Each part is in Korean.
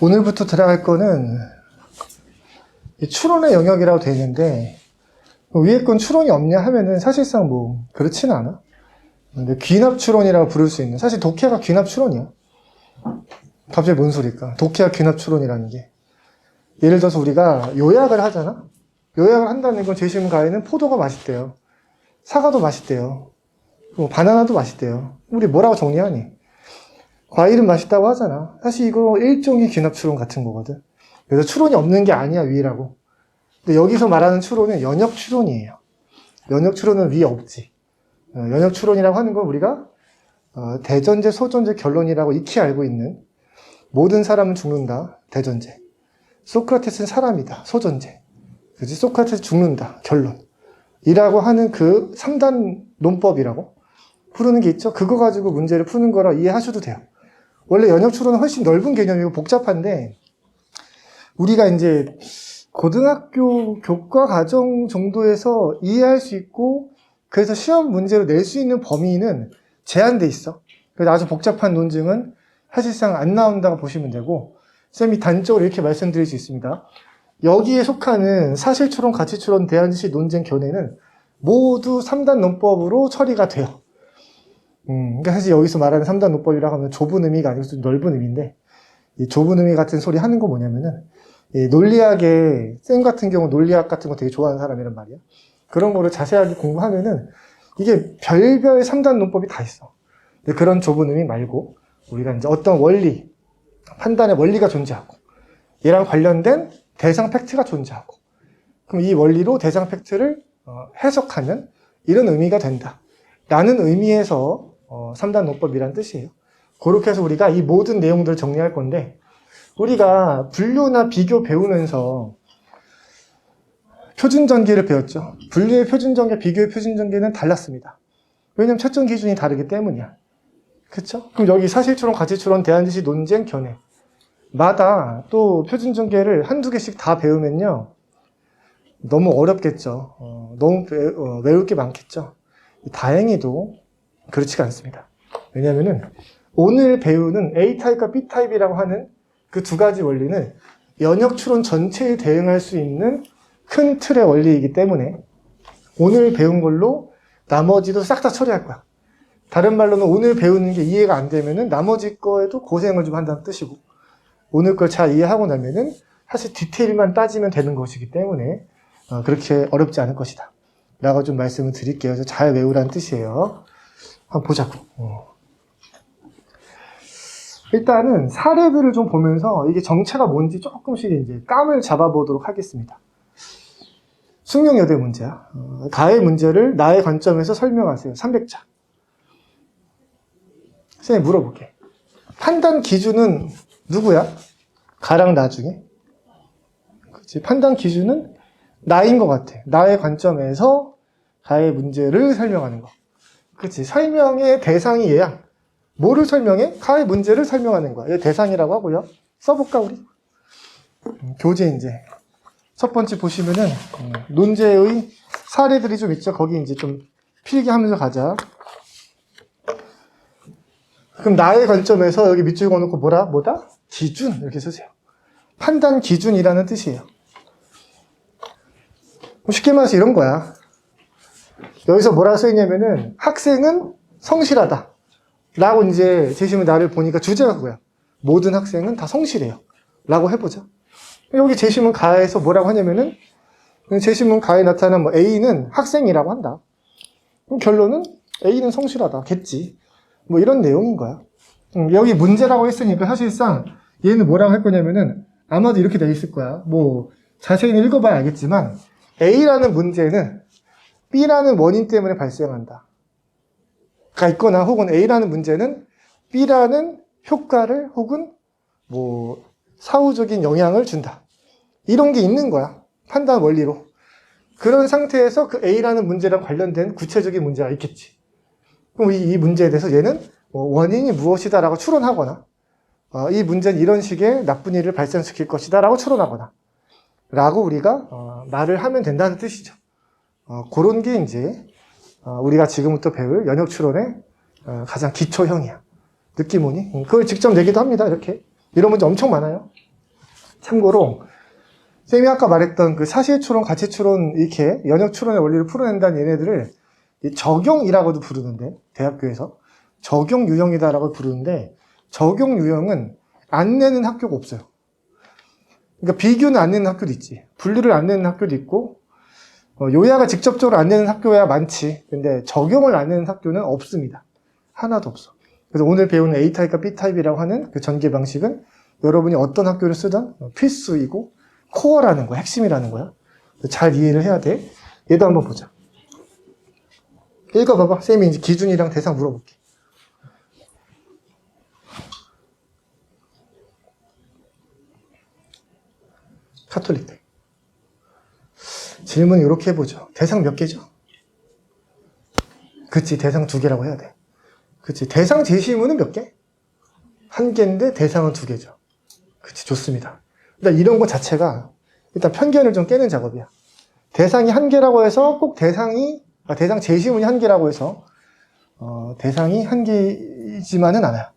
오늘부터 들어갈 거는 추론의 영역이라고 되어 있는데, 위에 건 추론이 없냐 하면은 사실상 뭐 그렇지는 않아. 근데 귀납 추론이라고 부를 수 있는, 사실 독해가 귀납 추론이야. 갑자기 뭔 소리일까? 독해가 귀납 추론이라는 게, 예를 들어서 우리가 요약을 하잖아. 요약을 한다는 건 제시문 가에는 포도가 맛있대요, 사과도 맛있대요, 뭐 바나나도 맛있대요. 우리 뭐라고 정리하니? 과일은 맛있다고 하잖아. 사실 이거 일종의 귀납 추론 같은 거거든. 그래서 추론이 없는 게 아니야, 위라고. 근데 여기서 말하는 추론은 연역 추론이에요. 연역 추론은 위에 없지. 연역 추론이라고 하는 건 우리가 대전제, 소전제, 결론이라고 익히 알고 있는, 모든 사람은 죽는다, 대전제. 소크라테스는 사람이다, 소전제. 그치? 소크라테스 죽는다, 결론. 이라고 하는 그 3단 논법이라고 부르는 게 있죠. 그거 가지고 문제를 푸는 거라 이해하셔도 돼요. 원래 연역 추론은 훨씬 넓은 개념이고 복잡한데, 우리가 이제 고등학교 교과 과정 정도에서 이해할 수 있고, 그래서 시험 문제로 낼 수 있는 범위는 제한돼 있어. 그래서 아주 복잡한 논증은 사실상 안 나온다고 보시면 되고, 쌤이 단적으로 이렇게 말씀드릴 수 있습니다. 여기에 속하는 사실추론, 가치추론, 대안지시, 논쟁, 견해는 모두 3단 논법으로 처리가 돼요. 그러니까 사실 여기서 말하는 3단 논법이라고 하면 좁은 의미가 아니고 좀 넓은 의미인데, 이 좁은 의미 같은 소리 하는 거 뭐냐면은, 이 논리학에, 쌤 같은 경우 논리학 같은 거 되게 좋아하는 사람이란 말이야. 그런 거를 자세하게 공부하면은 이게 별별 3단 논법이 다 있어. 근데 그런 좁은 의미 말고 우리가 이제 어떤 원리, 판단의 원리가 존재하고, 얘랑 관련된 대상 팩트가 존재하고, 그럼 이 원리로 대상 팩트를 해석하면 이런 의미가 된다 라는 의미에서 3단 논법이란 뜻이에요. 그렇게 해서 우리가 이 모든 내용들을 정리할 건데, 우리가 분류나 비교 배우면서 표준전개를 배웠죠. 분류의 표준전개, 비교의 표준전개는 달랐습니다. 왜냐면 채점 기준이 다르기 때문이야. 그쵸? 그럼 여기 사실추론, 가치추론, 대안지시, 논쟁, 견해 마다 또 표준전개를 한두 개씩 다 배우면요, 너무 어렵겠죠. 너무 외울 게 많겠죠. 다행히도 그렇지가 않습니다. 왜냐면은 오늘 배우는 A타입과 B타입이라고 하는 그 두 가지 원리는 연역추론 전체에 대응할 수 있는 큰 틀의 원리이기 때문에 오늘 배운 걸로 나머지도 싹 다 처리할 거야. 다른 말로는 오늘 배우는 게 이해가 안 되면은 나머지 거에도 고생을 좀 한다는 뜻이고, 오늘 걸 잘 이해하고 나면은 사실 디테일만 따지면 되는 것이기 때문에 그렇게 어렵지 않을 것이다 라고 좀 말씀을 드릴게요. 그래서 잘 외우라는 뜻이에요. 한번 보자고. 일단은 사례들을 좀 보면서 이게 정체가 뭔지 조금씩 이제 감을 잡아보도록 하겠습니다. 숙명여대 문제야. 가의 문제를 나의 관점에서 설명하세요. 300자. 선생님 물어볼게. 판단 기준은 누구야? 가랑 나 중에? 그치? 판단 기준은 나인 것 같아. 나의 관점에서 가의 문제를 설명하는 거. 그치? 설명의 대상이 얘야. 뭐를 설명해? 가의 문제를 설명하는 거야. 얘 대상이라고 하고요. 써볼까, 우리? 교재 이제. 첫 번째 보시면은, 논제의 사례들이 좀 있죠. 거기 이제 좀 필기하면서 가자. 그럼 나의 관점에서 여기 밑줄 그어놓고 뭐다? 기준. 이렇게 쓰세요. 판단 기준이라는 뜻이에요. 쉽게 말해서 이런 거야. 여기서 뭐라 써있냐면은, 학생은 성실하다 라고 이제 제시문 나를 보니까 주제가 그거야. 모든 학생은 다 성실해요 라고 해보자. 여기 제시문 가에서 뭐라고 하냐면은, 제시문 가에 나타난 뭐 A는 학생이라고 한다. 그럼 결론은 A는 성실하다 겠지. 뭐 이런 내용인 거야. 여기 문제라고 했으니까 사실상 얘는 뭐라고 할 거냐면은 아마도 이렇게 돼 있을 거야. 뭐 자세히는 읽어봐야 알겠지만, A라는 문제는 B라는 원인 때문에 발생한다 가 있거나, 혹은 A라는 문제는 B라는 효과를 혹은 뭐 사후적인 영향을 준다, 이런 게 있는 거야. 판단 원리로. 그런 상태에서 그 A라는 문제랑 관련된 구체적인 문제가 있겠지. 그럼 이 문제에 대해서 얘는 원인이 무엇이다 라고 추론하거나, 이 문제는 이런 식의 나쁜 일을 발생시킬 것이다 라고 추론하거나 라고 우리가 말을 하면 된다는 뜻이죠. 그런 게 이제 우리가 지금부터 배울 연역추론의 가장 기초형이야. 느낌 오니? 그걸 직접 내기도 합니다. 이렇게. 이런 문제 엄청 많아요. 참고로 쌤이 아까 말했던 그 사실추론, 가치추론 이렇게 연역추론의 원리를 풀어낸다는 얘네들을 적용이라고도 부르는데, 대학교에서 적용 유형이다라고 부르는데, 적용 유형은 안 내는 학교가 없어요. 그러니까 비교는 안 내는 학교도 있지, 분류를 안 내는 학교도 있고, 요약을 직접적으로 안 내는 학교야 많지. 근데 적용을 안 내는 학교는 없습니다. 하나도 없어. 그래서 오늘 배우는 A타입과 B타입이라고 하는 그 전개 방식은 여러분이 어떤 학교를 쓰든 필수이고 코어라는 거야, 핵심이라는 거야. 잘 이해를 해야 돼. 얘도 한번 보자. 읽어봐봐. 쌤이 이제 기준이랑 대상 물어볼게. 카톨릭들. 질문 이렇게 해보죠. 대상 몇 개죠? 그치, 대상 2개라고 해야 돼. 그치, 대상 제시문은 몇 개? 1개인데 대상은 2개죠. 그치, 좋습니다. 일단 이런 거 자체가 일단 편견을 좀 깨는 작업이야. 대상이 1개라고 해서 꼭 대상 제시문이 1개라고 해서 대상이 1개이지만은 않아요.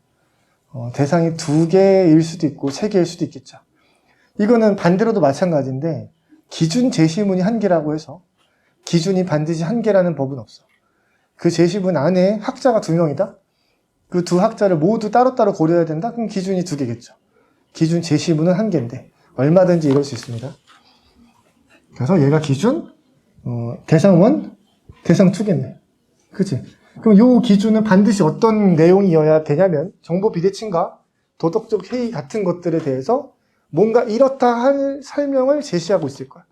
대상이 2개일 수도 있고 3개일 수도 있겠죠. 이거는 반대로도 마찬가지인데 기준 제시문이 1개라고 해서 기준이 반드시 1개라는 법은 없어. 그 제시문 안에 학자가 2명이다? 그 2 학자를 모두 따로따로 고려해야 된다? 그럼 기준이 2개겠죠. 기준 제시문은 1개인데 얼마든지 이럴 수 있습니다. 그래서 얘가 기준, 대상 1, 대상 2겠네. 그치? 그럼 요 기준은 반드시 어떤 내용이어야 되냐면 정보 비대칭과 도덕적 해이 같은 것들에 대해서 뭔가 이렇다 할 설명을 제시하고 있을 거야.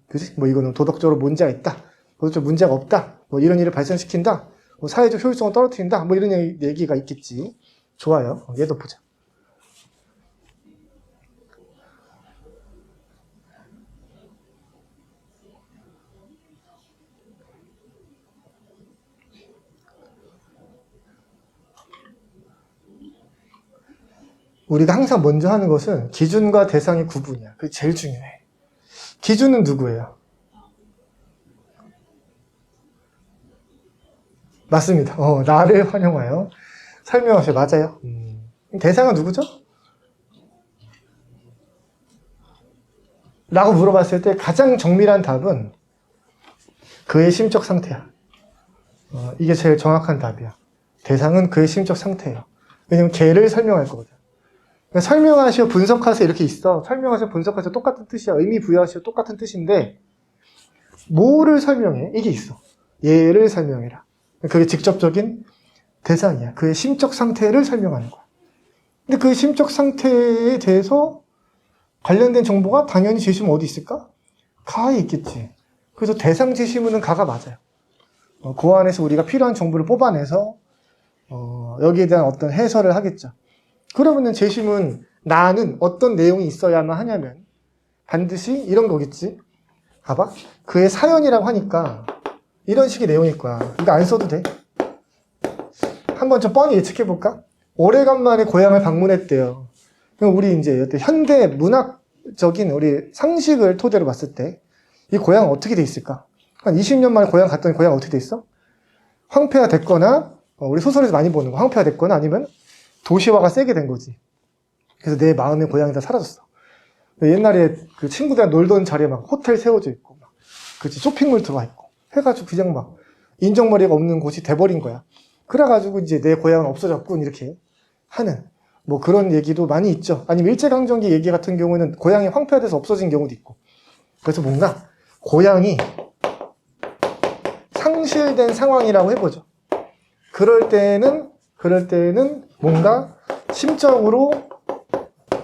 그치? 뭐 이거는 도덕적으로 문제가 있다. 도덕적 문제가 없다. 뭐 이런 일을 발생시킨다. 뭐 사회적 효율성을 떨어뜨린다. 뭐 이런 얘기가 있겠지. 좋아요. 얘도 보자. 우리가 항상 먼저 하는 것은 기준과 대상의 구분이야. 그게 제일 중요해. 기준은 누구예요? 맞습니다. 나를 활용하여 설명하세요. 맞아요. 대상은 누구죠? 라고 물어봤을 때 가장 정밀한 답은 그의 심적 상태야. 이게 제일 정확한 답이야. 대상은 그의 심적 상태예요. 왜냐면 걔를 설명할 거거든. 그러니까 설명하시오, 분석하세요 이렇게 있어. 설명하세요, 분석하세요 똑같은 뜻이야. 의미 부여하시오 똑같은 뜻인데 뭐를 설명해? 이게 있어. 얘를 설명해라. 그게 직접적인 대상이야. 그의 심적 상태를 설명하는 거야. 근데 그 심적 상태에 대해서 관련된 정보가 당연히 제시문 어디 있을까? 가에 있겠지. 그래서 대상 제시문은 가가 맞아요. 그 안에서 우리가 필요한 정보를 뽑아내서 여기에 대한 어떤 해설을 하겠죠. 그러면은 제시문 나는 어떤 내용이 있어야만 하냐면 반드시 이런 거겠지. 봐봐. 그의 사연이라고 하니까 이런 식의 내용일 거야. 이거 안 써도 돼. 한번 좀 뻔히 예측해볼까? 오래간만에 고향을 방문했대요. 그럼 우리 이제 현대 문학적인 우리 상식을 토대로 봤을 때 이 고향은 어떻게 돼 있을까? 한 20년 만에 고향 갔더니 고향 어떻게 돼 있어? 황폐화 됐거나 우리 소설에서 많이 보는 거 황폐화 됐거나 아니면 도시화가 세게 된 거지. 그래서 내 마음의 고향이 다 사라졌어. 옛날에 그 친구들이랑 놀던 자리에 막 호텔 세워져 있고 막 그치 쇼핑몰 들어와 있고 해가지고 그냥 막 인정머리가 없는 곳이 돼버린 거야. 그래가지고 이제 내 고향은 없어졌군 이렇게 하는 뭐 그런 얘기도 많이 있죠. 아니면 일제강점기 얘기 같은 경우에는 고향이 황폐화돼서 없어진 경우도 있고. 그래서 뭔가 고향이 상실된 상황이라고 해보죠. 그럴 때는 뭔가 심적으로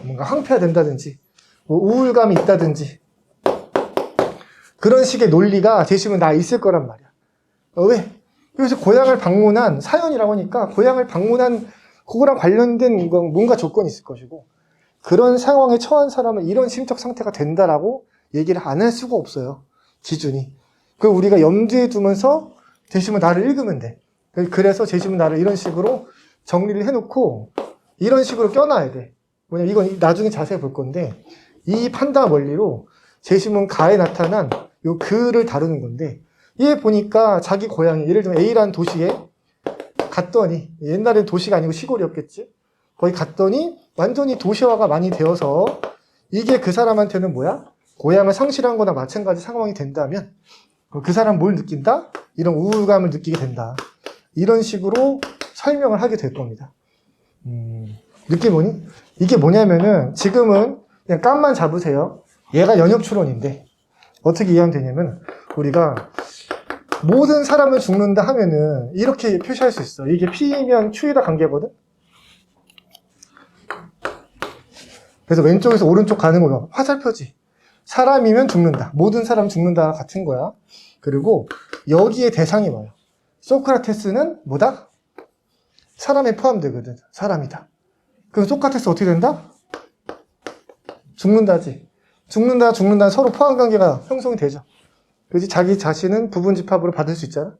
뭔가 황폐화된다든지 뭐 우울감이 있다든지 그런 식의 논리가 제시문 다 있을 거란 말이야. 왜? 그래서 고향을 방문한 사연이라고 하니까 고향을 방문한 그거랑 관련된 뭔가 조건이 있을 것이고 그런 상황에 처한 사람은 이런 심적 상태가 된다라고 얘기를 안 할 수가 없어요. 기준이. 그걸 우리가 염두에 두면서 제시문 나를 읽으면 돼. 그래서 제시문 나를 이런 식으로 정리를 해놓고 이런 식으로 껴놔야 돼. 왜냐면 이건 나중에 자세히 볼 건데 이 판단 원리로 제시문 가에 나타난 요 글을 다루는 건데 얘 보니까 자기 고향이 예를 들면 A라는 도시에 갔더니 옛날엔 도시가 아니고 시골이었겠지. 거기 갔더니 완전히 도시화가 많이 되어서 이게 그 사람한테는 뭐야? 고향을 상실한 거나 마찬가지 상황이 된다면 그 사람 뭘 느낀다? 이런 우울감을 느끼게 된다. 이런 식으로 설명을 하게 될 겁니다. 느낌 뭐니? 이게 뭐냐면은 지금은 그냥 깜만 잡으세요. 얘가 연역추론인데 어떻게 이해하면 되냐면 우리가 모든 사람을 죽는다 하면은 이렇게 표시할 수 있어. 이게 P면 Q이다 관계거든? 그래서 왼쪽에서 오른쪽 가는 거야. 화살표지. 사람이면 죽는다. 모든 사람 죽는다 같은 거야. 그리고 여기에 대상이 와요. 소크라테스는 뭐다? 사람에 포함되거든. 사람이다. 그럼 소크라테스 어떻게 된다? 죽는다지. 죽는다 서로 포함관계가 형성이 되죠. 그지? 자기 자신은 부분집합으로 받을 수 있잖아.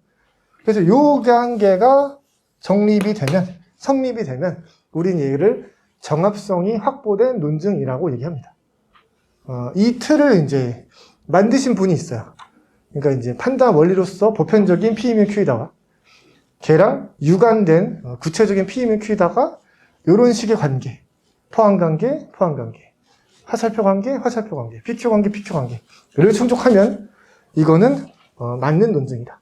그래서 요 관계가 정립이 되면, 성립이 되면 우린 얘를 정합성이 확보된 논증이라고 얘기합니다. 이 틀을 이제 만드신 분이 있어요. 그러니까 이제 판단 원리로서 보편적인 P이면 Q이다가 걔랑 유관된 구체적인 P이면 Q이다가 이런 식의 관계, 포함관계, 화살표 관계, PQ 관계, PQ 관계를 충족하면 이거는 맞는 논증이다.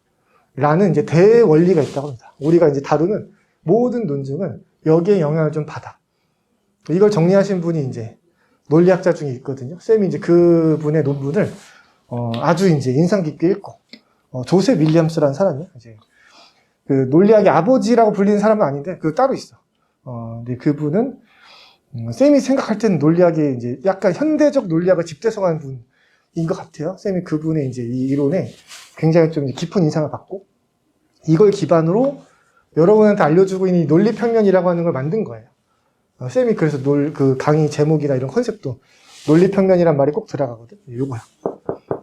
라는 이제 대원리가 있다고 합니다. 우리가 이제 다루는 모든 논증은 여기에 영향을 좀 받아. 이걸 정리하신 분이 이제 논리학자 중에 있거든요. 쌤이 이제 그분의 논문을 아주 이제 인상 깊게 읽고 조셉 윌리엄스라는 사람이요. 이제 그 논리학의 아버지라고 불리는 사람은 아닌데 그 따로 있어. 근데 그분은 쌤이 생각할 때는 논리학의 이제 약간 현대적 논리학을 집대성한 분인 것 같아요. 쌤이 그분의 이제 이 이론에 굉장히 좀 깊은 인상을 받고 이걸 기반으로 여러분한테 알려주고 있는 이 논리평면이라고 하는 걸 만든 거예요. 쌤이 그래서 그 강의 제목이나 이런 컨셉도 논리평면이란 말이 꼭 들어가거든. 요거야.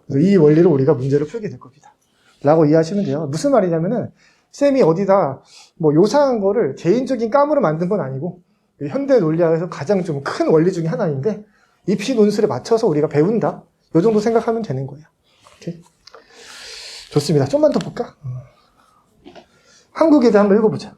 그래서 이 원리로 우리가 문제를 풀게 될 겁니다. 라고 이해하시면 돼요. 무슨 말이냐면은 쌤이 어디다 뭐 요상한 거를 개인적인 깜으로 만든 건 아니고 현대 논리학에서 가장 좀 큰 원리 중에 하나인데 입시 논술에 맞춰서 우리가 배운다. 요 정도 생각하면 되는 거예요. 오케이? 좋습니다. 좀만 더 볼까? 한국에 대해 한번 읽어보자.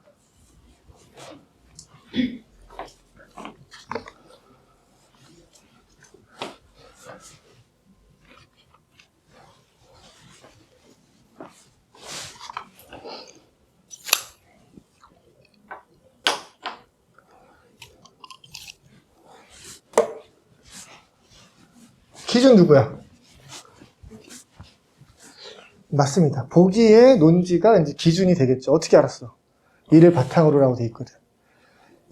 기준 누구야? 맞습니다. 보기의 논지가 이제 기준이 되겠죠. 어떻게 알았어? 이를 바탕으로라고 돼 있거든.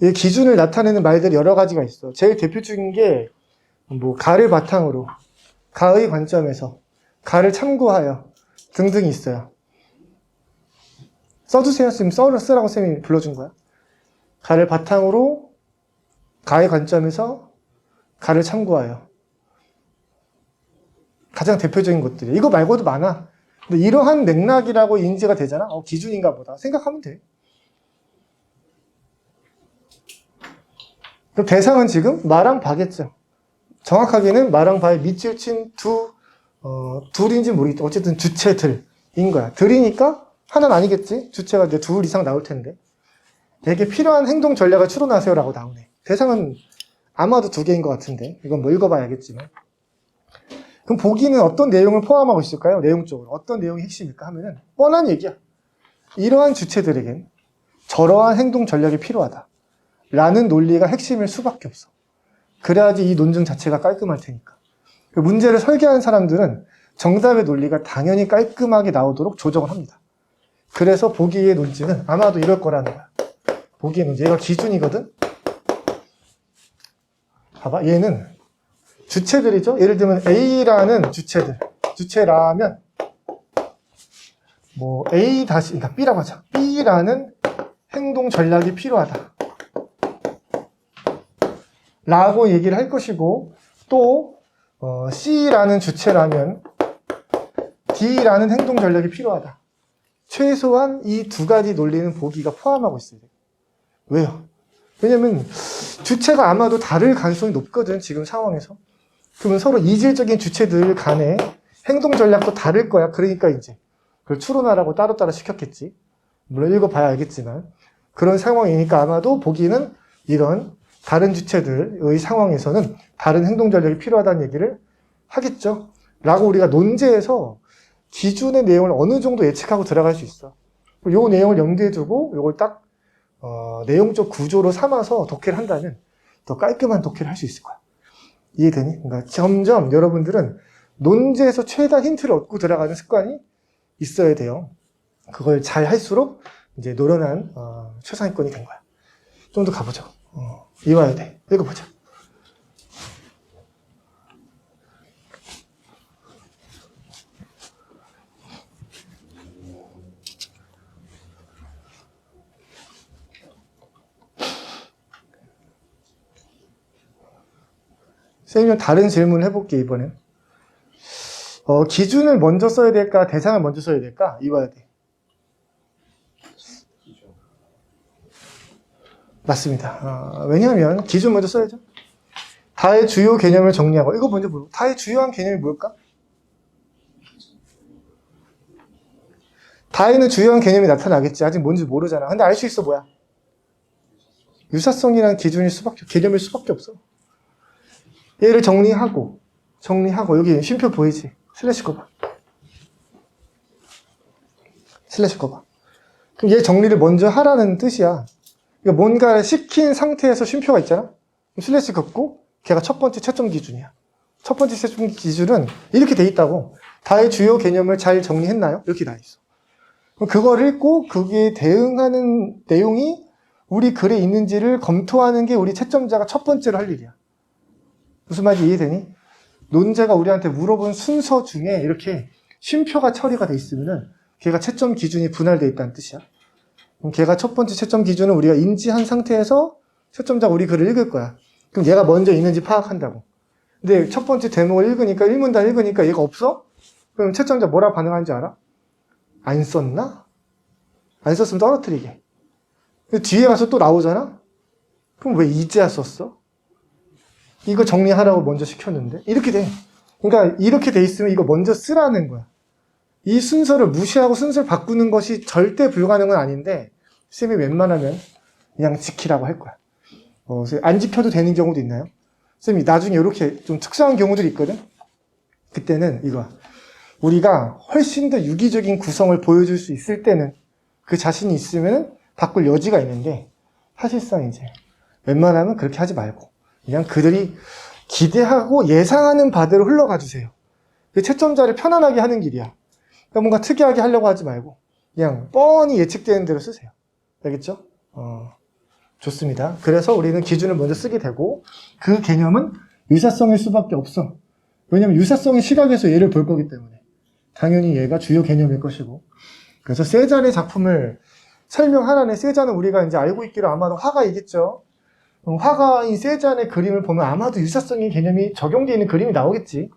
이 기준을 나타내는 말들이 여러 가지가 있어. 제일 대표적인 게 뭐 가를 바탕으로, 가의 관점에서, 가를 참고하여 등등이 있어요. 써주세요. 지금 쓰라고 쌤이 불러준 거야. 가를 바탕으로, 가의 관점에서, 가를 참고하여. 가장 대표적인 것들이. 이거 말고도 많아. 근데 이러한 맥락이라고 인지가 되잖아. 기준인가 보다. 생각하면 돼. 그럼 대상은 지금 마랑 바겠죠. 정확하게는 마랑 바의 밑줄 친 둘인지 모르겠다. 어쨌든 주체들인 거야. 들이니까 하나는 아니겠지. 주체가 이제 둘 이상 나올 텐데. 되게 필요한 행동 전략을 추론하세요라고 나오네. 대상은 아마도 2개인 것 같은데. 이건 뭐 읽어봐야 알겠지만. 그럼 보기는 어떤 내용을 포함하고 있을까요? 내용적으로. 어떤 내용이 핵심일까 하면은 뻔한 얘기야. 이러한 주체들에겐 저러한 행동 전략이 필요하다. 라는 논리가 핵심일 수밖에 없어. 그래야지 이 논증 자체가 깔끔할 테니까. 그 문제를 설계한 사람들은 정답의 논리가 당연히 깔끔하게 나오도록 조정을 합니다. 그래서 보기의 논증은 아마도 이럴 거라는 거야. 보기의 논증. 얘가 기준이거든? 봐봐. 얘는 주체들이죠. 예를 들면 A라는 주체들. 주체라면 뭐 A 그러니까 B라고 하자. B라는 행동 전략이 필요하다. 라고 얘기를 할 것이고 또 C라는 주체라면 D라는 행동 전략이 필요하다. 최소한 이 2가지 논리는 보기가 포함하고 있어요. 왜요? 왜냐면 주체가 아마도 다를 가능성이 높거든. 지금 상황에서. 그러면 서로 이질적인 주체들 간에 행동 전략도 다를 거야. 그러니까 이제 그걸 추론하라고 따로따로 시켰겠지. 물론 읽어봐야 알겠지만 그런 상황이니까 아마도 보기는 이런 다른 주체들의 상황에서는 다른 행동 전략이 필요하다는 얘기를 하겠죠. 라고 우리가 논제에서 기준의 내용을 어느 정도 예측하고 들어갈 수 있어. 요 내용을 염두에 두고 요걸 딱 내용적 구조로 삼아서 독해를 한다면 더 깔끔한 독해를 할 수 있을 거야. 이해되니? 그러니까 점점 여러분들은 논제에서 최대한 힌트를 얻고 들어가는 습관이 있어야 돼요. 그걸 잘 할수록 이제 노련한 최상위권이 된 거야. 좀 더 가보죠. 이와야 돼. 읽어보자. 선생님 다른 질문 해볼게 이번엔. 기준을 먼저 써야 될까 대상을 먼저 써야 될까? 이와야 돼. 맞습니다. 왜냐하면 기준 먼저 써야죠. 다의 주요 개념을 정리하고 이거 먼저 보고 다의 주요한 개념이 뭘까? 다에는 주요한 개념이 나타나겠지. 아직 뭔지 모르잖아. 근데 알 수 있어 뭐야? 유사성이라는 개념일 수밖에 없어. 얘를 정리하고 여기 쉼표 보이지? 슬래시 거 봐. 슬래시 거 봐. 그럼 얘 정리를 먼저 하라는 뜻이야. 그러니까 뭔가를 시킨 상태에서 쉼표가 있잖아? 슬래시 긋고 걔가 첫 번째 채점 기준이야. 첫 번째 채점 기준은 이렇게 돼 있다고. 다의 주요 개념을 잘 정리했나요? 이렇게 돼 있어. 그럼 그걸 읽고 그게 대응하는 내용이 우리 글에 있는지를 검토하는 게 우리 채점자가 첫 번째로 할 일이야. 무슨 말인지 이해되니? 논제가 우리한테 물어본 순서 중에 이렇게 쉼표가 처리가 돼 있으면은 걔가 채점 기준이 분할돼 있다는 뜻이야. 그럼 걔가 첫 번째 채점 기준을 우리가 인지한 상태에서 채점자가 우리 글을 읽을 거야. 그럼 얘가 먼저 있는지 파악한다고. 근데 첫 번째 대목을 읽으니까 1문단 읽으니까 얘가 없어? 그럼 채점자 뭐라 반응하는지 알아? 안 썼나? 안 썼으면 떨어뜨리게. 뒤에 가서 또 나오잖아? 그럼 왜 이제야 썼어? 이거 정리하라고 먼저 시켰는데? 이렇게 돼. 그러니까 이렇게 돼 있으면 이거 먼저 쓰라는 거야. 이 순서를 무시하고 순서를 바꾸는 것이 절대 불가능은 아닌데 쌤이 웬만하면 그냥 지키라고 할 거야. 안 지켜도 되는 경우도 있나요? 쌤이 나중에 이렇게 좀 특수한 경우들이 있거든? 그때는 이거 우리가 훨씬 더 유기적인 구성을 보여줄 수 있을 때는 그 자신이 있으면 바꿀 여지가 있는데 사실상 이제 웬만하면 그렇게 하지 말고 그냥 그들이 기대하고 예상하는 바대로 흘러가 주세요. 채점자를 편안하게 하는 길이야. 그러니까 뭔가 특이하게 하려고 하지 말고 그냥 뻔히 예측되는 대로 쓰세요. 알겠죠? 좋습니다. 그래서 우리는 기준을 먼저 쓰게 되고 그 개념은 유사성일 수밖에 없어. 왜냐면 유사성의 시각에서 얘를 볼 거기 때문에 당연히 얘가 주요 개념일 것이고 그래서 세잔의 작품을 설명하라네. 세잔은 우리가 이제 알고 있기로 아마도 화가이겠죠. 화가인 세잔의 그림을 보면 아마도 유사성의 개념이 적용되어 있는 그림이 나오겠지.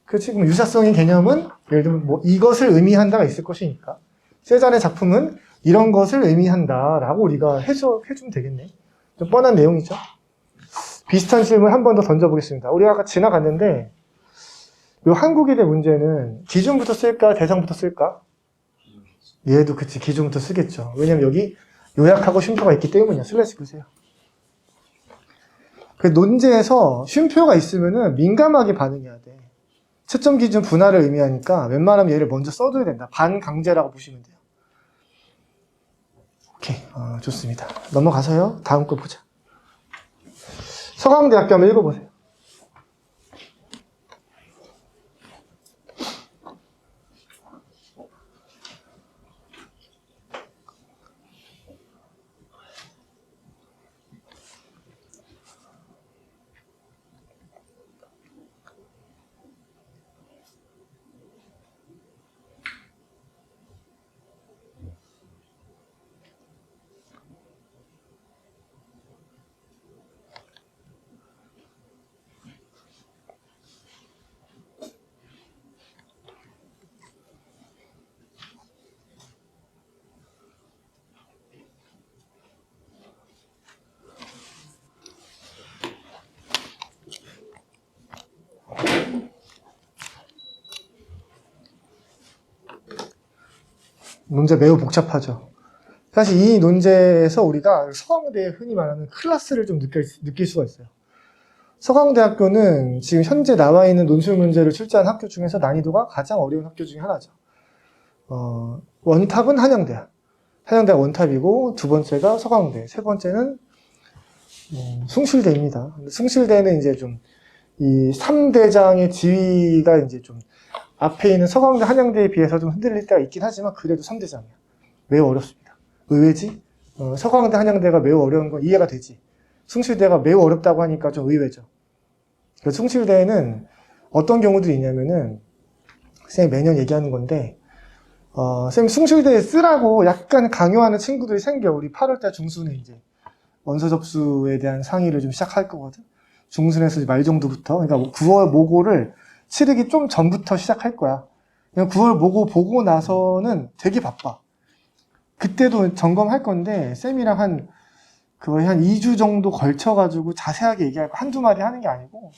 그 지금 유사성의 개념은 예를 들면 뭐 이것을 의미한다가 있을 것이니까 세잔의 작품은 이런 것을 의미한다라고 우리가 해주면 되겠네. 좀 뻔한 내용이죠. 비슷한 질문 한 번 더 던져보겠습니다. 우리가 아까 지나갔는데 이 한국인의 문제는 기준부터 쓸까 대상부터 쓸까? 얘도 그치 기준부터 쓰겠죠. 왜냐면 여기 요약하고 쉼표가 있기 때문이야. 슬래시 보세요. 그 논제에서 쉼표가 있으면은 민감하게 반응해야 돼. 채점 기준 분할을 의미하니까 웬만하면 얘를 먼저 써둬야 된다. 반강제라고 보시면 돼요. 오케이, 좋습니다. 넘어가서요. 다음 거 보자. 서강대학교 한번 읽어보세요. 문제 매우 복잡하죠. 사실 이 논제에서 우리가 서강대의 흔히 말하는 클래스를 좀 느낄 수가 있어요. 서강대학교는 지금 현재 나와 있는 논술 문제를 출제한 학교 중에서 난이도가 가장 어려운 학교 중에 하나죠. 원탑은 한양대야. 한양대가 원탑이고, 두 번째가 서강대, 세 번째는 숭실대입니다. 숭실대는 이제 좀 이 3대장의 지위가 이제 좀 앞에 있는 서강대, 한양대에 비해서 좀 흔들릴 때가 있긴 하지만 그래도 3대장이야. 매우 어렵습니다. 의외지? 서강대, 한양대가 매우 어려운 건 이해가 되지. 숭실대가 매우 어렵다고 하니까 좀 의외죠. 그래서 숭실대에는 어떤 경우들이 있냐면은, 쌤이 매년 얘기하는 건데, 쌤 숭실대에 쓰라고 약간 강요하는 친구들이 생겨. 우리 8월달 중순에 이제 원서 접수에 대한 상의를 좀 시작할 거거든. 중순에서 말 정도부터. 그러니까 9월 모고를 치르기 좀 전부터 시작할 거야. 그냥 9월 모고 보고 나서는 되게 바빠. 그때도 점검할 건데, 쌤이랑 거의 한 2주 정도 걸쳐가지고 자세하게 얘기하고 한두 마디 하는 게 아니고,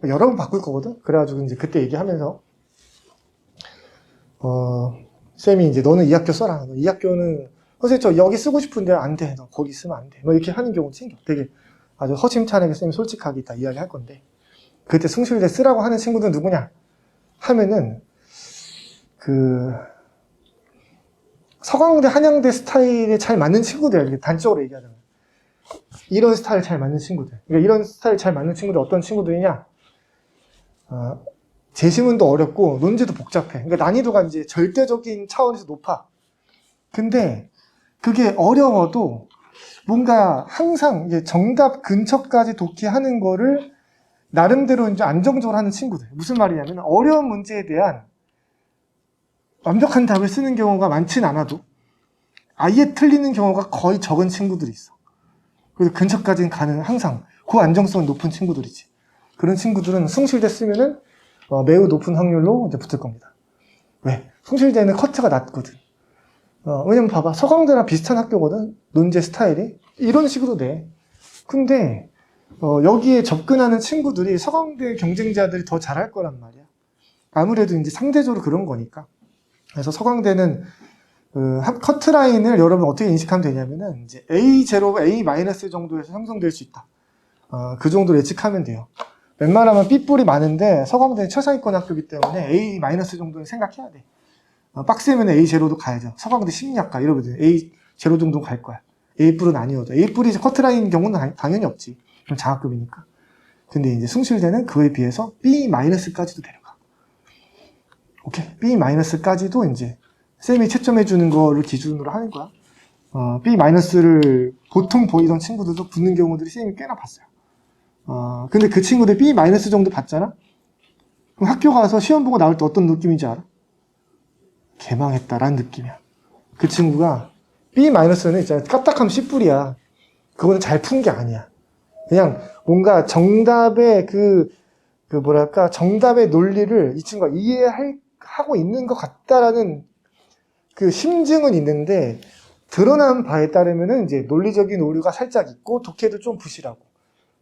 여러 번 바꿀 거거든? 그래가지고 이제 그때 얘기하면서, 쌤이 이제 너는 이 학교 써라. 이 학교는, 선생님 저 여기 쓰고 싶은데 안 돼. 너 거기 쓰면 안 돼. 뭐 이렇게 하는 경우 생겨. 되게 아주 허심탄회하게 쌤이 솔직하게 다 이야기할 건데, 그때 숭실대 쓰라고 하는 친구들은 누구냐? 하면은, 서강대, 한양대 스타일에 잘 맞는 친구들, 단적으로 얘기하자면. 이런 스타일 잘 맞는 친구들. 그러니까 이런 스타일 잘 맞는 친구들 어떤 친구들이냐? 제시문도 어렵고, 논제도 복잡해. 그러니까 난이도가 이제 절대적인 차원에서 높아. 근데, 그게 어려워도, 뭔가 항상 이제 정답 근처까지 독해하는 거를 나름대로 이제 안정적으로 하는 친구들. 무슨 말이냐면 어려운 문제에 대한 완벽한 답을 쓰는 경우가 많진 않아도 아예 틀리는 경우가 거의 적은 친구들이 있어. 그래서 근처까지는 가는 항상 그 안정성이 높은 친구들이지. 그런 친구들은 숭실대 쓰면은 매우 높은 확률로 이제 붙을 겁니다. 왜? 숭실대는 커트가 낮거든. 왜냐면 봐봐. 서강대랑 비슷한 학교거든. 논제 스타일이. 이런 식으로 돼. 근데 여기에 접근하는 친구들이 서강대 경쟁자들이 더 잘할 거란 말이야. 아무래도 이제 상대적으로 그런 거니까. 그래서 서강대는 커트라인을 여러분 어떻게 인식하면 되냐면은 이제 A0, A- 정도에서 형성될 수 있다. 그 정도로 예측하면 돼요. 웬만하면 B뿔이 많은데 서강대는 최상위권 학교이기 때문에 A- 정도는 생각해야 돼. 빡세면 A0도 가야죠. 서강대 심리학과 이러거든. A0 정도 갈 거야. A뿔은 아니어도. A뿔이 이제 커트라인 경우는 당연히 없지. 그럼 장학금이니까. 근데 이제 숭실대는 그에 비해서 B-까지도 데려가. 오케이. B-까지도 이제 쌤이 채점해주는 거를 기준으로 하는 거야. B-를 보통 보이던 친구들도 붙는 경우들이 쌤이 꽤나 봤어요. 근데 그 친구들 B- 정도 봤잖아? 그럼 학교 가서 시험 보고 나올 때 어떤 느낌인지 알아? 개망했다라는 느낌이야. 그 친구가 B-는 있잖아. 까딱하면 C뿔이야. 그거는 잘 푼 게 아니야. 그냥 뭔가 정답의 정답의 논리를 이 친구가 이해하고 있는 것 같다라는 그 심증은 있는데, 드러난 바에 따르면은 이제 논리적인 오류가 살짝 있고, 독해도 좀 부실하고,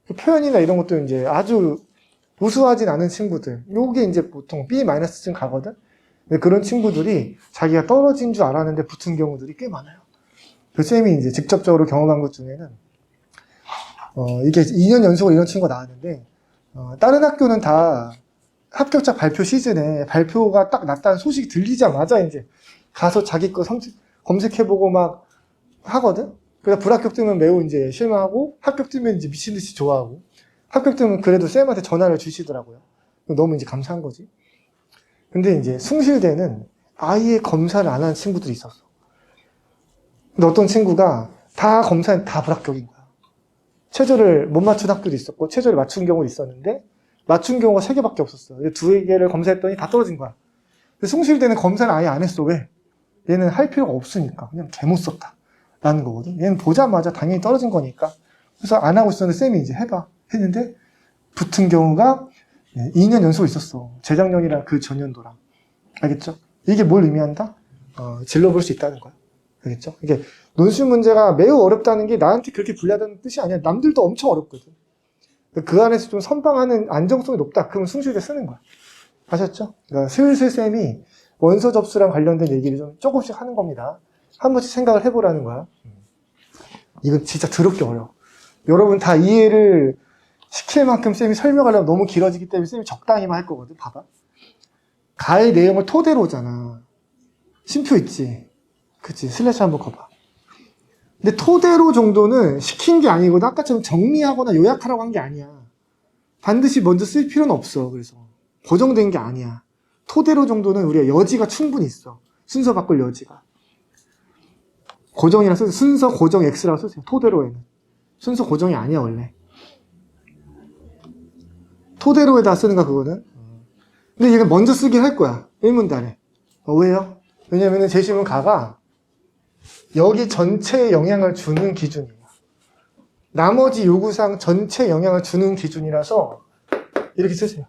그 표현이나 이런 것도 이제 아주 우수하진 않은 친구들. 요게 이제 보통 B-쯤 가거든? 근데 그런 친구들이 자기가 떨어진 줄 알았는데 붙은 경우들이 꽤 많아요. 그 쌤이 이제 직접적으로 경험한 것 중에는, 이게 2년 연속으로 이런 친구가 나왔는데, 다른 학교는 다 합격자 발표 시즌에 발표가 딱 났다는 소식이 들리자마자 이제 가서 자기 거 검색해보고 막 하거든? 그래서 불합격 뜨면 매우 이제 실망하고, 합격 뜨면 이제 미친 듯이 좋아하고, 합격 뜨면 그래도 쌤한테 전화를 주시더라고요. 너무 이제 감사한 거지. 근데 이제 숭실대는 아예 검사를 안 하는 친구들이 있었어. 근데 어떤 친구가 다 검사는 다 불합격인 거야. 최저를 못 맞춘 학교도 있었고, 최저를 맞춘 경우도 있었는데, 맞춘 경우가 3개밖에 없었어. 2개를 검사했더니 다 떨어진 거야. 근데 숭실대는 검사를 아예 안 했어. 왜? 얘는 할 필요가 없으니까. 그냥 개못 썼다. 라는 거거든. 얘는 보자마자 당연히 떨어진 거니까. 그래서 안 하고 있었는데 쌤이 이제 해봐. 했는데, 붙은 경우가 2년 연속으로 있었어. 재작년이랑 그 전년도랑. 알겠죠? 이게 뭘 의미한다? 질러볼 수 있다는 거야. 알겠죠? 이게 논술 문제가 매우 어렵다는 게 나한테 그렇게 불리하다는 뜻이 아니야. 남들도 엄청 어렵거든. 그 안에서 좀 선방하는 안정성이 높다. 그러면 숭실대 쓰는 거야. 아셨죠? 그러니까 슬슬 쌤이 원서 접수랑 관련된 얘기를 좀 조금씩 하는 겁니다. 한 번씩 생각을 해보라는 거야. 이건 진짜 더럽게 어려워. 여러분 다 이해를 시킬 만큼 쌤이 설명하려면 너무 길어지기 때문에 쌤이 적당히만 할 거거든. 봐봐. 가의 내용을 토대로 오잖아. 쉼표 있지? 그치? 슬래시 한번 거봐. 근데 토대로 정도는 시킨 게 아니고 아까처럼 정리하거나 요약하라고 한 게 아니야. 반드시 먼저 쓸 필요는 없어. 그래서 고정된 게 아니야. 토대로 정도는 우리가 여지가 충분히 있어. 순서 바꿀 여지가. 고정이라 쓰세요. 순서 고정 X라고 쓰세요. 토대로에는. 순서 고정이 아니야 원래. 토대로에다 쓰는 거 그거는. 근데 이건 먼저 쓰긴 할 거야. 1문단에. 왜요? 왜냐면은 제시문 가가 여기 전체에 영향을 주는 기준이에요. 나머지 요구사항 전체에 영향을 주는 기준이라서 이렇게 쓰세요.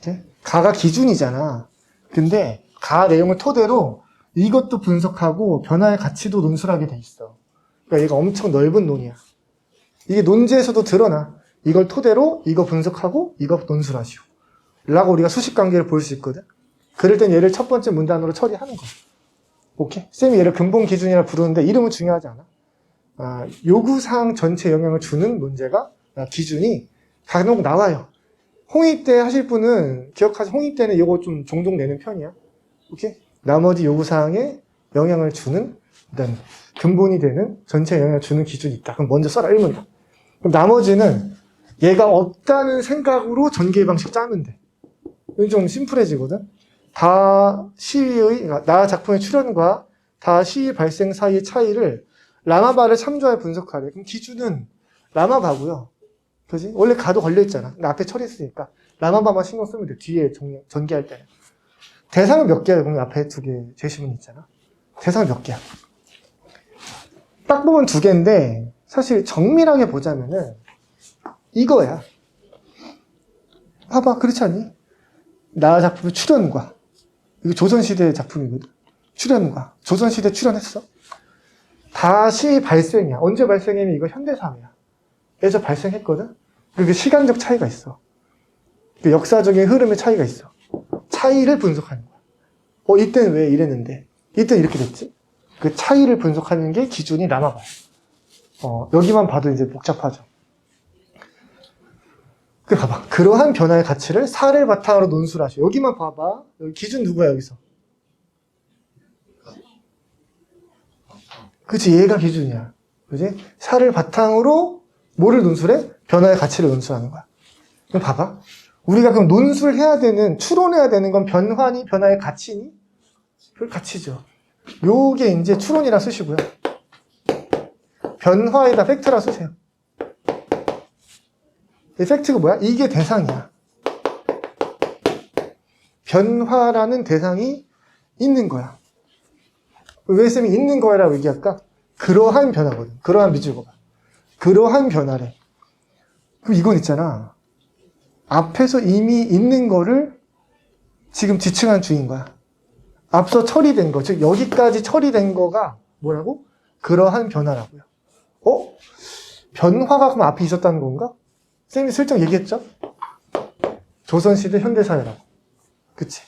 이렇게? 가가 기준이잖아. 근데 가 내용을 토대로 이것도 분석하고 변화의 가치도 논술하게 돼 있어. 그러니까 얘가 엄청 넓은 논이야. 이게 논제에서도 드러나. 이걸 토대로 이거 분석하고 이거 논술하시오. 라고 우리가 수식 관계를 볼 수 있거든. 그럴 땐 얘를 첫 번째 문단으로 처리하는 거야. 오케이? 쌤이 얘를 근본 기준이라 부르는데 이름은 중요하지 않아. 요구사항 전체 영향을 주는 문제가 기준이 간혹 나와요. 홍익대 하실 분은 기억하세요. 홍익대는 이거 좀 종종 내는 편이야. 오케이? 나머지 요구사항에 영향을 주는 일단 근본이 되는 전체 영향을 주는 기준이 있다. 그럼 먼저 써라 1문단. 그럼 나머지는 얘가 없다는 생각으로 전개 방식 짜면 돼. 이건 좀 심플해지거든. 다 시의, 그러니까 나 작품의 출현과 다 시의 발생 사이의 차이를 라마바를 참조하여 분석하래. 그럼 기준은 라마바고요. 그지? 원래 가도 걸려있잖아. 근데 앞에 처리했으니까. 라마바만 신경 쓰면 돼. 뒤에 전개할 때는. 대상은 몇 개야? 그럼 앞에 두 개 제시문 있잖아. 대상은 몇 개야? 딱 보면 두 개인데 사실 정밀하게 보자면은 이거야. 봐봐. 그렇지 않니? 나 작품의 출현과 이거 조선시대 작품이거든. 출현과 조선시대 출현했어. 다시 발생이야. 언제 발생했냐면 이거 현대사회야. 에서 발생했거든. 그 시간적 차이가 있어. 그 역사적인 흐름의 차이가 있어. 차이를 분석하는 거야. 이때는 왜 이랬는데 이때는 이렇게 됐지. 그 차이를 분석하는 게 기준이 라마바야. 여기만 봐도 이제 복잡하죠. 그 봐봐. 그러한 변화의 가치를 사례 바탕으로 논술하시오. 여기만 봐봐. 여기 기준 누구야 여기서? 그치, 얘가 기준이야. 그치? 사례를 바탕으로 뭐를 논술해? 변화의 가치를 논술하는 거야. 그럼 봐봐. 우리가 그럼 논술해야 되는, 추론해야 되는 건 변화니 변화의 가치니? 그 가치죠. 요게 이제 추론이라 쓰시고요. 변화에다 팩트라 쓰세요. 이 팩트가 뭐야? 이게 대상이야. 변화라는 대상이 있는 거야. 왜 쌤이 있는 거야라고 얘기할까? 그러한 변화거든. 그러한 밑줄 봐봐. 그러한 변화래. 그럼 이건 있잖아. 앞에서 이미 있는 거를 지금 지칭한 중인 거야. 앞서 처리된 거, 즉 여기까지 처리된 거가 뭐라고? 그러한 변화라고요. 변화가 그럼 앞에 있었다는 건가? 쌤이 슬쩍 얘기했죠? 조선시대 현대사회라고. 그치?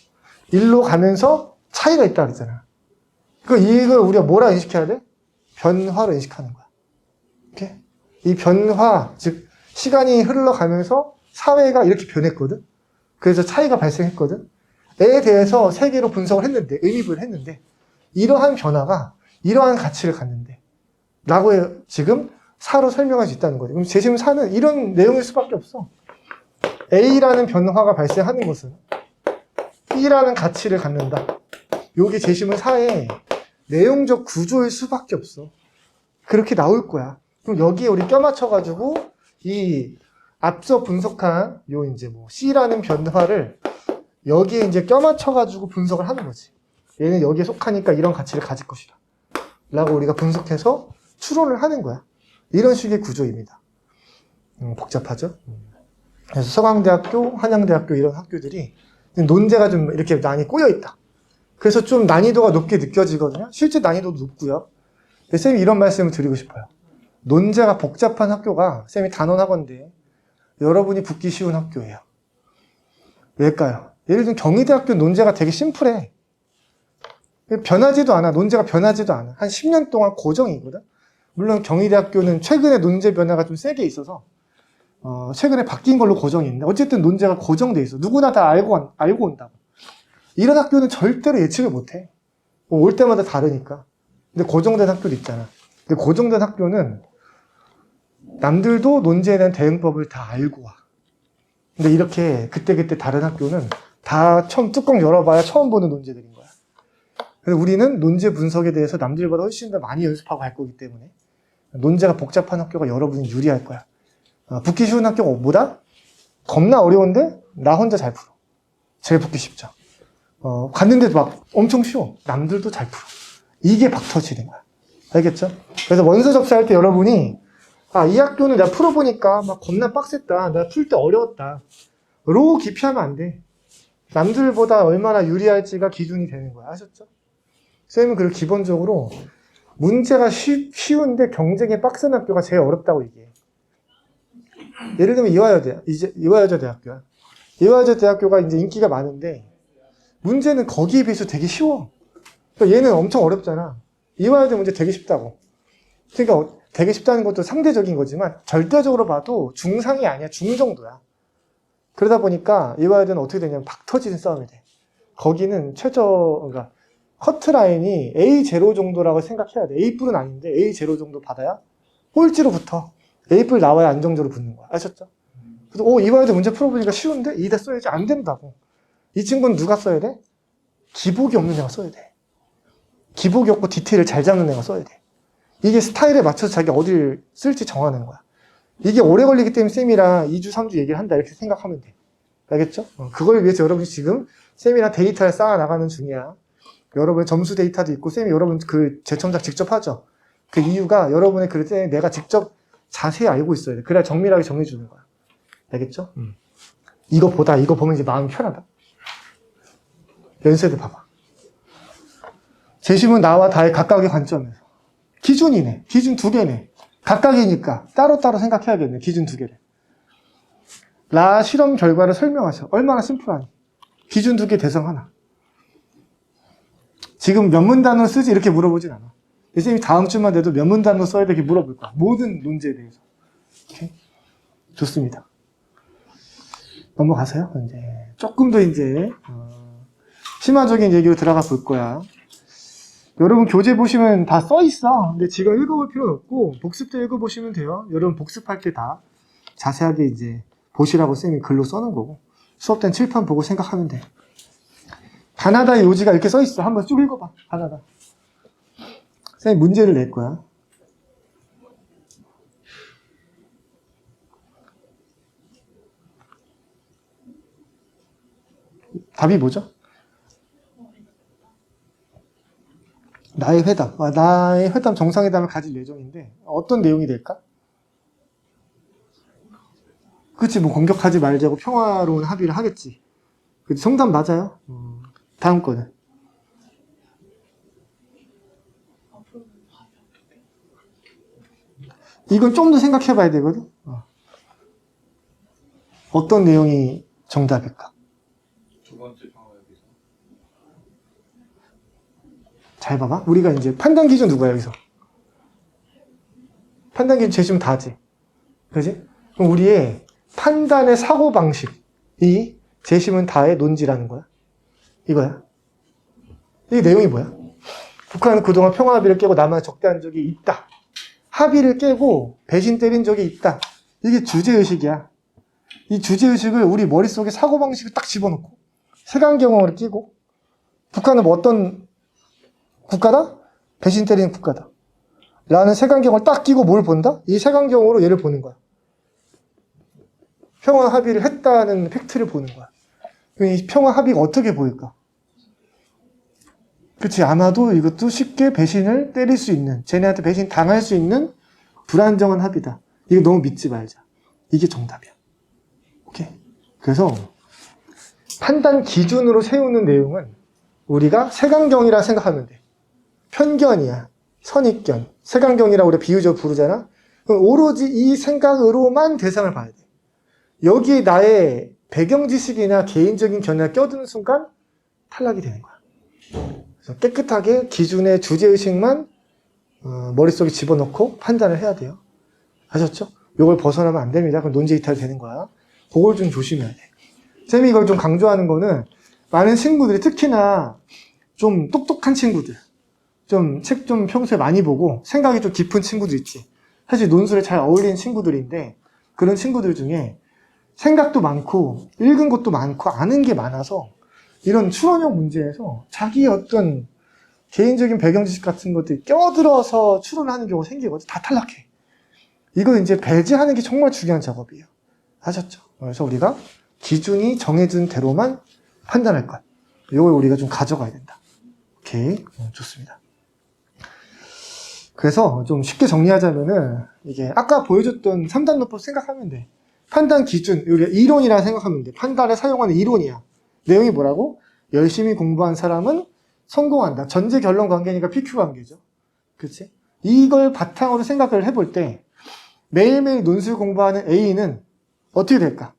일로 가면서 차이가 있다 그랬잖아. 이걸 우리가 뭐라 인식해야 돼? 변화로 인식하는 거야. 오케이? 이 변화, 즉 시간이 흘러가면서 사회가 이렇게 변했거든. 그래서 차이가 발생했거든. 에 대해서 세 개로 분석을 했는데, 의미부여를 했는데, 이러한 변화가 이러한 가치를 갖는데, 라고 지금 사로 설명할 수 있다는 거죠. 그럼 제시문 4는 이런 내용일 수밖에 없어. A라는 변화가 발생하는 것은 B라는 가치를 갖는다. 요게 제시문 4의 내용적 구조일 수밖에 없어. 그렇게 나올 거야. 그럼 여기에 우리 껴맞춰가지고 이 앞서 분석한 요 이제 뭐 C라는 변화를 여기에 이제 껴맞춰가지고 분석을 하는 거지. 얘는 여기에 속하니까 이런 가치를 가질 것이다. 라고 우리가 분석해서 추론을 하는 거야. 이런 식의 구조입니다. 복잡하죠? 그래서 서강대학교, 한양대학교 이런 학교들이 논제가 좀 이렇게 많이 꼬여있다. 그래서 좀 난이도가 높게 느껴지거든요. 실제 난이도도 높고요. 쌤이 이런 말씀을 드리고 싶어요. 논제가 복잡한 학교가 쌤이 단원학원인데 여러분이 붙기 쉬운 학교예요. 왜일까요? 예를 들면 경희대학교 논제가 되게 심플해. 변하지도 않아. 논제가 변하지도 않아. 한 10년 동안 고정이거든. 물론 경희대학교는 최근에 논제 변화가 좀 세게 있어서 최근에 바뀐 걸로 고정이 있는데 어쨌든 논제가 고정돼 있어. 누구나 다 알고 온다고. 이런 학교는 절대로 예측을 못해. 올 때마다 다르니까. 근데 고정된 학교도 있잖아. 근데 고정된 학교는 남들도 논제에 대한 대응법을 다 알고 와. 근데 이렇게 그때그때 다른 학교는 다 처음 뚜껑 열어봐야 처음 보는 논제들인 거야. 그래서 우리는 논제 분석에 대해서 남들보다 훨씬 더 많이 연습하고 할 거기 때문에 논제가 복잡한 학교가 여러분이 유리할 거야. 붙기 쉬운 학교가 뭐다? 겁나 어려운데 나 혼자 잘 풀어. 제일 붙기 쉽죠. 갔는데도 막 엄청 쉬워. 남들도 잘 풀어. 이게 박터지는 거야. 알겠죠? 그래서 원서 접수할 때 여러분이 이 학교는 내가 풀어보니까 막 겁나 빡셌다. 내가 풀 때 어려웠다. 로 기피하면 안 돼. 남들보다 얼마나 유리할지가 기준이 되는 거야. 아셨죠? 쌤은 그리고 기본적으로 문제가 쉬운데 경쟁이 빡센 학교가 제일 어렵다고 얘기해. 예를 들면 이화여자 대학교야. 이화여자 대학교가 이제 인기가 많은데 문제는 거기에 비해서 되게 쉬워. 그러니까 얘는 엄청 어렵잖아. 이화여자 문제 되게 쉽다고. 그러니까 되게 쉽다는 것도 상대적인 거지만 절대적으로 봐도 중상이 아니야. 중정도야. 그러다 보니까 이화여자는 어떻게 되냐면 박 터지는 싸움이 돼. 거기는 그러니까 커트라인이 A0 정도라고 생각해야 돼. A뿔은 아닌데 A0 정도 받아야 꼴찌로 붙어. A뿔 나와야 안정적으로 붙는 거야. 아셨죠? 그래서 이화여자 문제 풀어보니까 쉬운데? 이다 써야지. 안 된다고. 이 친구는 누가 써야 돼? 기복이 없는 애가 써야 돼. 기복이 없고 디테일을 잘 잡는 애가 써야 돼. 이게 스타일에 맞춰서 자기 어디를 쓸지 정하는 거야. 이게 오래 걸리기 때문에 쌤이랑 2주, 3주 얘기를 한다 이렇게 생각하면 돼. 알겠죠? 그걸 위해서 여러분이 지금 쌤이랑 데이터를 쌓아 나가는 중이야. 여러분의 점수 데이터도 있고 쌤이 여러분 그 재첨작 직접 하죠. 그 이유가 여러분의 글을 때 내가 직접 자세히 알고 있어야 돼. 그래야 정밀하게 정해주는 거야. 알겠죠? 이거 보면 이제 마음이 편하다. 연세대 봐봐. 재심은 나와 다의 각각의 관점에서. 기준이네. 기준 두 개네. 각각이니까 따로따로 생각해야겠네. 기준 두 개를. 라 실험 결과를 설명하셔. 얼마나 심플하니. 기준 두 개 대상 하나. 지금 몇 문 단어 쓰지 이렇게 물어보진 않아. 선생님이 다음 주만 돼도 몇 문 단어 써야 돼 이렇게 물어볼 거야. 모든 논제에 대해서. 오케이? 좋습니다. 넘어가세요. 이제 조금 더 이제 심화적인 얘기로 들어가 볼 거야. 여러분 교재 보시면 다 써 있어. 근데 지금 읽어볼 필요는 없고 복습 때 읽어보시면 돼요. 여러분 복습할 때 다 자세하게 이제 보시라고 쌤이 글로 써놓은 거고 수업 때는 칠판 보고 생각하면 돼. 가나다의 요지가 이렇게 써 있어. 한번 쭉 읽어봐. 가나다. 쌤이 문제를 낼 거야. 답이 뭐죠? 나의 회담 정상회담을 가질 예정인데 어떤 내용이 될까? 그치, 뭐 공격하지 말자고 평화로운 합의를 하겠지. 그치, 정답 맞아요. 다음 거는. 이건 좀 더 생각해 봐야 되거든. 어떤 내용이 정답일까? 두 번째 평화협의서. 잘 봐봐. 우리가 이제 판단 기준 누구야, 여기서? 판단 기준 재심 다지. 그지? 그럼 우리의 판단의 사고방식이 재심은 다의 논지라는 거야. 이거야. 이 내용이 뭐야? 북한은 그동안 평화합의를 깨고 남한을 적대한 적이 있다. 합의를 깨고 배신 때린 적이 있다. 이게 주제의식이야. 이 주제의식을 우리 머릿속에 사고방식을 딱 집어넣고 색안경을 끼고 북한은 뭐 어떤 국가다? 배신 때리는 국가다. 라는 색안경을 딱 끼고 뭘 본다? 이 색안경으로 얘를 보는 거야. 평화 합의를 했다는 팩트를 보는 거야. 이 평화 합의가 어떻게 보일까? 그치, 아마도 이것도 쉽게 배신을 때릴 수 있는, 쟤네한테 배신 당할 수 있는 불안정한 합의다. 이거 너무 믿지 말자. 이게 정답이야. 오케이? 그래서 판단 기준으로 세우는 내용은 우리가 색안경이라 생각하면 돼. 편견이야. 선입견. 색안경이라고 우리가 비유적으로 부르잖아? 그럼 오로지 이 생각으로만 대상을 봐야 돼. 여기에 나의 배경 지식이나 개인적인 견해가 껴드는 순간 탈락이 되는 거야. 그래서 깨끗하게 기준의 주제의식만 머릿속에 집어넣고 판단을 해야 돼요. 아셨죠? 요걸 벗어나면 안 됩니다. 그럼 논제 이탈 되는 거야. 그걸 좀 조심해야 돼. 쌤이 이걸 좀 강조하는 거는 많은 친구들이 특히나 좀 똑똑한 친구들, 좀 책 좀 평소에 많이 보고 생각이 좀 깊은 친구들 있지. 사실 논술에 잘 어울리는 친구들인데 그런 친구들 중에 생각도 많고 읽은 것도 많고 아는 게 많아서 이런 추론형 문제에서 자기의 어떤 개인적인 배경 지식 같은 것들이 껴들어서 추론하는 경우가 생기거든. 다 탈락해. 이거 이제 배제하는 게 정말 중요한 작업이에요. 아셨죠? 그래서 우리가 기준이 정해진 대로만 판단할 것. 이걸 우리가 좀 가져가야 된다. 오케이. 좋습니다. 그래서 좀 쉽게 정리하자면은 이게 아까 보여줬던 3단 논법 생각하면 돼. 판단 기준, 우리가 이론이라 생각하면 돼. 판단에 사용하는 이론이야. 내용이 뭐라고? 열심히 공부한 사람은 성공한다. 전제 결론 관계니까 PQ 관계죠. 그치? 이걸 바탕으로 생각을 해볼 때 매일매일 논술 공부하는 A는 어떻게 될까?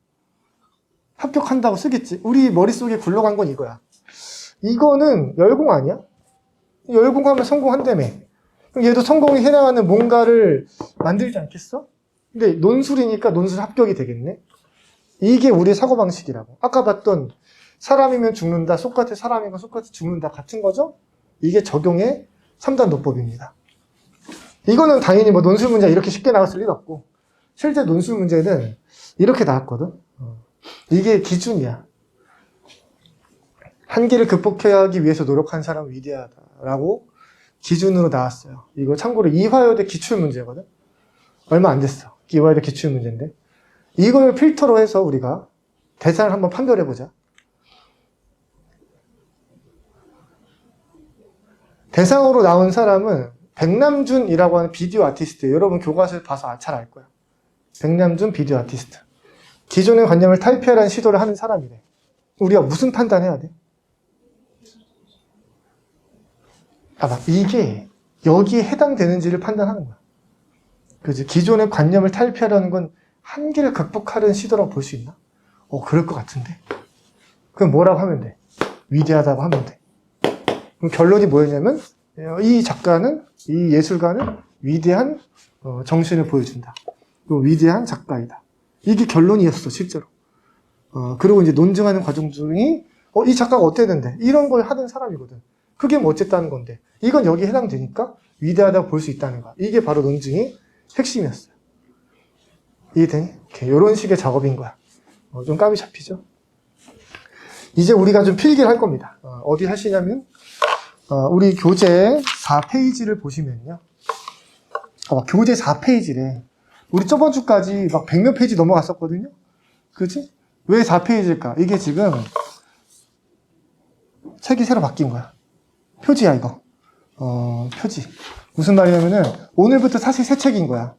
합격한다고 쓰겠지. 우리 머릿속에 굴러간 건 이거야. 이거는 열공 아니야? 열공하면 성공한다며. 그럼 얘도 성공에 해당하는 뭔가를 만들지 않겠어? 근데 논술이니까 논술 합격이 되겠네? 이게 우리의 사고방식이라고. 아까 봤던 사람이면 죽는다, 소크라테스 사람이면 소크라테스 죽는다 같은 거죠? 이게 적용의 3단 논법입니다. 이거는 당연히 뭐 논술 문제 이렇게 쉽게 나왔을 일 없고 실제 논술 문제는 이렇게 나왔거든. 이게 기준이야. 한계를 극복하기 위해서 노력한 사람은 위대하다라고 기준으로 나왔어요. 이거 참고로 이화여대 기출문제거든. 얼마 안 됐어. 이화여대 기출문제인데 이걸 필터로 해서 우리가 대상을 한번 판별해보자. 대상으로 나온 사람은 백남준이라고 하는 비디오 아티스트. 여러분 교과서를 봐서 잘 알 거야. 백남준 비디오 아티스트. 기존의 관념을 탈피하라는 시도를 하는 사람이래. 우리가 무슨 판단해야 돼? 이게 여기에 해당되는지를 판단하는 거야. 그지? 기존의 관념을 탈피하려는 건 한계를 극복하려는 시도라고 볼 수 있나? 그럴 것 같은데. 그럼 뭐라고 하면 돼? 위대하다고 하면 돼. 그럼 결론이 뭐였냐면 이 작가는, 이 예술가는 위대한 정신을 보여준다. 위대한 작가이다. 이게 결론이었어, 실제로. 그리고 이제 논증하는 과정 중에 이 작가가 어땠는데 이런 걸 하던 사람이거든. 그게 뭐 어쨌다는 건데 이건 여기에 해당되니까 위대하다고 볼 수 있다는 거야. 이게 바로 논증의 핵심이었어요. 이해되니? 이런 식의 작업인 거야. 좀 감이 잡히죠? 이제 우리가 좀 필기를 할 겁니다. 어디 하시냐면 우리 교재 4페이지를 보시면요. 교재 4페이지래. 우리 저번 주까지 막 100몇 페이지 넘어갔었거든요. 그치? 왜 4페이지일까? 이게 지금 책이 새로 바뀐 거야. 표지야, 이거. 표지. 무슨 말이냐면은 오늘부터 사실 새 책인 거야.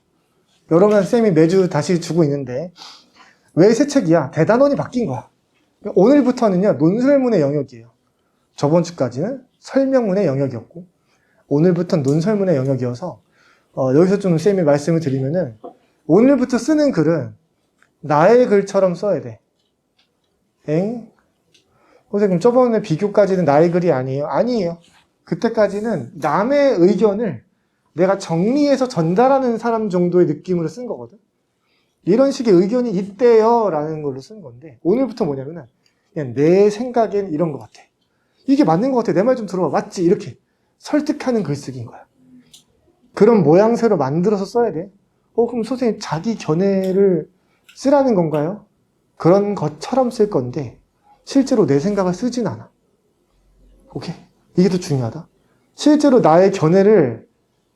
여러분 쌤이 매주 다시 주고 있는데 왜 새 책이야? 대단원이 바뀐 거야. 오늘부터는요, 논설문의 영역이에요. 저번 주까지는 설명문의 영역이었고 오늘부터는 논설문의 영역이어서 여기서 좀 쌤이 말씀을 드리면은 오늘부터 쓰는 글은 나의 글처럼 써야 돼. 선생님 저번에 비교까지는 나의 글이 아니에요? 아니에요. 그때까지는 남의 의견을 내가 정리해서 전달하는 사람 정도의 느낌으로 쓴 거거든. 이런 식의 의견이 있대요 라는 걸로 쓴 건데 오늘부터 뭐냐면은 그냥 내 생각엔 이런 것 같아. 이게 맞는 것 같아. 내 말 좀 들어봐. 맞지? 이렇게 설득하는 글쓰기인 거야. 그런 모양새로 만들어서 써야 돼. 그럼 선생님 자기 견해를 쓰라는 건가요? 그런 것처럼 쓸 건데 실제로 내 생각을 쓰진 않아. 오케이? 이게 더 중요하다. 실제로 나의 견해를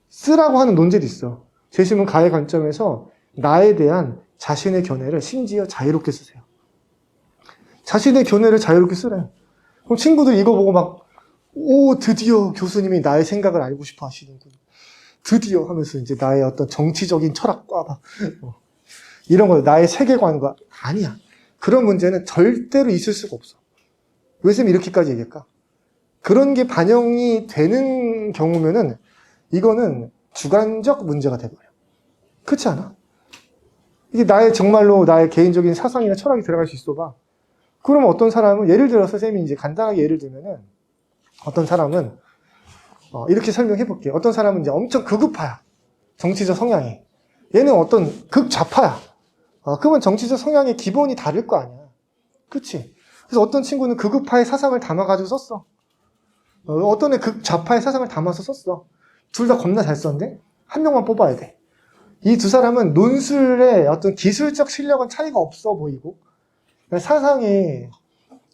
쓰라고 하는 논제도 있어. 제시문 가의 관점에서 나에 대한 자신의 견해를 심지어 자유롭게 쓰세요. 자신의 견해를 자유롭게 쓰래요. 그럼 친구들 이거 보고 막 드디어 교수님이 나의 생각을 알고 싶어 하시는군. 드디어 하면서 이제 나의 어떤 정치적인 철학과 막 이런 거 나의 세계관과 아니야. 그런 문제는 절대로 있을 수가 없어. 왜 쌤이 이렇게까지 얘기할까? 그런 게 반영이 되는 경우면은 이거는 주관적 문제가 돼버려. 그렇지 않아? 이게 정말로 나의 개인적인 사상이나 철학이 들어갈 수 있어 봐. 그러면 어떤 사람은 예를 들어서 쌤이 이제 간단하게 예를 들면은 어떤 사람은 이렇게 설명해 볼게요. 어떤 사람은 이제 엄청 극우파야. 정치적 성향이. 얘는 어떤 극좌파야. 그러면 정치적 성향의 기본이 다를 거 아니야. 그치? 그래서 어떤 친구는 극우파의 사상을 담아가지고 썼어. 어떤 애 극좌파의 사상을 담아서 썼어. 둘 다 겁나 잘 썼는데 한 명만 뽑아야 돼. 이 두 사람은 논술의 어떤 기술적 실력은 차이가 없어 보이고 사상의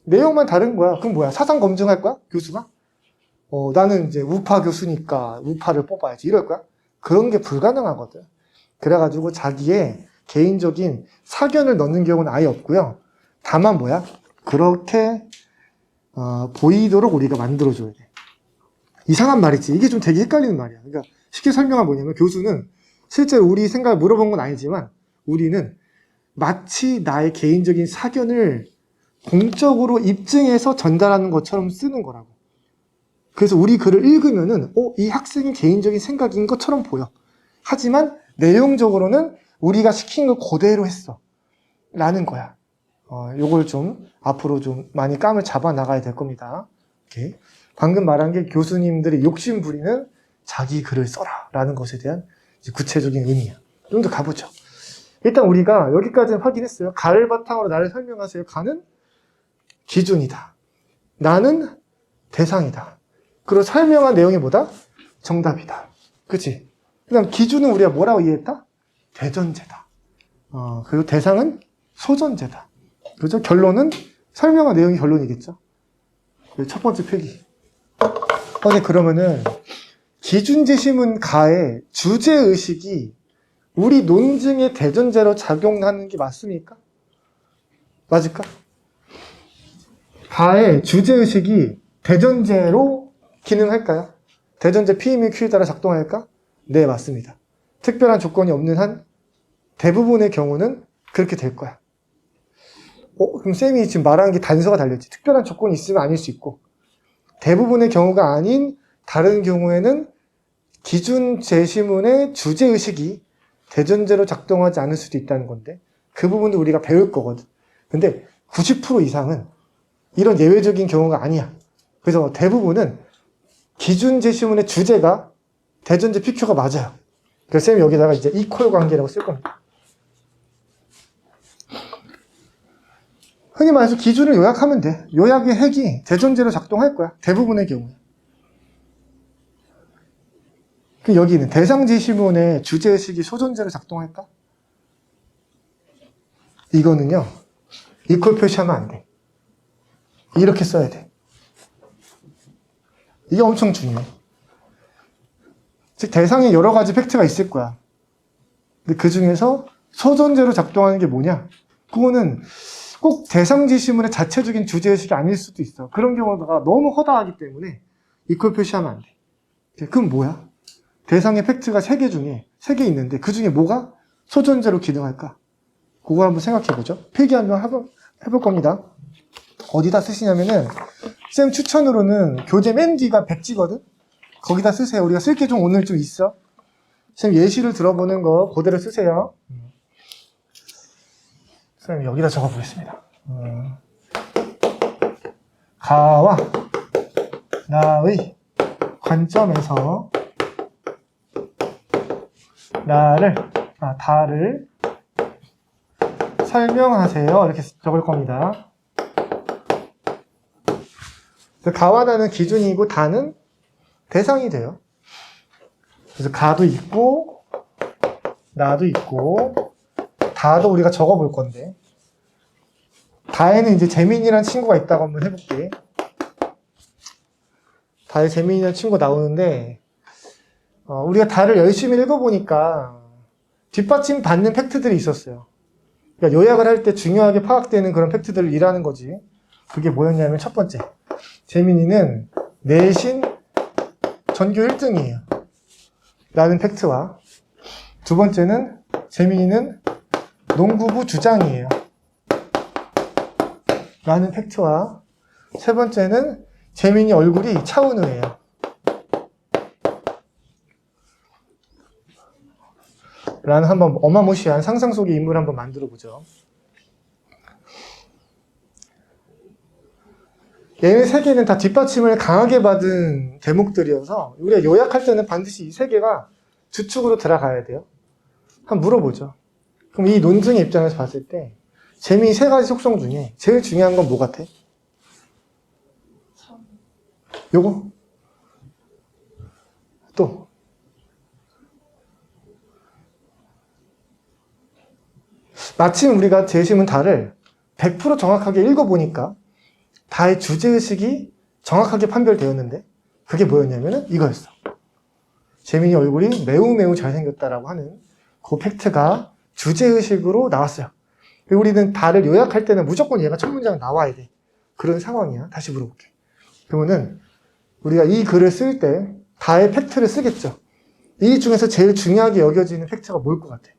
내용만 다른 거야. 그럼 뭐야? 사상 검증할 거야? 교수가? 나는 이제 우파 교수니까 우파를 뽑아야지. 이럴 거야? 그런 게 불가능하거든. 그래가지고 자기의 개인적인 사견을 넣는 경우는 아예 없고요. 다만 뭐야? 그렇게 보이도록 우리가 만들어줘야 돼. 이상한 말이지. 이게 좀 되게 헷갈리는 말이야. 그러니까 쉽게 설명하면 뭐냐면 교수는 실제로 우리 생각을 물어본 건 아니지만 우리는 마치 나의 개인적인 사견을 공적으로 입증해서 전달하는 것처럼 쓰는 거라고. 그래서 우리 글을 읽으면은 이 학생의 개인적인 생각인 것처럼 보여. 하지만 내용적으로는 우리가 시킨 걸 그대로 했어. 라는 거야. 요걸 좀 앞으로 좀 많이 감을 잡아 나가야 될 겁니다. 이렇게. 방금 말한 게 교수님들이 욕심 부리는 자기 글을 써라 라는 것에 대한 구체적인 의미야. 좀 더 가보죠. 일단 우리가 여기까지는 확인했어요. 가를 바탕으로 나를 설명하세요. 가는 기준이다. 나는 대상이다. 그리고 설명한 내용이 뭐다? 정답이다. 그치? 그 다음 기준은 우리가 뭐라고 이해했다? 대전제다. 그리고 대상은 소전제다. 그죠? 결론은 설명한 내용이 결론이겠죠? 첫 번째 표기. 그러면은 기준제시문 가의 주제의식이 우리 논증의 대전제로 작용하는 게 맞습니까? 맞을까? 가의 주제의식이 대전제로 기능할까요? 대전제 P이면 Q에 따라 작동할까? 네, 맞습니다. 특별한 조건이 없는 한 대부분의 경우는 그렇게 될 거야. 그럼 쌤이 지금 말하는 게 단서가 달렸지. 특별한 조건이 있으면 아닐 수 있고 대부분의 경우가 아닌 다른 경우에는 기준 제시문의 주제의식이 대전제로 작동하지 않을 수도 있다는 건데 그 부분도 우리가 배울 거거든. 근데 90% 이상은 이런 예외적인 경우가 아니야. 그래서 대부분은 기준 제시문의 주제가 대전제 PQ가 맞아요. 그래서 쌤이 여기다가 이제 이퀄 관계라고 쓸 겁니다. 흔히 말해서 기준을 요약하면 돼. 요약의 핵이 대전제로 작동할 거야. 대부분의 경우에. 여기는 대상 제시문의 주제의식이 소전제로 작동할까? 이거는요. 이퀄 표시하면 안 돼. 이렇게 써야 돼. 이게 엄청 중요해. 즉 대상에 여러 가지 팩트가 있을 거야. 근데 그 중에서 소전제로 작동하는 게 뭐냐? 그거는 꼭 대상 제시문의 자체적인 주제의식이 아닐 수도 있어. 그런 경우가 너무 허다하기 때문에 이퀄 표시하면 안 돼. 그럼 뭐야? 대상의 팩트가 3개 중에 3개 있는데 그 중에 뭐가 소전제로 기능할까? 그거 한번 생각해보죠. 필기 한번 해볼 겁니다. 어디다 쓰시냐면은 쌤 추천으로는 교재 맨 뒤가 백지거든? 거기다 쓰세요. 우리가 쓸 게 좀 오늘 좀 있어. 쌤 예시를 들어보는 거 그대로 쓰세요. 쌤 여기다 적어보겠습니다. 가와 나의 관점에서 다를 설명하세요. 이렇게 적을 겁니다. 가와 나는 기준이고 다는 대상이 돼요. 그래서 가도 있고 나도 있고 다도 우리가 적어볼 건데 다에는 이제 재민이라는 친구가 있다고 한번 해볼게. 다에 재민이라는 친구가 나오는데 우리가 다를 열심히 읽어보니까 뒷받침 받는 팩트들이 있었어요. 그러니까 요약을 할 때 중요하게 파악되는 그런 팩트들을 일하는 거지. 그게 뭐였냐면 첫 번째, 재민이는 내신 전교 1등이에요. 라는 팩트와 두 번째는 재민이는 농구부 주장이에요. 라는 팩트와 세 번째는 재민이 얼굴이 차은우예요. 라는 한번 어마무시한 상상 속의 인물 한번 만들어 보죠. 얘네 세 개는 다 뒷받침을 강하게 받은 대목들이어서 우리가 요약할 때는 반드시 이 세 개가 주축으로 들어가야 돼요. 한번 물어보죠. 그럼 이 논증의 입장에서 봤을 때 재미 세 가지 속성 중에 제일 중요한 건 뭐 같아? 요거? 또 마침 우리가 제시문 다를 100% 정확하게 읽어보니까 다의 주제의식이 정확하게 판별되었는데 그게 뭐였냐면은 이거였어. 재민이 얼굴이 매우 잘생겼다라고 하는 그 팩트가 주제의식으로 나왔어요. 그리고 우리는 다를 요약할 때는 무조건 얘가 첫 문장 나와야 돼. 그런 상황이야. 다시 물어볼게. 그러면은 우리가 이 글을 쓸 때 다의 팩트를 쓰겠죠. 이 중에서 제일 중요하게 여겨지는 팩트가 뭘 것 같아?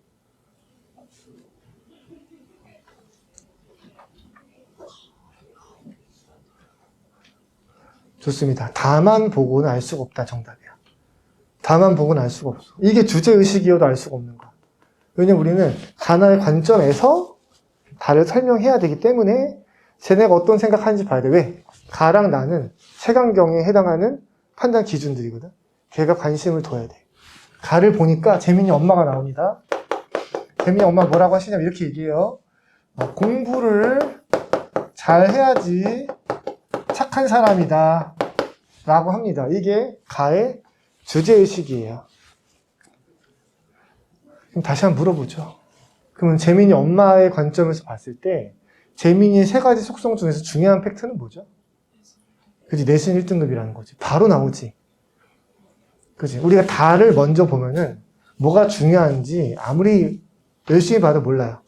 좋습니다. 다만 보고는 알 수가 없다. 정답이야. 다만 보고는 알 수가 없어. 이게 주제의식이어도 알 수가 없는 거야. 왜냐면 우리는 하나의 관점에서 다를 설명해야 되기 때문에 쟤네가 어떤 생각하는지 봐야 돼. 왜? 가랑 나는 색안경에 해당하는 판단 기준들이거든. 걔가 관심을 둬야 돼. 가를 보니까 재민이 엄마가 나옵니다. 재민이 엄마 뭐라고 하시냐면 이렇게 얘기해요. 공부를 잘 해야지 착한 사람이다 라고 합니다. 이게 가의 주제의식이에요. 그럼 다시 한번 물어보죠. 그러면 재민이 엄마의 관점에서 봤을 때 재민이의 세 가지 속성 중에서 중요한 팩트는 뭐죠? 그치, 내신 1등급이라는 거지. 바로 나오지. 그치, 우리가 다를 먼저 보면은 뭐가 중요한지 아무리 열심히 봐도 몰라요.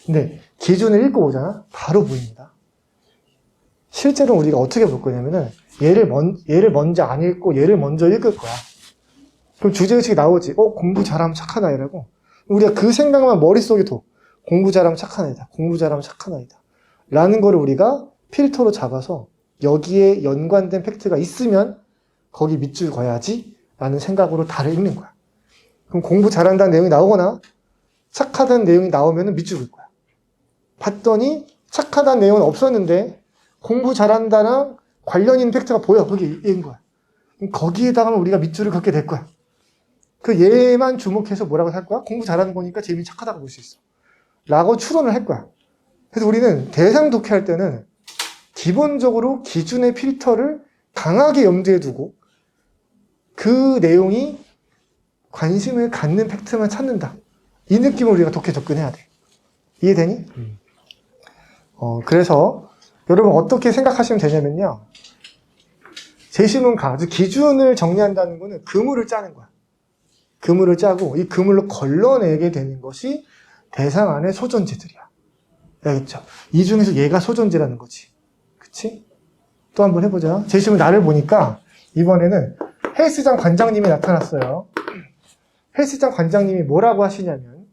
근데 기준을 읽고 오잖아? 바로 보입니다. 실제로 우리가 어떻게 볼 거냐면은 얘를 먼저 안 읽고 얘를 먼저 읽을 거야. 그럼 주제의식이 나오지. 공부 잘하면 착한 아이라고. 우리가 그 생각만 머릿속에 둬. 공부 잘하면 착한 아이다. 공부 잘하면 착한 아이다. 라는 거를 우리가 필터로 잡아서 여기에 연관된 팩트가 있으면 거기 밑줄 그어야지 라는 생각으로 다를 읽는 거야. 그럼 공부 잘한다는 내용이 나오거나 착하다는 내용이 나오면 밑줄 그을 거야. 봤더니 착하다는 내용은 없었는데 공부 잘한다랑 관련 있는 팩트가 보여. 그게 얘인 거야. 그럼 거기에다가 우리가 밑줄을 긋게 될 거야. 그 얘만 주목해서 뭐라고 할 거야? 공부 잘하는 거니까 재민이 착하다고 볼 수 있어. 라고 추론을 할 거야. 그래서 우리는 대상 독해할 때는 기본적으로 기준의 필터를 강하게 염두에 두고 그 내용이 관심을 갖는 팩트만 찾는다. 이 느낌으로 우리가 독해 접근해야 돼. 이해되니? 그래서 여러분 어떻게 생각하시면 되냐면요. 제시문가, 기준을 정리한다는 거는 그물을 짜는 거야. 그물을 짜고 이 그물로 걸러내게 되는 것이 대상 안의 소존재들이야. 알겠죠? 이 중에서 얘가 소존재라는 거지. 그치? 또 한번 해보자. 제시문 나를 보니까 이번에는 헬스장 관장님이 나타났어요. 헬스장 관장님이 뭐라고 하시냐면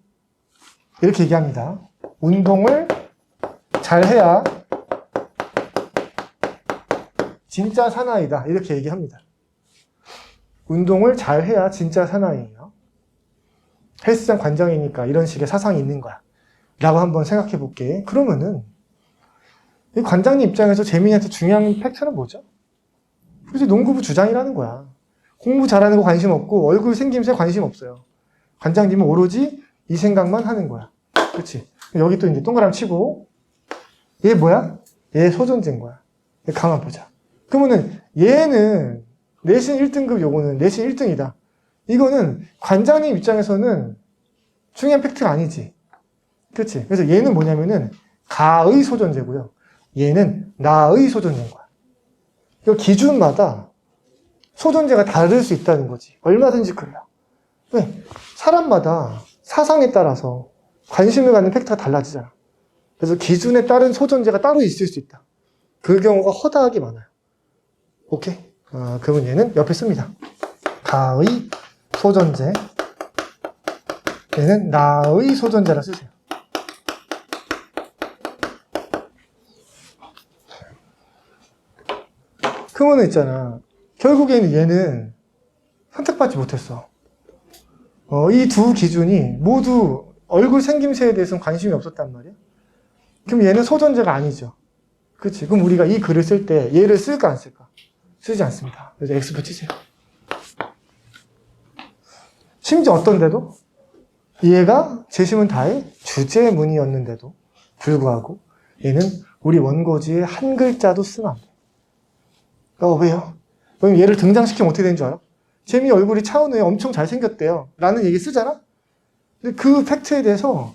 이렇게 얘기합니다. 운동을 잘해야 진짜 사나이다. 이렇게 얘기합니다. 운동을 잘해야 진짜 사나이예요. 헬스장 관장이니까 이런 식의 사상이 있는 거야. 라고 한번 생각해 볼게. 그러면은 이 관장님 입장에서 재민이한테 중요한 팩트는 뭐죠? 그래서 농구부 주장이라는 거야. 공부 잘하는 거 관심 없고 얼굴 생김새에 관심 없어요. 관장님은 오로지 이 생각만 하는 거야. 그렇지? 여기 또 이제 동그라미 치고 얘 뭐야? 얘 소존재인 거야. 얘 가만 보자. 그러면은 얘는 내신 1등급 요거는 내신 1등이다. 이거는 관장님 입장에서는 중요한 팩트가 아니지. 그렇지? 그래서 얘는 뭐냐면은 가의 소존재고요. 얘는 나의 소존재인 거야. 이 기준마다 소존재가 다를 수 있다는 거지. 얼마든지 그래요. 왜? 사람마다 사상에 따라서 관심을 갖는 팩트가 달라지잖아. 그래서 기준에 따른 소존재가 따로 있을 수 있다. 그 경우가 허다하게 많아요. 오케이? 그러면 얘는 옆에 씁니다. 가의 소존재. 얘는 나의 소존재라 쓰세요. 그러면 있잖아. 결국에는 얘는 선택받지 못했어. 이 두 기준이 모두 얼굴 생김새에 대해서는 관심이 없었단 말이야. 그럼 얘는 소존재가 아니죠. 그치? 그럼 우리가 이 글을 쓸 때 얘를 쓸까 안 쓸까? 쓰지 않습니다. 그래서 X표 치세요. 심지어 어떤데도 얘가 제시문 다의 주제문이었는데도 불구하고 얘는 우리 원고지에 한 글자도 쓰면 안 돼. 왜요? 그럼 얘를 등장시키면 어떻게 되는 줄 알아? 재미 얼굴이 차은우에 엄청 잘생겼대요. 라는 얘기 쓰잖아? 근데 그 팩트에 대해서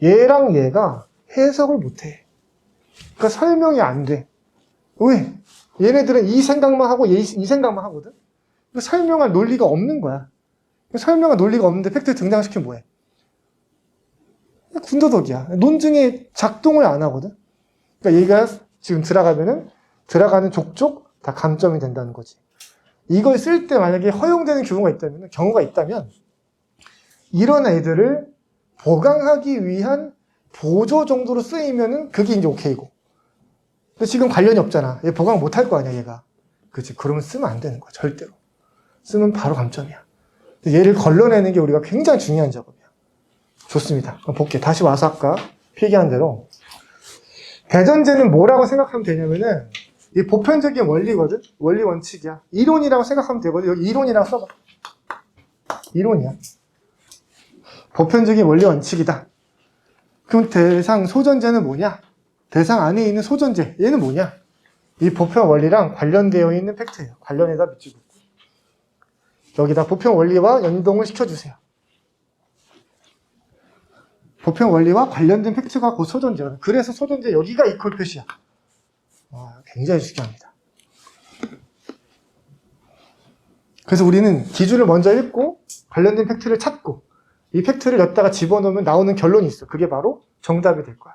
얘랑 얘가 해석을 못 해. 그러니까 설명이 안 돼. 왜? 얘네들은 이 생각만 하고 이 생각만 하거든? 그러니까 설명할 논리가 없는 거야. 설명할 논리가 없는데 팩트 등장시키면 뭐해? 군더더기야. 논증에 작동을 안 하거든? 그러니까 얘가 지금 들어가는 족족 다 감점이 된다는 거지. 이걸 쓸 때 만약에 허용되는 경우가 있다면 이런 애들을 보강하기 위한 보조 정도로 쓰이면은 그게 이제 오케이고. 근데 지금 관련이 없잖아. 얘 보강 못 할 거 아니야, 얘가. 그치? 그러면 쓰면 안 되는 거야, 절대로. 쓰면 바로 감점이야. 얘를 걸러내는 게 우리가 굉장히 중요한 작업이야. 좋습니다. 그럼 볼게. 다시 와서 아까 필기한 대로. 대전제는 뭐라고 생각하면 되냐면은, 이 보편적인 원리거든? 원리 원칙이야. 이론이라고 생각하면 되거든. 여기 이론이라고 써봐. 이론이야. 보편적인 원리 원칙이다. 그럼 대상 소전제는 뭐냐? 대상 안에 있는 소전제. 얘는 뭐냐? 이 보편 원리랑 관련되어 있는 팩트예요. 관련에다 미치고. 여기다 보편 원리와 연동을 시켜주세요. 보편 원리와 관련된 팩트가 곧 소전제거든. 그래서 소전제 여기가 이퀄 표시야. 굉장히 중요합니다. 그래서 우리는 기준을 먼저 읽고 관련된 팩트를 찾고 이 팩트를 여기다가 집어넣으면 나오는 결론이 있어. 그게 바로 정답이 될 거야.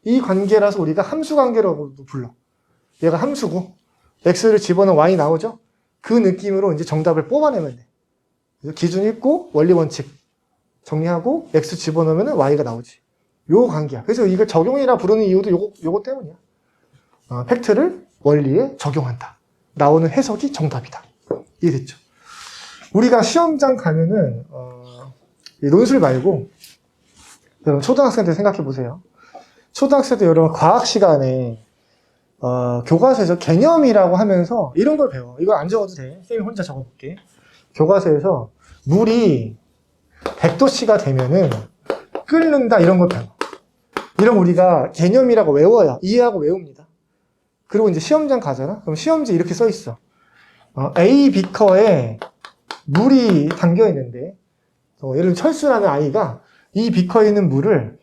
이 관계라서 우리가 함수 관계라고도 불러. 얘가 함수고 x를 집어넣으면 y 나오죠? 그 느낌으로 이제 정답을 뽑아내면 돼. 그래서 기준 읽고 원리 원칙 정리하고 x 집어넣으면 y가 나오지. 요 관계야. 그래서 이걸 적용이라 부르는 이유도 요거 때문이야. 팩트를 원리에 적용한다. 나오는 해석이 정답이다. 이해됐죠? 우리가 시험장 가면은 이 논술 말고 여러분 초등학생 때 생각해 보세요. 초등학생 때 여러분 과학 시간에 교과서에서 개념이라고 하면서 이런 걸 배워. 이거 안 적어도 돼. 쌤이 혼자 적어볼게. 교과서에서 물이 100도씨가 되면은 끓는다 이런 걸 배워. 이런 우리가 개념이라고 외워요. 이해하고 외웁니다. 그리고 이제 시험장 가잖아? 그럼 시험지에 이렇게 써 있어. A 비커에 물이 담겨 있는데, 예를 들어 철수라는 아이가 이 비커에 있는 물을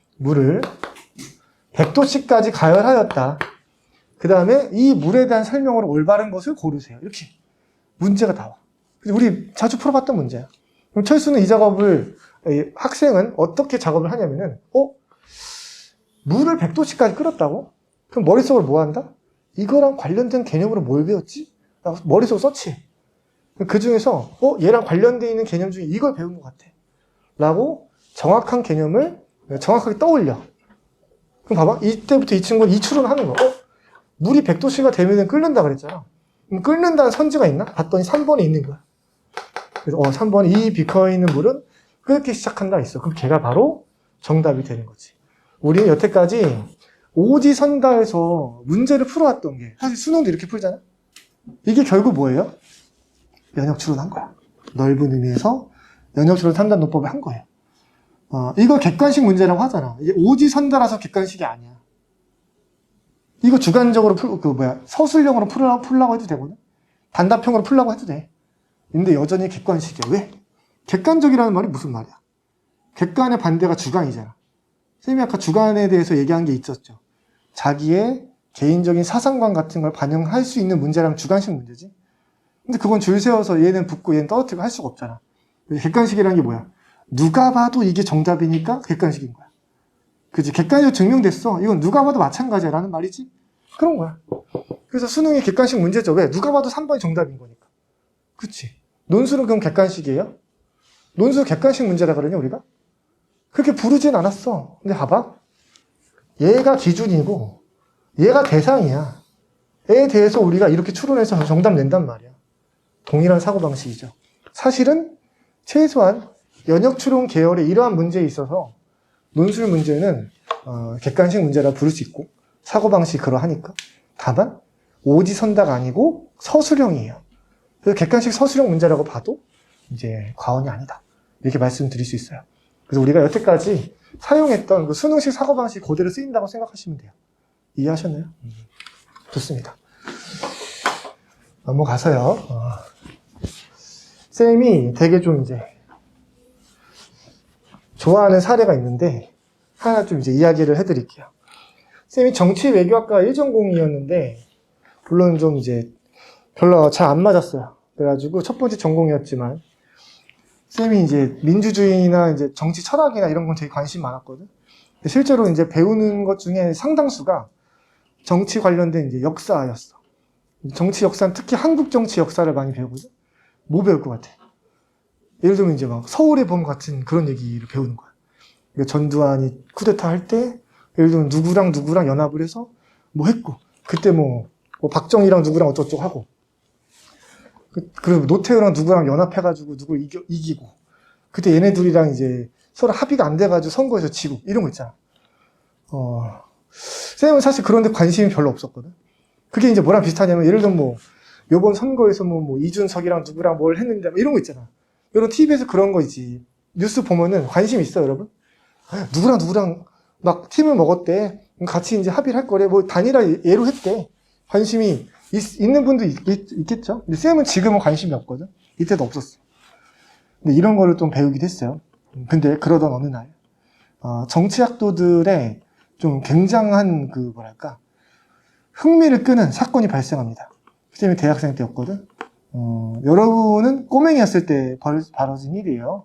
100도씨까지 가열하였다. 그 다음에 이 물에 대한 설명으로 올바른 것을 고르세요. 이렇게 문제가 나와. 우리 자주 풀어봤던 문제야. 그럼 철수는 이 작업을, 학생은 어떻게 작업을 하냐면은, 물을 100도씨까지 끓였다고? 그럼 머릿속으로 뭐 한다? 이거랑 관련된 개념으로 뭘 배웠지? 머릿속으로 서치해. 그 중에서, 얘랑 관련되어 있는 개념 중에 이걸 배운 것 같아. 라고 정확한 개념을 정확하게 떠올려. 그럼 봐봐. 이때부터 이 친구는 이 추론하는 거야. 물이 100도씨가 되면 끓는다 그랬잖아. 그럼 끓는다는 선지가 있나? 봤더니 3번에 있는 거야. 그래서 3번에 이 비커에 있는 물은 끓기 시작한다 있어. 그럼 걔가 바로 정답이 되는 거지. 우리는 여태까지 오지선다에서 문제를 풀어왔던 게 사실 수능도 이렇게 풀잖아. 이게 결국 뭐예요? 연역추론한 거야. 넓은 의미에서 연역추론 3단 논법을 한 거예요. 이거 객관식 문제라고 하잖아. 이게 오지선다라서 객관식이 아니야. 이거 주관적으로 서술형으로 풀라고 해도 되거든. 단답형으로 풀라고 해도 돼. 근데 여전히 객관식이야. 왜? 객관적이라는 말이 무슨 말이야? 객관의 반대가 주관이잖아. 선생님이 아까 주관에 대해서 얘기한 게 있었죠. 자기의 개인적인 사상관 같은 걸 반영할 수 있는 문제라면 주관식 문제지. 근데 그건 줄 세워서 얘는 붙고 얘는 떨어뜨리고 할 수가 없잖아. 객관식이라는 게 뭐야? 누가 봐도 이게 정답이니까 객관식인 거야. 그치? 객관식으로 증명됐어. 이건 누가 봐도 마찬가지야 라는 말이지? 그런 거야. 그래서 수능이 객관식 문제죠. 왜? 누가 봐도 3번이 정답인 거니까. 그치? 논술은 그럼 객관식이에요? 논술 객관식 문제라 그러냐 우리가? 그렇게 부르진 않았어. 근데 봐봐. 얘가 기준이고 얘가 대상이야. 얘에 대해서 우리가 이렇게 추론해서 정답 낸단 말이야. 동일한 사고방식이죠. 사실은 최소한 연역추론 계열의 이러한 문제에 있어서 논술 문제는 객관식 문제라 부를 수 있고 사고방식이 그러하니까 답은 오지선다가 아니고 서술형이에요. 그래서 객관식 서술형 문제라고 봐도 이제 과언이 아니다. 이렇게 말씀드릴 수 있어요. 그래서 우리가 여태까지 사용했던 그 수능식 사고방식이 그대로 쓰인다고 생각하시면 돼요. 이해하셨나요? 좋습니다. 넘어가서요. 쌤이 되게 좀 이제 좋아하는 사례가 있는데 하나 좀 이제 이야기를 해드릴게요. 쌤이 정치 외교학과 1전공이었는데 물론 좀 이제 별로 잘 안 맞았어요. 그래가지고 첫 번째 전공이었지만 쌤이 이제 민주주의나 이제 정치 철학이나 이런 건 되게 관심 많았거든. 근데 실제로 이제 배우는 것 중에 상당수가 정치 관련된 이제 역사였어. 정치 역사는 특히 한국 정치 역사를 많이 배우거든. 뭐 배울 것 같아? 예를 들면 이제 막 서울의 봄 같은 그런 얘기를 배우는 거야. 그러니까 전두환이 쿠데타 할 때 예를 들면 누구랑 연합을 해서 뭐 했고 그때 뭐 박정희랑 누구랑 어쩌고저쩌고 하고 그리고 노태우랑 누구랑 연합해가지고 누굴 이기고 그때 얘네 둘이랑 이제 서로 합의가 안 돼가지고 선거에서 지고 이런 거 있잖아. 쌤은 사실 그런 데 관심이 별로 없었거든. 그게 이제 뭐랑 비슷하냐면 예를 들면 뭐 요번 선거에서 뭐 이준석이랑 누구랑 뭘 했는데 뭐 이런 거 있잖아. 이런 TV에서 그런 거지. 뉴스 보면은 관심 있어 여러분? 누구랑 막 팀을 먹었대. 같이 이제 합의를 할 거래. 뭐 단일화 예로 했대. 관심이 있는 분도 있겠죠. 근데 쌤은 지금은 관심이 없거든. 이때도 없었어. 근데 이런 거를 좀 배우기도 했어요. 근데 그러던 어느 날 정치학도들의 좀 굉장한 그 뭐랄까 흥미를 끄는 사건이 발생합니다. 쌤이 대학생 때였거든. 여러분은 꼬맹이였을 때 벌어진 일이에요.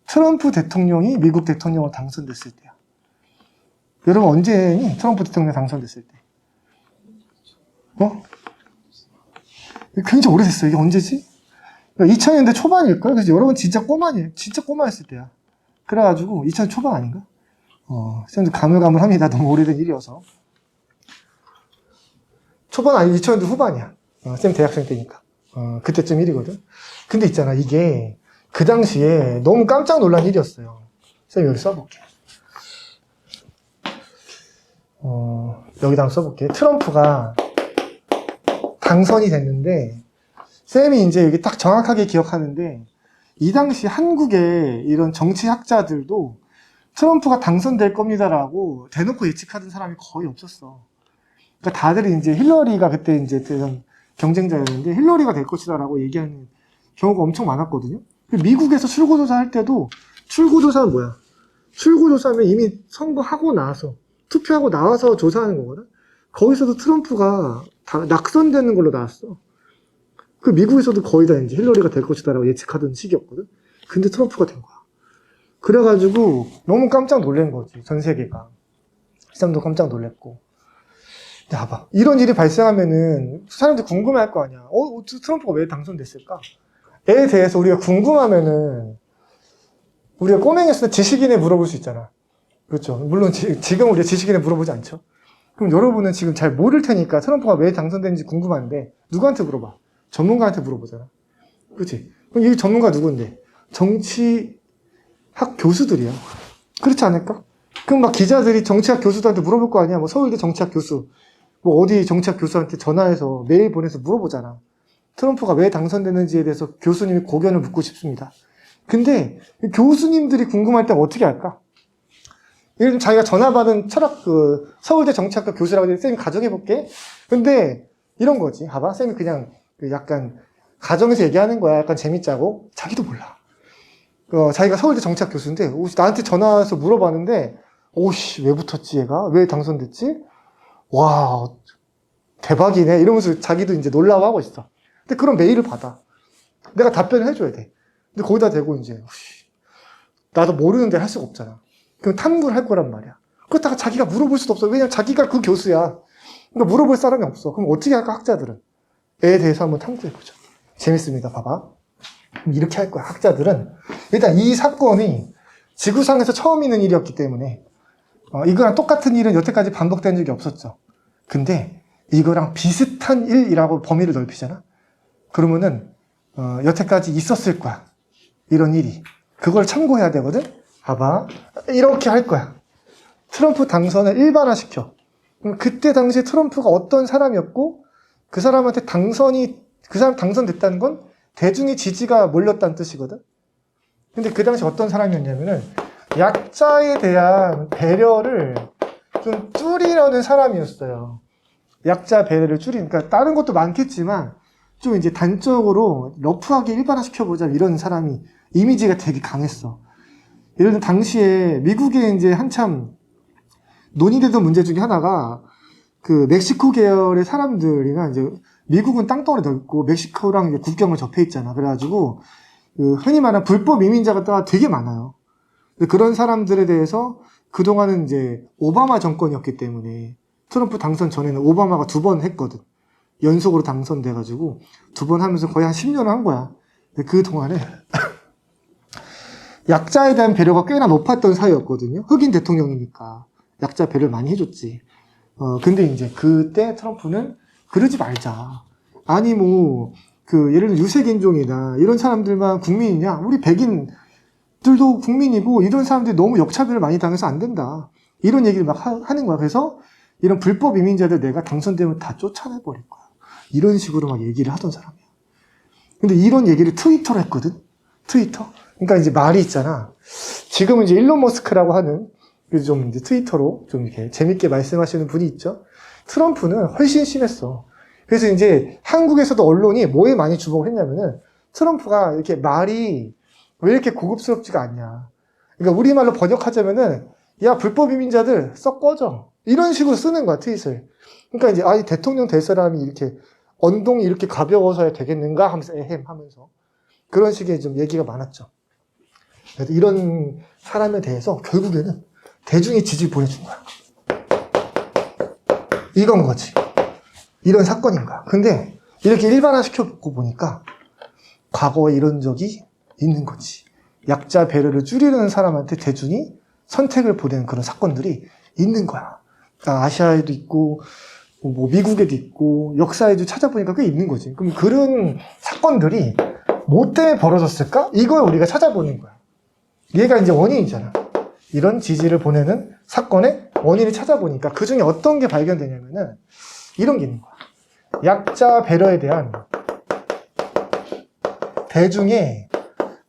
트럼프 대통령이 미국 대통령으로 당선됐을 때야. 여러분 언제니? 트럼프 대통령 당선됐을 때. 굉장히 오래됐어요. 이게 언제지? 2000년대 초반일걸? 그래서 여러분 진짜 꼬마였을 때야. 그래가지고 2000년 초반 아닌가? 쌤도 가물가물합니다. 너무 오래된 일이어서. 초반 아니 2000년대 후반이야. 쌤 대학생 때니까. 그때쯤 일이거든. 근데 있잖아 이게 그 당시에 너무 깜짝 놀란 일이었어요. 쌤 여기 써볼게. 여기다 한번 써볼게. 트럼프가 당선이 됐는데 쌤이 이제 여기 딱 정확하게 기억하는데 이 당시 한국의 이런 정치학자들도 트럼프가 당선될 겁니다라고 대놓고 예측하던 사람이 거의 없었어. 그러니까 다들 이제 힐러리가 그때 이제 대선 경쟁자였는데 힐러리가 될 것이다라고 얘기하는 경우가 엄청 많았거든요. 미국에서 출구조사 할 때도 출구조사는 뭐야? 출구조사면 이미 선거하고 나서 투표하고 나와서 조사하는 거거든. 거기서도 트럼프가 다 낙선되는 걸로 나왔어. 그 미국에서도 거의 다 이제 힐러리가 될 것이다라고 예측하던 시기였거든. 근데 트럼프가 된 거야. 그래가지고 너무 깜짝 놀란 거지. 전 세계가. 시장도 깜짝 놀랐고. 야, 봐. 이런 일이 발생하면은 사람들이 궁금해할 거 아니야. 트럼프가 왜 당선됐을까? 에 대해서 우리가 궁금하면은 우리가 꼬맹이였을 때 지식인에 물어볼 수 있잖아. 그렇죠. 물론 지금 우리가 지식인에 물어보지 않죠. 그럼 여러분은 지금 잘 모를 테니까 트럼프가 왜 당선됐는지 궁금한데 누구한테 물어봐? 전문가한테 물어보잖아. 그렇지? 그럼 이 전문가 누군데? 정치학 교수들이야. 그렇지 않을까? 그럼 막 기자들이 정치학 교수들한테 물어볼 거 아니야. 뭐 서울대 정치학 교수, 뭐 어디 정치학 교수한테 전화해서 메일 보내서 물어보잖아. 트럼프가 왜 당선됐는지에 대해서 교수님이 고견을 묻고 싶습니다. 근데 교수님들이 궁금할 때 어떻게 할까? 예를 들면 자기가 전화 받은 서울대 정치학과 교수라고 쌤이 가정해볼게. 근데 이런 거지. 봐봐. 쌤이 그냥 약간 가정에서 얘기하는 거야. 약간 재밌자고. 자기도 몰라. 자기가 서울대 정치학 교수인데 나한테 전화해서 물어봤는데 오씨 왜 붙었지 얘가? 왜 당선됐지? 와 대박이네. 이러면서 자기도 이제 놀라워하고 있어. 근데 그런 메일을 받아. 내가 답변을 해줘야 돼. 근데 거기다 대고 이제 나도 모르는데 할 수가 없잖아. 그럼 탐구를 할 거란 말이야. 그렇다가 자기가 물어볼 수도 없어. 왜냐면 자기가 그 교수야. 그러니까 물어볼 사람이 없어. 그럼 어떻게 할까 학자들은? 에 대해서 한번 탐구해보죠. 재밌습니다. 봐봐. 이렇게 할 거야. 학자들은 일단 이 사건이 지구상에서 처음 있는 일이었기 때문에 이거랑 똑같은 일은 여태까지 반복된 적이 없었죠. 근데 이거랑 비슷한 일이라고 범위를 넓히잖아. 그러면은 여태까지 있었을 거야. 이런 일이. 그걸 참고해야 되거든. 봐봐. 이렇게 할 거야. 트럼프 당선을 일반화시켜. 그때 당시에 트럼프가 어떤 사람이었고 그 사람한테 그 사람 당선됐다는 건 대중의 지지가 몰렸다는 뜻이거든. 근데 그 당시 어떤 사람이었냐면은 약자에 대한 배려를 좀 줄이려는 사람이었어요. 약자 배려를 그러니까 다른 것도 많겠지만 좀 이제 단적으로 러프하게 일반화시켜보자 이런 사람이 이미지가 되게 강했어. 예를 들면 당시에 미국에 이제 한참 논의되던 문제 중에 하나가 그 멕시코 계열의 사람들이나 이제 미국은 땅덩어리 넓고 멕시코랑 이제 국경을 접해 있잖아. 그래가지고 그 흔히 말하는 불법 이민자가 되게 많아요. 그런 사람들에 대해서 그동안은 이제 오바마 정권이었기 때문에 트럼프 당선 전에는 오바마가 2번 했거든. 연속으로 당선돼가지고 2번 하면서 거의 한 10년을 한 거야. 근데 그 동안에 약자에 대한 배려가 꽤나 높았던 사회였거든요. 흑인 대통령이니까 약자 배려를 많이 해줬지. 근데 이제 그때 트럼프는 그러지 말자. 아니 예를 들어 유색인종이나 이런 사람들만 국민이냐? 우리 백인들도 국민이고 이런 사람들이 너무 역차별을 많이 당해서 안 된다. 이런 얘기를 막 하는 거야. 그래서 이런 불법 이민자들 내가 당선되면 다 쫓아내버릴 거야. 이런 식으로 막 얘기를 하던 사람이야. 근데 이런 얘기를 트위터로 했거든? 트위터? 그러니까 이제 말이 있잖아. 지금은 이제 일론 머스크라고 하는, 좀 이제 트위터로 좀 이렇게 재밌게 말씀하시는 분이 있죠. 트럼프는 훨씬 심했어. 그래서 이제 한국에서도 언론이 뭐에 많이 주목을 했냐면은 트럼프가 이렇게 말이 왜 이렇게 고급스럽지가 않냐. 그러니까 우리말로 번역하자면은 야, 불법 이민자들 썩 꺼져. 이런 식으로 쓰는 거야, 트윗을. 그러니까 이제 이 대통령 될 사람이 이렇게 언동이 이렇게 가벼워서야 되겠는가 하면서 에헴 하면서 그런 식의 좀 얘기가 많았죠. 그래서 이런 사람에 대해서 결국에는 대중의 지지를 보내준 거야. 이건 거지. 이런 사건인 거야. 근데 이렇게 일반화시켜보고 보니까 과거에 이런 적이 있는 거지. 약자 배려를 줄이려는 사람한테 대중이 선택을 보내는 그런 사건들이 있는 거야. 아시아에도 있고, 미국에도 있고, 역사에도 찾아보니까 꽤 있는 거지. 그럼 그런 사건들이 뭐 때문에 벌어졌을까? 이걸 우리가 찾아보는 거야. 얘가 이제 원인이잖아. 이런 지지를 보내는 사건의 원인을 찾아보니까 그 중에 어떤 게 발견되냐면은 이런 게 있는 거야. 약자 배려에 대한 대중의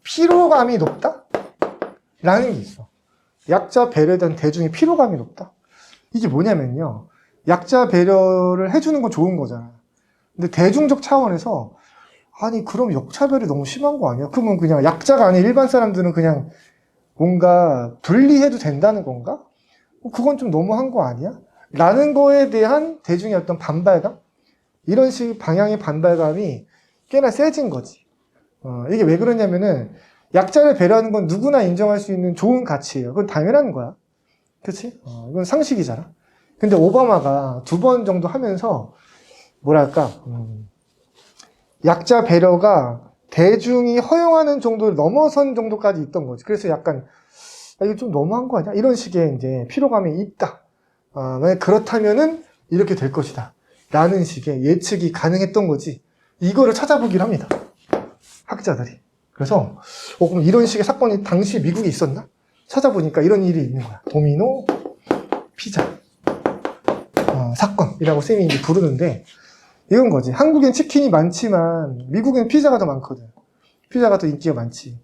피로감이 높다? 라는 게 있어. 약자 배려에 대한 대중의 피로감이 높다? 이게 뭐냐면요. 약자 배려를 해주는 건 좋은 거잖아. 근데 대중적 차원에서 아니 그럼 역차별이 너무 심한 거 아니야? 그러면 그냥 약자가 아닌 일반 사람들은 그냥 뭔가 분리해도 된다는 건가? 그건 좀 너무한 거 아니야? 라는 거에 대한 대중의 어떤 반발감? 이런 식 방향의 반발감이 꽤나 세진 거지. 이게 왜 그러냐면은 약자를 배려하는 건 누구나 인정할 수 있는 좋은 가치예요. 그건 당연한 거야. 그치? 이건 상식이잖아. 근데 오바마가 2번 정도 하면서 뭐랄까 약자 배려가 대중이 허용하는 정도를 넘어선 정도까지 있던 거지. 그래서 약간 이거 좀 너무한 거 아니야? 이런 식의 이제 피로감이 있다. 만약 그렇다면은 이렇게 될 것이다. 라는 식의 예측이 가능했던 거지. 이거를 찾아보기로 합니다. 학자들이. 그래서 그럼 이런 식의 사건이 당시 미국에 있었나? 찾아보니까 이런 일이 있는 거야. 도미노 피자 사건이라고 쌤이 이제 부르는데 이건 거지. 한국엔 치킨이 많지만 미국엔 피자가 더 많거든. 피자가 더 인기가 많지.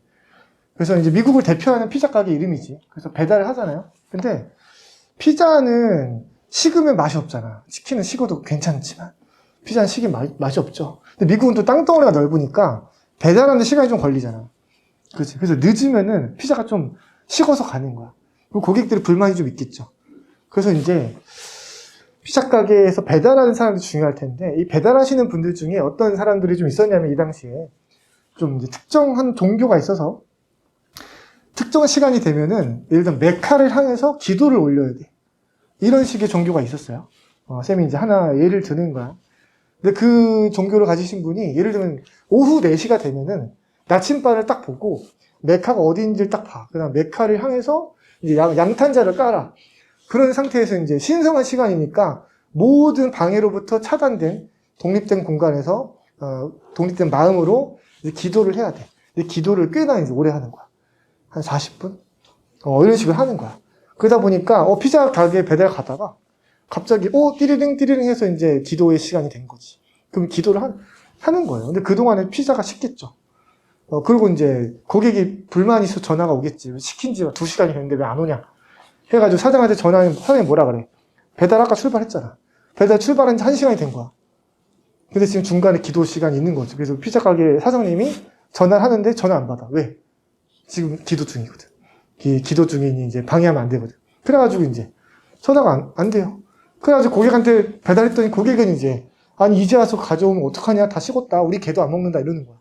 그래서 이제 미국을 대표하는 피자 가게 이름이지. 그래서 배달을 하잖아요. 근데 피자는 식으면 맛이 없잖아. 치킨은 식어도 괜찮지만 피자는 식으면 맛이 없죠. 근데 미국은 또 땅덩어리가 넓으니까 배달하는데 시간이 좀 걸리잖아. 그렇지. 그래서 늦으면은 피자가 좀 식어서 가는 거야. 그리고 고객들이 불만이 좀 있겠죠. 그래서 이제 피자 가게에서 배달하는 사람들이 중요할 텐데 이 배달하시는 분들 중에 어떤 사람들이 좀 있었냐면 이 당시에 좀 이제 특정한 종교가 있어서 특정 시간이 되면은 예를 들면 메카를 향해서 기도를 올려야 돼. 이런 식의 종교가 있었어요. 쌤이 이제 하나 예를 드는 거야. 근데 그 종교를 가지신 분이 예를 들면 오후 4시가 되면은 나침반을 딱 보고 메카가 어디인지를 딱 봐. 그다음 메카를 향해서 이제 양탄자를 깔아. 그런 상태에서 이제 신성한 시간이니까 모든 방해로부터 차단된 독립된 공간에서 독립된 마음으로 이제 기도를 해야 돼. 기도를 꽤나 이제 오래 하는 거야. 한 40분? 이런 식으로 하는 거야. 그러다 보니까 피자 가게 배달 가다가 갑자기 띠리링 띠리링 해서 이제 기도의 시간이 된 거지. 그럼 기도를 하는 거예요. 근데 그동안에 피자가 식겠죠. 그리고 이제 고객이 불만이 있어 전화가 오겠지. 시킨 지가 2시간이 됐는데 왜 안 오냐. 해가지고 사장한테 전화하면 사장이 뭐라 그래. 배달 아까 출발했잖아. 배달 출발한 지 1시간이 된 거야. 근데 지금 중간에 기도 시간이 있는 거지. 그래서 피자 가게 사장님이 전화를 하는데 전화 안 받아. 왜? 지금 기도 중이거든. 기도 중이니 이제 방해하면 안 되거든. 그래가지고 이제 전화가 안 돼요. 그래가지고 고객한테 배달했더니 고객은 이제 아니 이제 와서 가져오면 어떡하냐. 다 식었다. 우리 개도 안 먹는다. 이러는 거야.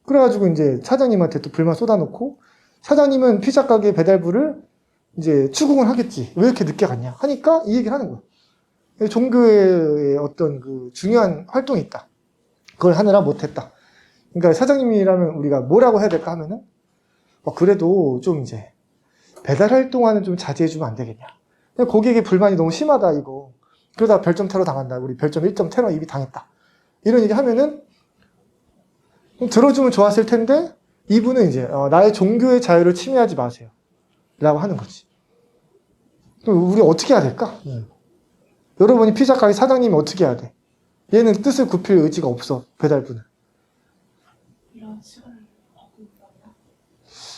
그래가지고 이제 사장님한테 또 불만 쏟아놓고 사장님은 피자 가게 배달부를 이제 추궁을 하겠지. 왜 이렇게 늦게 갔냐. 하니까 이 얘기를 하는 거야. 종교의 어떤 그 중요한 활동이 있다. 그걸 하느라 못했다. 그러니까 사장님이라면 우리가 뭐라고 해야 될까 하면은 그래도 좀 이제 배달할 동안은 좀 자제해주면 안 되겠냐. 고객의 불만이 너무 심하다 이거. 그러다 별점 테러 당한다. 우리 별점 1점 테러 이미 당했다. 이런 얘기 하면은 좀 들어주면 좋았을 텐데 이분은 이제 나의 종교의 자유를 침해하지 마세요. 라고 하는 거지. 그럼 우리 어떻게 해야 될까? 여러분이 피자 가게 사장님이 어떻게 해야 돼? 얘는 뜻을 굽힐 의지가 없어. 배달부는. 이런 시간을 바꾼다.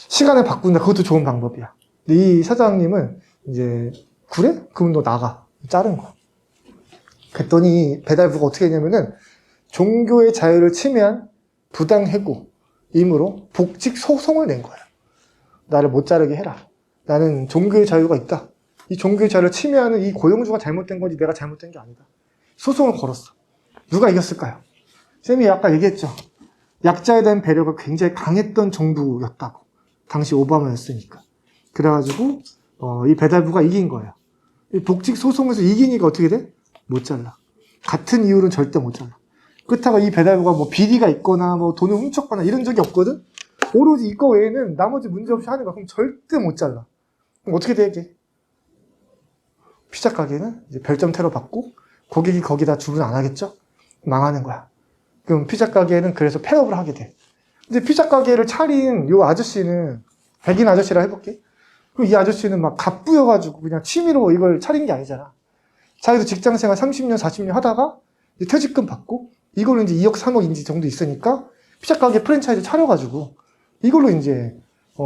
시간을 바꾼다. 그것도 좋은 방법이야. 근데 이 사장님은 이제 그래? 그럼 너 나가. 자른 거야. 그랬더니 배달부가 어떻게 했냐면은 종교의 자유를 침해한 부당해고임으로 복직 소송을 낸 거야. 나를 못 자르게 해라. 나는 종교의 자유가 있다. 이 종교의 자유를 침해하는 이 고용주가 잘못된 거지 내가 잘못된 게 아니다. 소송을 걸었어. 누가 이겼을까요? 쌤이 아까 얘기했죠. 약자에 대한 배려가 굉장히 강했던 정부였다고. 당시 오바마였으니까. 그래가지고 이 배달부가 이긴 거예요. 이 복직 소송에서 이기니까 어떻게 돼? 못 잘라. 같은 이유는 절대 못 잘라. 그렇다고 이 배달부가 뭐 비리가 있거나 뭐 돈을 훔쳤거나 이런 적이 없거든? 오로지 이거 외에는 나머지 문제 없이 하는 거야. 그럼 절대 못 잘라. 그럼 어떻게 되게? 피자 가게는 이제 별점 테러 받고 고객이 거기다 주문 안 하겠죠? 망하는 거야. 그럼 피자 가게는 그래서 폐업을 하게 돼. 근데 피자 가게를 차린 요 아저씨는 백인 아저씨라 해볼게. 그럼 이 아저씨는 막 갑부여가지고 그냥 취미로 이걸 차린 게 아니잖아. 자기도 직장생활 30년, 40년 하다가 이제 퇴직금 받고 이걸로 이제 2억, 3억 인지 정도 있으니까 피자 가게 프랜차이즈 차려가지고 이걸로 이제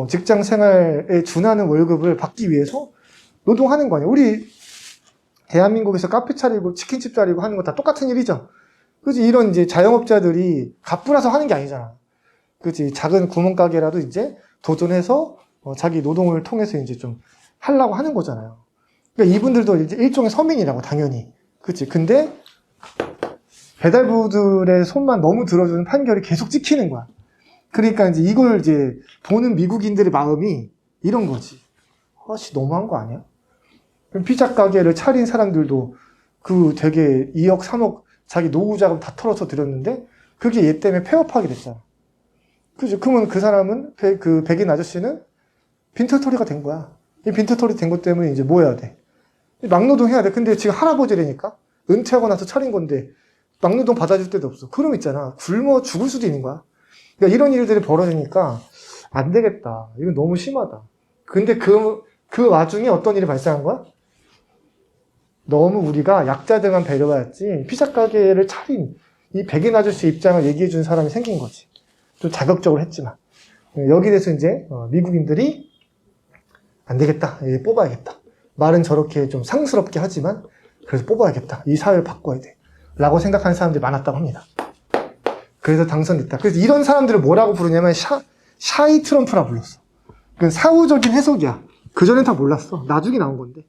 직장 생활에 준하는 월급을 받기 위해서 노동하는 거 아니야. 우리 대한민국에서 카페 차리고 치킨집 차리고 하는 거 다 똑같은 일이죠. 그렇지. 이런 이제 자영업자들이 갑부라서 하는 게 아니잖아. 그렇지. 작은 구멍가게라도 이제 도전해서 자기 노동을 통해서 이제 좀 하려고 하는 거잖아요. 그러니까 이분들도 이제 일종의 서민이라고 당연히. 그렇지. 근데 배달부들의 손만 너무 들어주는 판결이 계속 찍히는 거야. 그러니까 이제 이걸 이제 보는 미국인들의 마음이 이런 거지. 너무한 거 아니야? 그럼 피자 가게를 차린 사람들도 그 되게 2억, 3억 자기 노후 자금 다 털어서 들였는데 그게 얘 때문에 폐업하게 됐잖아. 그죠? 그러면 그 사람은, 그 백인 아저씨는 빈털터리가 된 거야. 이 빈털터리 된 것 때문에 이제 뭐 해야 돼? 막노동 해야 돼. 근데 지금 할아버지라니까? 은퇴하고 나서 차린 건데 막노동 받아줄 데도 없어. 그럼 있잖아. 굶어 죽을 수도 있는 거야. 그러니까 이런 일들이 벌어지니까 안 되겠다. 이건 너무 심하다. 근데 그 와중에 어떤 일이 발생한 거야? 너무 우리가 약자들만 배려해야지 피자 가게를 차린 이 백인 아저씨 입장을 얘기해 준 사람이 생긴 거지. 좀 자극적으로 했지만. 여기에 대해서 이제 미국인들이 안 되겠다. 뽑아야겠다. 말은 저렇게 좀 상스럽게 하지만 그래서 뽑아야겠다. 이 사회를 바꿔야 돼. 라고 생각하는 사람들이 많았다고 합니다. 그래서 당선됐다. 그래서 이런 사람들을 뭐라고 부르냐면 샤이 트럼프라 불렀어. 그건 사후적인 해석이야. 그전엔 다 몰랐어. 나중에 나온 건데.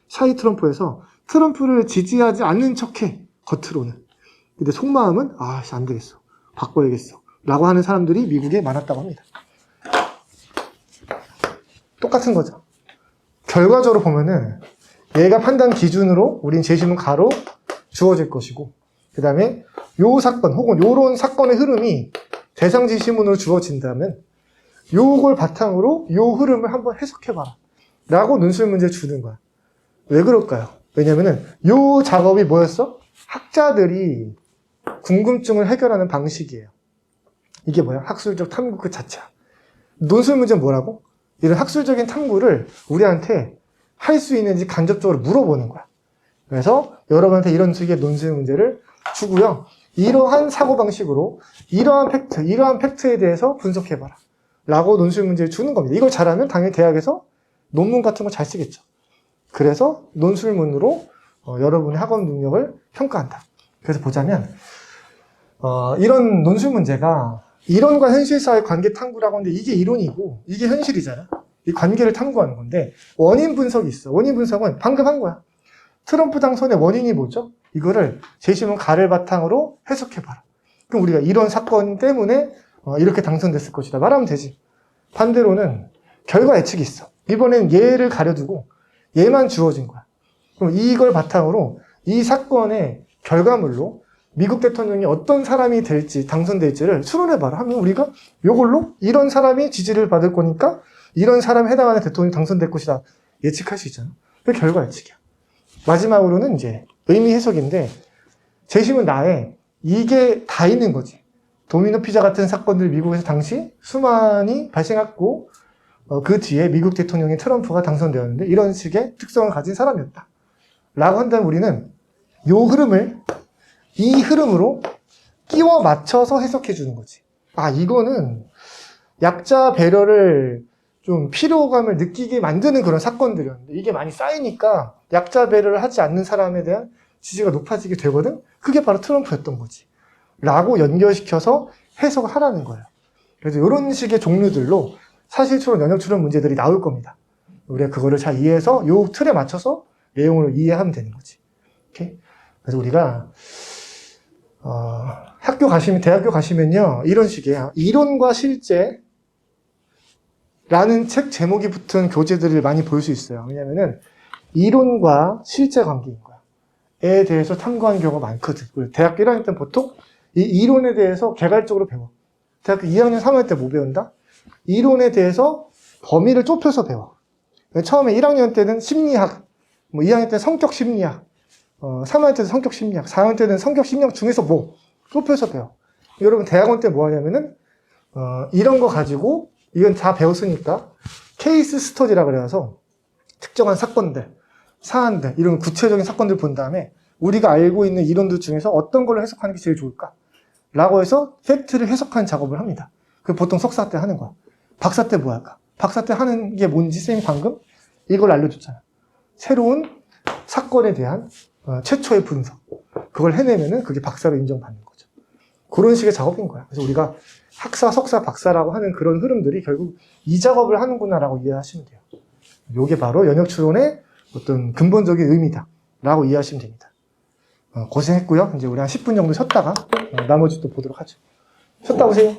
샤이 트럼프에서 트럼프를 지지하지 않는 척해. 겉으로는. 근데 속마음은 안 되겠어. 바꿔야겠어. 라고 하는 사람들이 미국에 많았다고 합니다. 똑같은 거죠. 결과적으로 보면은 얘가 판단 기준으로 우린 재심은 가로 주어질 것이고 그 다음에 요 사건 혹은 요런 사건의 흐름이 대상지시문으로 주어진다면 요걸 바탕으로 요 흐름을 한번 해석해봐라 라고 논술 문제를 주는 거야. 왜 그럴까요? 왜냐면은 요 작업이 뭐였어? 학자들이 궁금증을 해결하는 방식이에요. 이게 뭐야? 학술적 탐구 그 자체야. 논술 문제는 뭐라고? 이런 학술적인 탐구를 우리한테 할 수 있는지 간접적으로 물어보는 거야. 그래서 여러분한테 이런 식의 논술 문제를 주고요. 이러한 사고방식으로 이러한 팩트에 대해서 분석해봐라. 라고 논술 문제를 주는 겁니다. 이걸 잘하면 당연히 대학에서 논문 같은 거 잘 쓰겠죠. 그래서 논술문으로 여러분의 학업 능력을 평가한다. 그래서 보자면 이런 논술 문제가 이론과 현실사의 관계 탐구라고 하는데 이게 이론이고 이게 현실이잖아. 이 관계를 탐구하는 건데 원인 분석이 있어. 원인 분석은 방금 한 거야. 트럼프 당선의 원인이 뭐죠? 이거를 제시문 가를 바탕으로 해석해봐라. 그럼 우리가 이런 사건 때문에 이렇게 당선됐을 것이다. 말하면 되지. 반대로는 결과 예측이 있어. 이번엔 얘를 가려두고 얘만 주어진 거야. 그럼 이걸 바탕으로 이 사건의 결과물로 미국 대통령이 어떤 사람이 될지 당선될지를 추론해봐라 하면 우리가 이걸로 이런 사람이 지지를 받을 거니까 이런 사람에 해당하는 대통령이 당선될 것이다 예측할 수 있잖아. 그게 결과 예측이야. 마지막으로는 이제 의미 해석인데 재심은 나에 이게 다 있는 거지. 도미노 피자 같은 사건들 미국에서 당시 수많이 발생했고 그 뒤에 미국 대통령인 트럼프가 당선되었는데 이런 식의 특성을 가진 사람이었다. 라고 한다면 우리는 이 흐름으로 끼워 맞춰서 해석해 주는 거지. 아, 이거는 약자 배려를 좀 피로감을 느끼게 만드는 그런 사건들이었는데 이게 많이 쌓이니까 약자 배려를 하지 않는 사람에 대한 지지가 높아지게 되거든? 그게 바로 트럼프였던 거지. 라고 연결시켜서 해석을 하라는 거예요. 그래서 이런 식의 종류들로 사실추론, 연역추론 문제들이 나올 겁니다. 우리가 그거를 잘 이해해서 요 틀에 맞춰서 내용을 이해하면 되는 거지. 오케이? 그래서 우리가 대학교 가시면요, 이런 식이에요. 이론과 실제 라는 책 제목이 붙은 교재들을 많이 볼 수 있어요. 왜냐면은 이론과 실제 관계인 거야. 에 대해서 탐구하는 경우가 많거든. 대학교 1학년 때는 보통 이 이론에 대해서 개괄적으로 배워. 대학교 2학년, 3학년 때 뭐 배운다? 이론에 대해서 범위를 좁혀서 배워. 처음에 1학년 때는 심리학, 2학년 때는 성격 심리학, 3학년 때는 성격 심리학, 4학년 때는 성격 심리학 중에서 뭐 좁혀서 배워. 여러분 대학원 때 뭐 하냐면은 이런 거 가지고 이건 다 배웠으니까 케이스 스터디라 그래서 특정한 사건들, 사안들, 이런 구체적인 사건들 본 다음에 우리가 알고 있는 이론들 중에서 어떤 걸로 해석하는 게 제일 좋을까? 라고 해서 팩트를 해석하는 작업을 합니다. 그 보통 석사 때 하는 거야. 박사 때 뭐 할까? 박사 때 하는 게 뭔지 쌤이 방금 이걸 알려줬잖아. 새로운 사건에 대한 최초의 분석. 그걸 해내면은 그게 박사로 인정받는 거죠. 그런 식의 작업인 거야. 그래서 우리가 학사, 석사, 박사라고 하는 그런 흐름들이 결국 이 작업을 하는구나라고 이해하시면 돼요. 이게 바로 연역추론의 어떤 근본적인 의미다 라고 이해하시면 됩니다. 고생했고요. 이제 우리 한 10분 정도 쉬었다가 나머지 또 보도록 하죠. 쉬었다 오세요.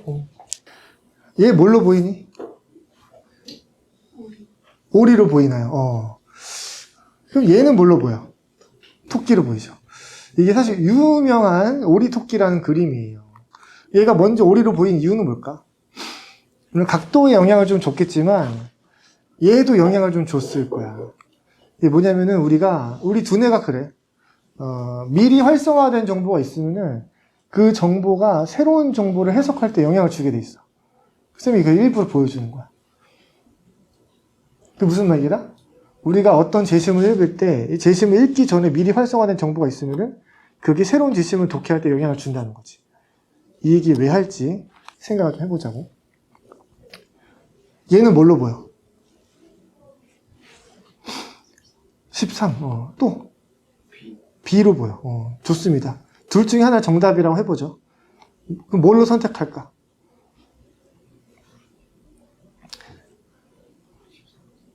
얘 뭘로 보이니? 오리로 보이나요? 그럼 얘는 뭘로 보여? 토끼로 보이죠. 이게 사실 유명한 오리 토끼라는 그림이에요. 얘가 먼저 오리로 보인 이유는 뭘까? 물론 각도에 영향을 좀 줬겠지만 얘도 영향을 좀 줬을 거야. 이게 뭐냐면은 우리 두뇌가 그래. 미리 활성화된 정보가 있으면은 그 정보가 새로운 정보를 해석할 때 영향을 주게 돼 있어. 쌤이 이거 일부러 보여주는 거야. 그게 무슨 말이다? 우리가 어떤 재심을 읽을 때, 이 재심을 읽기 전에 미리 활성화된 정보가 있으면은 그게 새로운 재심을 독해할 때 영향을 준다는 거지. 이 얘기 왜 할지 생각을 좀 해보자고. 얘는 뭘로 보여? 13. 또? B로 보여. 좋습니다. 둘 중에 하나 정답이라고 해보죠. 그럼 뭘로 선택할까?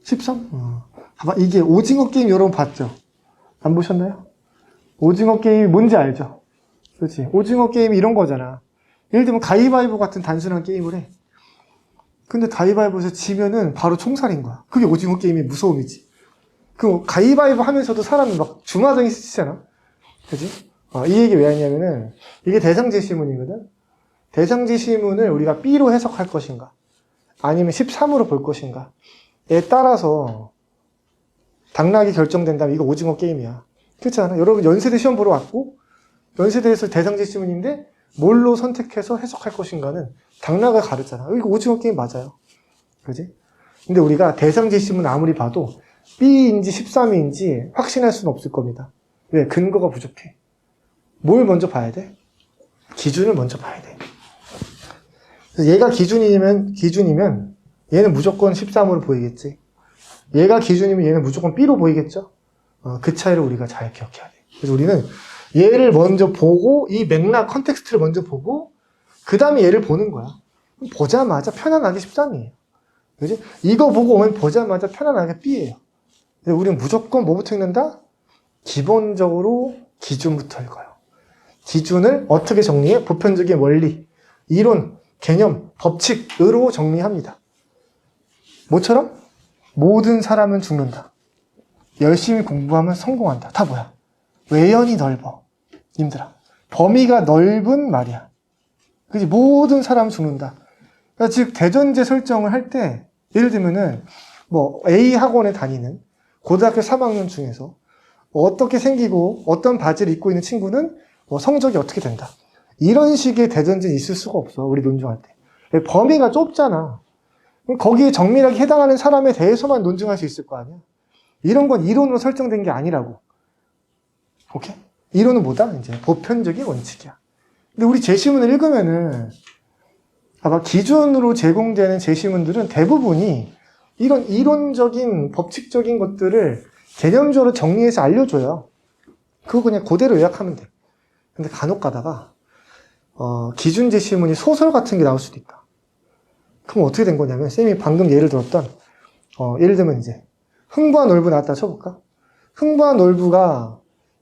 13? 봐봐, 이게 오징어 게임 여러분 봤죠? 안 보셨나요? 오징어 게임이 뭔지 알죠? 그렇지. 오징어 게임이 이런 거잖아. 예를 들면 가위바위보 같은 단순한 게임을 해. 근데 가위바위보에서 지면은 바로 총살인 거야. 그게 오징어 게임의 무서움이지. 그 가위바위보 하면서도 사람이 막 중화정이 스치잖아. 그지? 이 얘기 왜 하냐면은 이게 대상지시문이거든. 대상지시문을 우리가 B로 해석할 것인가 아니면 13으로 볼 것인가 에 따라서 당락이 결정된다면 이거 오징어 게임이야. 그렇지 않아? 여러분 연세대 시험 보러 왔고 연세대에서 대상지시문인데 뭘로 선택해서 해석할 것인가는 당락을 가르잖아. 이거 오징어 게임 맞아요. 그지? 근데 우리가 대상지시문 아무리 봐도 B인지 13인지 확신할 수는 없을 겁니다. 왜? 근거가 부족해. 뭘 먼저 봐야 돼? 기준을 먼저 봐야 돼. 그래서 얘가 기준이면 얘는 무조건 13으로 보이겠지. 얘가 기준이면 얘는 무조건 B로 보이겠죠. 그 차이를 우리가 잘 기억해야 돼. 그래서 우리는 얘를 먼저 보고 이 맥락 컨텍스트를 먼저 보고 그 다음에 얘를 보는 거야. 보자마자 편안하게 13이에요. 그지? 이거 보고 오면 보자마자 편안하게 B예요. 근데 우리는 무조건 뭐부터 읽는다? 기본적으로 기준부터 읽어요. 기준을 어떻게 정리해? 보편적인 원리, 이론, 개념, 법칙으로 정리합니다. 뭐처럼? 모든 사람은 죽는다. 열심히 공부하면 성공한다. 다 뭐야? 외연이 넓어. 님들아. 범위가 넓은 말이야. 그지? 모든 사람은 죽는다. 그러니까 즉, 대전제 설정을 할 때, 예를 들면은, 뭐, A 학원에 다니는 고등학교 3학년 중에서 어떻게 생기고 어떤 바지를 입고 있는 친구는 뭐 성적이 어떻게 된다. 이런 식의 대전제는 있을 수가 없어. 우리 논증할 때. 범위가 좁잖아. 그럼 거기에 정밀하게 해당하는 사람에 대해서만 논증할 수 있을 거 아니야. 이런 건 이론으로 설정된 게 아니라고. 오케이? 이론은 뭐다? 이제 보편적인 원칙이야. 근데 우리 제시문을 읽으면은 아마 기준으로 제공되는 제시문들은 대부분이 이런 이론적인 법칙적인 것들을 개념적으로 정리해서 알려줘요. 그거 그냥 그대로 요약하면 돼. 근데 간혹 가다가 기준 제시문이 소설 같은 게 나올 수도 있다. 그럼 어떻게 된 거냐면 쌤이 방금 예를 들었던 예를 들면 이제 흥부와 놀부 나왔다 쳐볼까? 흥부와 놀부가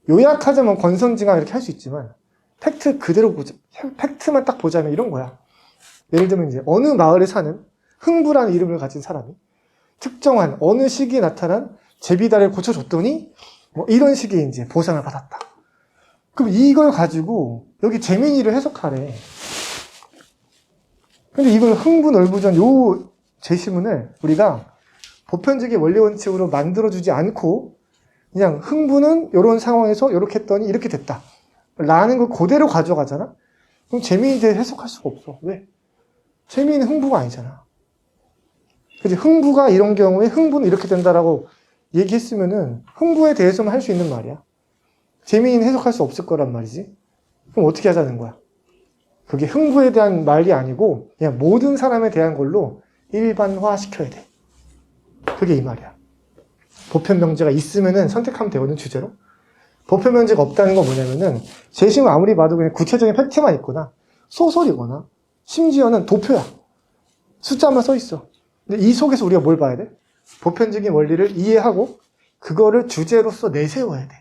요약하자면 권선징악 이렇게 할 수 있지만 팩트 그대로 보자. 팩트만 딱 보자면 이런 거야. 예를 들면 이제 어느 마을에 사는 흥부라는 이름을 가진 사람이 특정한 어느 시기에 나타난 제비다리를 고쳐줬더니 뭐 이런 식의 이제 보상을 받았다. 그럼 이걸 가지고 여기 재민이를 해석하래. 근데 이걸 흥부놀부전 요 제시문을 우리가 보편적인 원리 원칙으로 만들어주지 않고 그냥 흥부는 이런 상황에서 이렇게 했더니 이렇게 됐다. 라는 걸 그대로 가져가잖아? 그럼 재민이에 대해 해석할 수가 없어. 왜? 재민이는 흥부가 아니잖아. 그치? 흥부가 이런 경우에 흥부는 이렇게 된다라고 얘기했으면은 흥부에 대해서만 할 수 있는 말이야. 재민이는 해석할 수 없을 거란 말이지. 그럼 어떻게 하자는 거야? 그게 흥부에 대한 말이 아니고 그냥 모든 사람에 대한 걸로 일반화 시켜야 돼. 그게 이 말이야. 보편 명제가 있으면은 선택하면 되거든, 주제로. 보편 명제가 없다는 건 뭐냐면은 제시문 아무리 봐도 그냥 구체적인 팩트만 있거나 소설이거나 심지어는 도표야. 숫자만 써 있어. 근데 이 속에서 우리가 뭘 봐야 돼? 보편적인 원리를 이해하고 그거를 주제로서 내세워야 돼.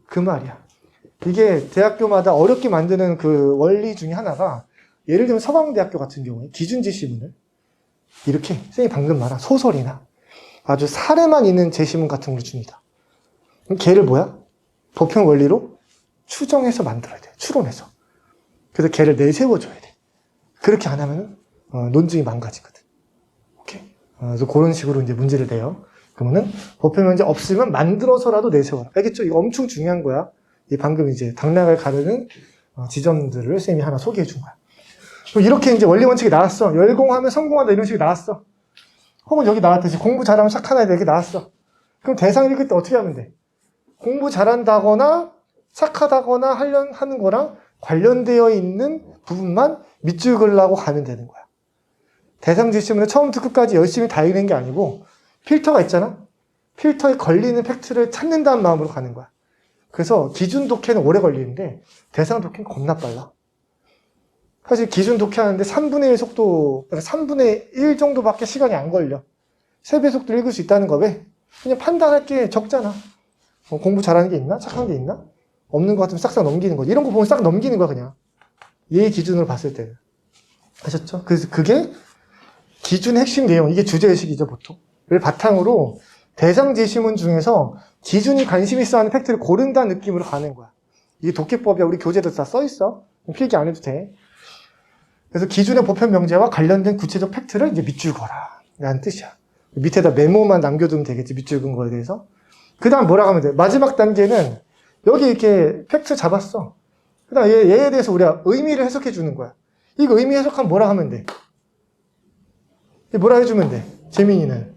그 말이야. 이게 대학교마다 어렵게 만드는 그 원리 중에 하나가 예를 들면 서강대학교 같은 경우에 기준 제시문을 이렇게 쌤이 방금 말한 소설이나 아주 사례만 있는 제시문 같은 걸 줍니다. 그럼 걔를 뭐야? 보편 원리로 추정해서 만들어야 돼. 추론해서. 그래서 걔를 내세워줘야 돼. 그렇게 안 하면 논증이 망가지거든. 오케이? 그래서 그런 식으로 이제 문제를 내요. 그러면은 보편 문제 없으면 만들어서라도 내세워라. 알겠죠? 이거 엄청 중요한 거야. 이 방금 이제 당락을 가르는 지점들을 쌤이 하나 소개해 준 거야. 그럼 이렇게 이제 원리 원칙이 나왔어. 열공하면 성공한다 이런 식이 나왔어. 혹은 여기 나왔듯이 공부 잘하면 착한 아이다 이렇게 나왔어. 그럼 대상 읽을 때 어떻게 하면 돼? 공부 잘한다거나 착하다거나 하는 거랑 관련되어 있는 부분만 밑줄 그으려고 가면 되는 거야. 대상 제시문을 처음부터 끝까지 열심히 다 읽는 게 아니고 필터가 있잖아. 필터에 걸리는 팩트를 찾는다는 마음으로 가는 거야. 그래서 기준 독해는 오래 걸리는데 대상 독해는 겁나 빨라. 사실 기준 독해하는데 3분의 1 속도, 3분의 1 정도밖에 시간이 안 걸려. 3배 속도로 읽을 수 있다는 거 왜? 그냥 판단할 게 적잖아. 공부 잘하는 게 있나? 착한 게 있나? 없는 것 같으면 싹싹 넘기는 거지. 이런 거 보면 싹 넘기는 거야, 그냥. 얘 기준으로 봤을 때는. 아셨죠? 그래서 그게 기준의 핵심 내용, 이게 주제의식이죠, 보통. 를 바탕으로 대상 제시문 중에서 기준이 관심 있어 하는 팩트를 고른다는 느낌으로 가는 거야. 이게 독해법이야. 우리 교재도 다 써있어. 필기 안 해도 돼. 그래서 기준의 보편 명제와 관련된 구체적 팩트를 이제 밑줄 거라. 라는 뜻이야. 밑에다 메모만 남겨두면 되겠지. 밑줄 근 거에 대해서. 그 다음 뭐라고 하면 돼? 마지막 단계는 여기 이렇게 팩트 잡았어. 그 다음 얘에 대해서 우리가 의미를 해석해 주는 거야. 이거 의미 해석하면 뭐라 하면 돼? 뭐라 해주면 돼? 재민이는.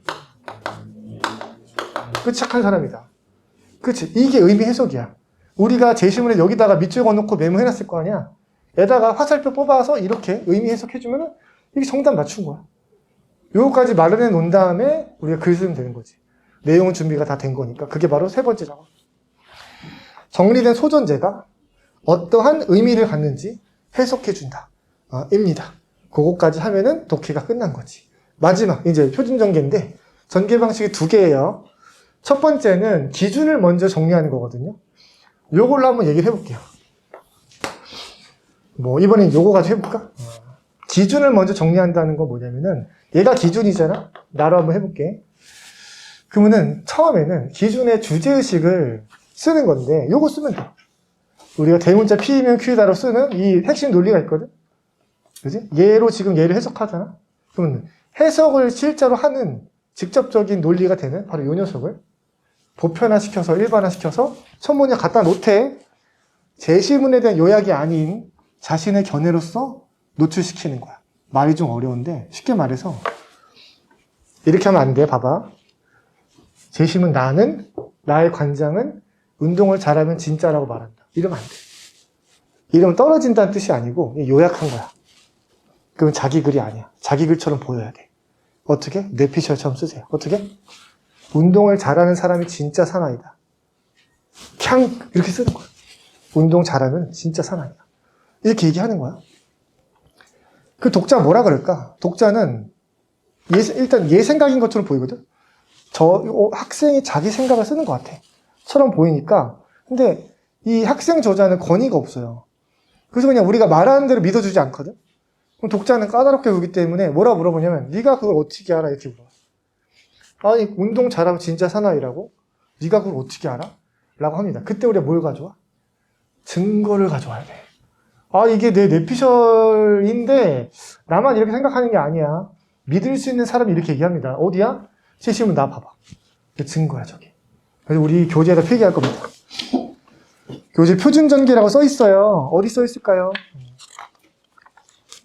그 착한 사람이다. 그치? 이게 의미 해석이야. 우리가 제시문에 여기다가 밑줄 그어놓고 메모해놨을 거 아니야. 에다가 화살표 뽑아서 이렇게 의미 해석해주면 이게 정답 맞춘 거야. 요거까지 마련해 놓은 다음에 우리가 글 쓰면 되는 거지. 내용은 준비가 다 된 거니까. 그게 바로 세 번째 작업. 정리된 소전제가 어떠한 의미를 갖는지 해석해준다. 입니다. 그거까지 하면은 독해가 끝난 거지. 마지막, 이제 표준전개인데, 전개 방식이 두 개예요. 첫 번째는 기준을 먼저 정리하는 거거든요. 요걸로 한번 얘기를 해볼게요. 이번엔 요거 가지고 해볼까? 기준을 먼저 정리한다는 건 뭐냐면은, 얘가 기준이잖아? 나로 한번 해볼게. 그러면은, 처음에는 기준의 주제의식을 쓰는 건데, 요거 쓰면 돼. 우리가 대문자 P이면 Q다로 쓰는 이 핵심 논리가 있거든? 그지? 얘로 지금 얘를 해석하잖아? 그러면 해석을 실제로 하는 직접적인 논리가 되는 바로 요 녀석을 보편화시켜서 일반화시켜서 첨문에 갖다 놓되 제시문에 대한 요약이 아닌 자신의 견해로서 노출시키는 거야. 말이 좀 어려운데 쉽게 말해서 이렇게 하면 안 돼. 봐봐. 제시문 나의 관장은 운동을 잘하면 진짜라고 말한다. 이러면 안 돼. 이러면 떨어진다는 뜻이 아니고 요약한 거야. 그러면 자기 글이 아니야. 자기 글처럼 보여야 돼. 어떻게? 뇌피셜처럼 쓰세요. 어떻게? 운동을 잘하는 사람이 진짜 사나이다. 캬 이렇게 쓰는 거야. 운동 잘하면 진짜 사나이다. 이렇게 얘기하는 거야. 그 독자 뭐라 그럴까? 독자는 일단 얘 생각인 것처럼 보이거든? 학생이 자기 생각을 쓰는 것 같아. 처럼 보이니까. 근데 이 학생 저자는 권위가 없어요. 그래서 그냥 우리가 말하는 대로 믿어주지 않거든? 그럼 독자는 까다롭게 보기 때문에 뭐라 물어보냐면 네가 그걸 어떻게 알아? 이렇게 물어. 아니 운동 잘하면 진짜 사나이라고? 네가 그걸 어떻게 알아? 라고 합니다. 그때 우리가 뭘 가져와? 증거를 가져와야 돼. 이게 내 뇌피셜인데 나만 이렇게 생각하는 게 아니야. 믿을 수 있는 사람이 이렇게 얘기합니다. 어디야? 제시문 나 봐봐. 증거야 저게. 그래서 우리 교재에다 필기할 겁니다. 교재 표준전개라고 써 있어요. 어디 써 있을까요?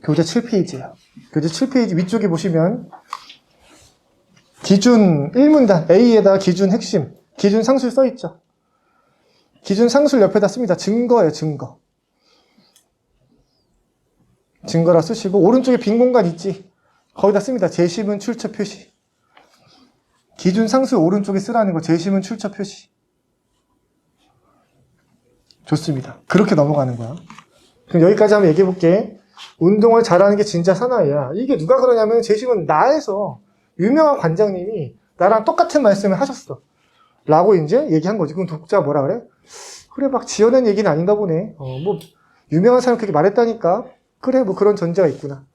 교재 7페이지예요. 교재 7페이지 위쪽에 보시면 기준 1문단 A에다 기준 핵심, 기준 상술 써 있죠. 기준 상술 옆에다 씁니다. 증거예요, 증거. 증거라 쓰시고 오른쪽에 빈 공간 있지? 거기다 씁니다. 제시문 출처 표시. 기준 상술 오른쪽에 쓰라는 거 제시문 출처 표시. 좋습니다. 그렇게 넘어가는 거야. 그럼 여기까지 한번 얘기해 볼게. 운동을 잘하는 게 진짜 사나이야. 이게 누가 그러냐면 제시문 나에서 유명한 관장님이 나랑 똑같은 말씀을 하셨어. 라고 이제 얘기한 거지. 그럼 독자가 뭐라 그래? 그래 막 지어낸 얘기는 아닌가 보네. 유명한 사람 그렇게 말했다니까. 그래 그런 전제가 있구나.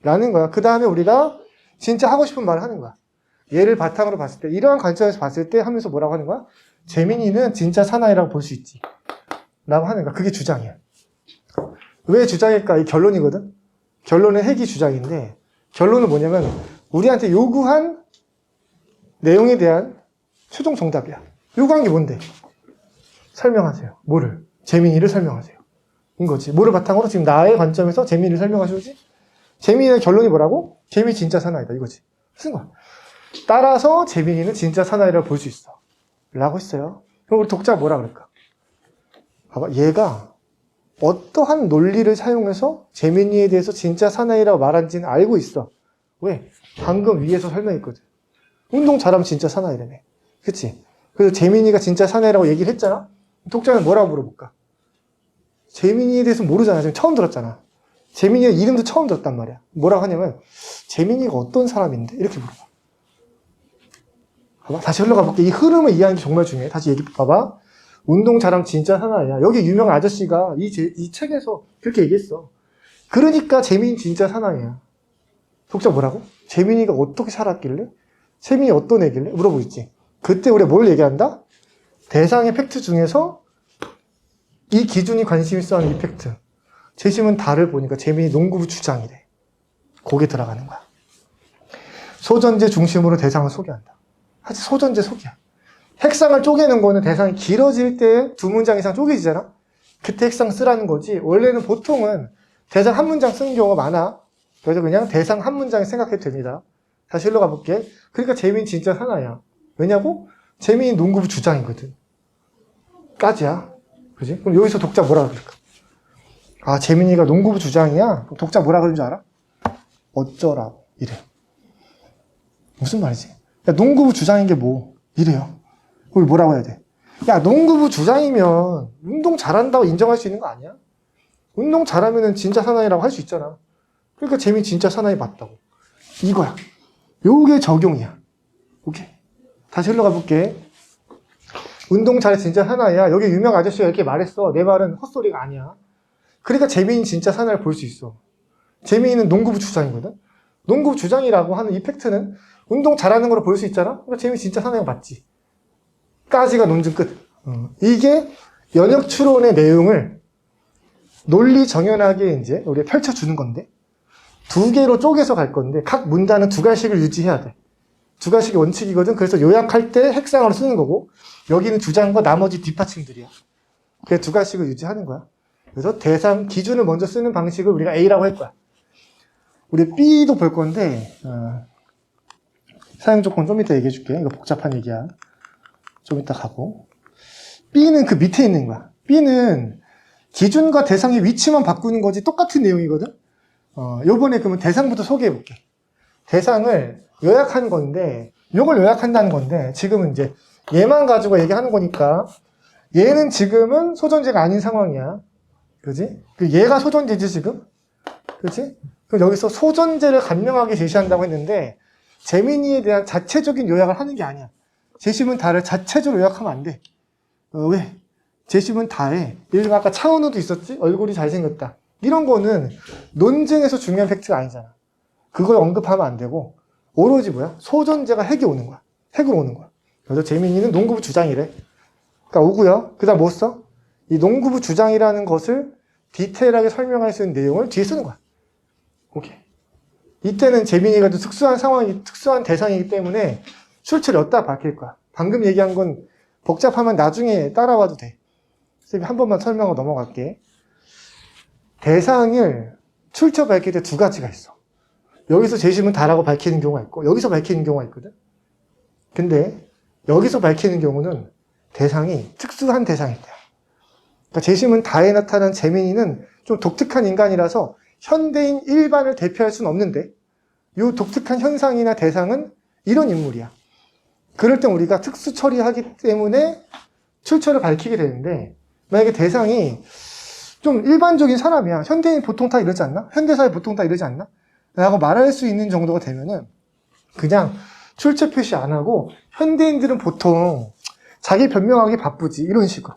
라는 거야. 그 다음에 우리가 진짜 하고 싶은 말을 하는 거야. 얘를 바탕으로 봤을 때 이러한 관점에서 봤을 때 하면서 뭐라고 하는 거야? 재민이는 진짜 사나이라고 볼 수 있지. 라고 하는 거야. 그게 주장이야. 왜 주장일까? 이 결론이거든. 결론은 핵이 주장인데 결론은 뭐냐면 우리한테 요구한 내용에 대한 최종 정답이야. 요구한 게 뭔데? 설명하세요. 뭐를? 재민이를 설명하세요. 인 거지. 뭐를 바탕으로 지금 나의 관점에서 재민이를 설명하셔야지. 재민이의 결론이 뭐라고? 재민이 진짜 사나이다. 이거지. 쓴 거야. 따라서 재민이는 진짜 사나이라고 볼 수 있어. 라고 했어요. 그럼 우리 독자가 뭐라 그럴까? 봐봐. 얘가 어떠한 논리를 사용해서 재민이에 대해서 진짜 사나이라고 말한지는 알고 있어. 왜? 방금 위에서 설명했거든. 운동 잘하면 진짜 사나이라며. 그치? 그래서 재민이가 진짜 사나이라고 얘기를 했잖아? 독자는 뭐라고 물어볼까? 재민이에 대해서 모르잖아. 지금 처음 들었잖아. 재민이의 이름도 처음 들었단 말이야. 뭐라고 하냐면 재민이가 어떤 사람인데? 이렇게 물어봐. 봐봐. 다시 흘러가 볼게. 이 흐름을 이해하는 게 정말 중요해. 다시 얘기 봐봐. 운동 잘하면 진짜 사나이야. 여기 유명한 아저씨가 이 책에서 그렇게 얘기했어. 그러니까 재민이 진짜 사나이야. 독자 뭐라고? 재민이가 어떻게 살았길래? 재민이 어떤 애길래? 물어보겠지. 그때 우리가 뭘 얘기한다? 대상의 팩트 중에서 이 기준이 관심 있어 하는 이 팩트. 재심은 달을 보니까 재민이 농구부 주장이래. 거기에 들어가는 거야. 소전제 중심으로 대상을 소개한다. 사실 소전제 소개야. 핵상을 쪼개는 거는 대상이 길어질 때 두 문장 이상 쪼개지잖아? 그때 핵상 쓰라는 거지. 원래는 보통은 대상 한 문장 쓰는 경우가 많아. 그래서 그냥 대상 한 문장에 생각해도 됩니다. 다시 흘러가 볼게. 그러니까 재민 진짜 사나이야. 왜냐고? 재민이 농구부 주장이거든. 까지야. 그지? 그럼 여기서 독자 뭐라 그럴까? 아, 재민이가 농구부 주장이야? 그럼 독자 뭐라 그러는 줄 알아? 어쩌라고. 이래. 무슨 말이지? 야, 농구부 주장인 게 뭐? 이래요. 그걸 뭐라고 해야 돼? 야, 농구부 주장이면 운동 잘한다고 인정할 수 있는 거 아니야? 운동 잘하면은 진짜 사나이라고 할 수 있잖아. 그러니까 재민 진짜 사나이 맞다고. 이거야. 요게 적용이야. 오케이. 다시 흘러가 볼게. 운동 잘해 진짜 사나이야. 여기 유명 아저씨가 이렇게 말했어. 내 말은 헛소리가 아니야. 그러니까 재민이 진짜 사나이를 볼 수 있어. 재민이는 농구부 주장이거든. 농구부 주장이라고 하는 이 팩트는 운동 잘하는 거로 볼 수 있잖아. 그러니까 재민이 진짜 사나이가 맞지. 까지가 논증 끝. 이게 연역 추론의 내용을 논리 정연하게 이제 우리가 펼쳐주는 건데, 두 개로 쪼개서 갈 건데, 각 문단은 두 가지씩을 유지해야 돼. 두 가지씩이 원칙이거든. 그래서 요약할 때 핵상으로 쓰는 거고, 여기는 주장과 나머지 뒷받침들이야. 그래서 두 가지씩을 유지하는 거야. 그래서 대상, 기준을 먼저 쓰는 방식을 우리가 A라고 할 거야. 우리 B도 볼 건데, 사용 조건 좀 이따 얘기해 줄게. 이거 복잡한 얘기야. 좀 이따 가고. B는 그 밑에 있는 거야. B는 기준과 대상의 위치만 바꾸는 거지 똑같은 내용이거든. 요번에 그러면 대상부터 소개해 볼게. 대상을 요약한 건데, 요걸 요약한다는 건데, 지금은 이제 얘만 가지고 얘기하는 거니까, 얘는 지금은 소존재가 아닌 상황이야. 그지? 얘가 소존재지, 지금? 그지? 그럼 여기서 소존재를 간명하게 제시한다고 했는데, 재민이에 대한 자체적인 요약을 하는 게 아니야. 제시문 다를 자체적으로 요약하면 안 돼. 왜? 제시문 다에, 예를 들면 아까 차은우도 있었지? 얼굴이 잘생겼다. 이런 거는 논증에서 중요한 팩트가 아니잖아. 그걸 언급하면 안 되고, 오로지 뭐야? 소존재가 핵이 오는 거야. 핵으로 오는 거야. 그래서 재민이는 농구부 주장이래. 그러니까 오고요. 그 다음 뭐 써? 이 농구부 주장이라는 것을 디테일하게 설명할 수 있는 내용을 뒤에 쓰는 거야. 오케이. 이때는 재민이가 또 특수한 상황이, 특수한 대상이기 때문에 출처를 엿다 밝힐 거야. 방금 얘기한 건 복잡하면 나중에 따라와도 돼. 쌤이 한 번만 설명하고 넘어갈게. 대상을 출처 밝힐 때 두 가지가 있어. 여기서 제시문 다라고 밝히는 경우가 있고, 여기서 밝히는 경우가 있거든. 근데 여기서 밝히는 경우는 대상이 특수한 대상일 때야. 그러니까 제시문 다에 나타난 재민이는 좀 독특한 인간이라서 현대인 일반을 대표할 수는 없는데, 이 독특한 현상이나 대상은 이런 인물이야. 그럴 땐 우리가 특수 처리하기 때문에 출처를 밝히게 되는데, 만약에 대상이 좀 일반적인 사람이야. 현대인 보통 다 이러지 않나? 현대사회 보통 다 이러지 않나? 라고 말할 수 있는 정도가 되면은 그냥 출처 표시 안 하고, 현대인들은 보통 자기 변명하기 바쁘지, 이런 식으로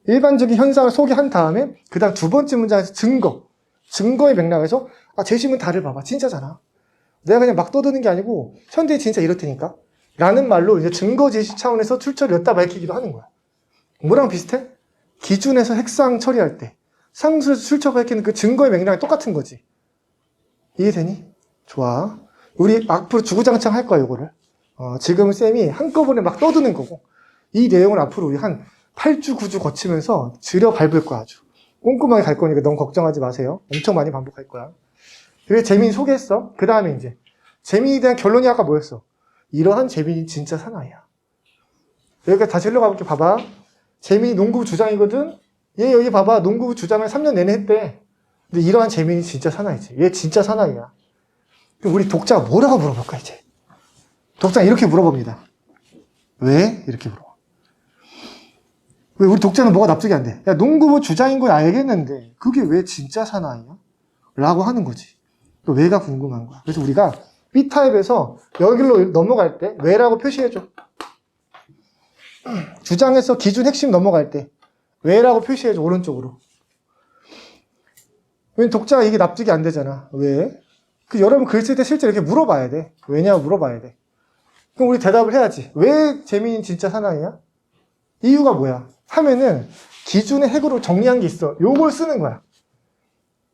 일반적인 현상을 소개한 다음에 그 다음 두 번째 문장에서 증거의 맥락에서 제시문 다를 봐봐. 진짜잖아. 내가 그냥 막 떠드는 게 아니고 현대인 진짜 이렇다니까 라는 말로 이제 증거 제시 차원에서 출처를 엿다 밝히기도 하는 거야. 뭐랑 비슷해? 기준에서 핵상 처리할 때 상수에서 출처 밝히는 그 증거의 맥락이 똑같은 거지. 이해되니? 좋아. 우리 앞으로 주구장창 할 거야, 이거를. 지금 쌤이 한꺼번에 막 떠드는 거고, 이 내용을 앞으로 우리 한 8주, 9주 거치면서 들여 밟을 거야, 아주. 꼼꼼하게 갈 거니까 너무 걱정하지 마세요. 엄청 많이 반복할 거야. 그래서 재민이 소개했어. 그 다음에 이제, 재민이에 대한 결론이 아까 뭐였어? 이러한 재민이 진짜 사나이야. 여기까지 다시 흘러가 볼게. 봐봐. 재민이 농구부 주장이거든? 얘 여기 봐봐. 농구부 주장을 3년 내내 했대. 근데 이러한 재민이 진짜 사나이지. 얘 진짜 사나이야. 그럼 우리 독자가 뭐라고 물어볼까, 이제? 독자가 이렇게 물어봅니다. 왜? 이렇게 물어봐. 왜 우리 독자는 뭐가 납득이 안 돼? 야, 농구부 주장인 건 알겠는데, 그게 왜 진짜 사나이야? 라고 하는 거지. 또 왜가 궁금한 거야. 그래서 우리가 B타입에서 여기로 넘어갈 때, 왜라고 표시해줘. 주장에서 기준 핵심 넘어갈 때, 왜라고 표시해줘, 오른쪽으로. 왜냐면 독자가 이게 납득이 안 되잖아. 왜? 여러분 글 쓸 때 실제 이렇게 물어봐야 돼. 왜냐고 물어봐야 돼. 그럼 우리 대답을 해야지. 왜 재민이는 진짜 사나이야? 이유가 뭐야? 하면은 기준의 핵으로 정리한 게 있어. 요걸 쓰는 거야.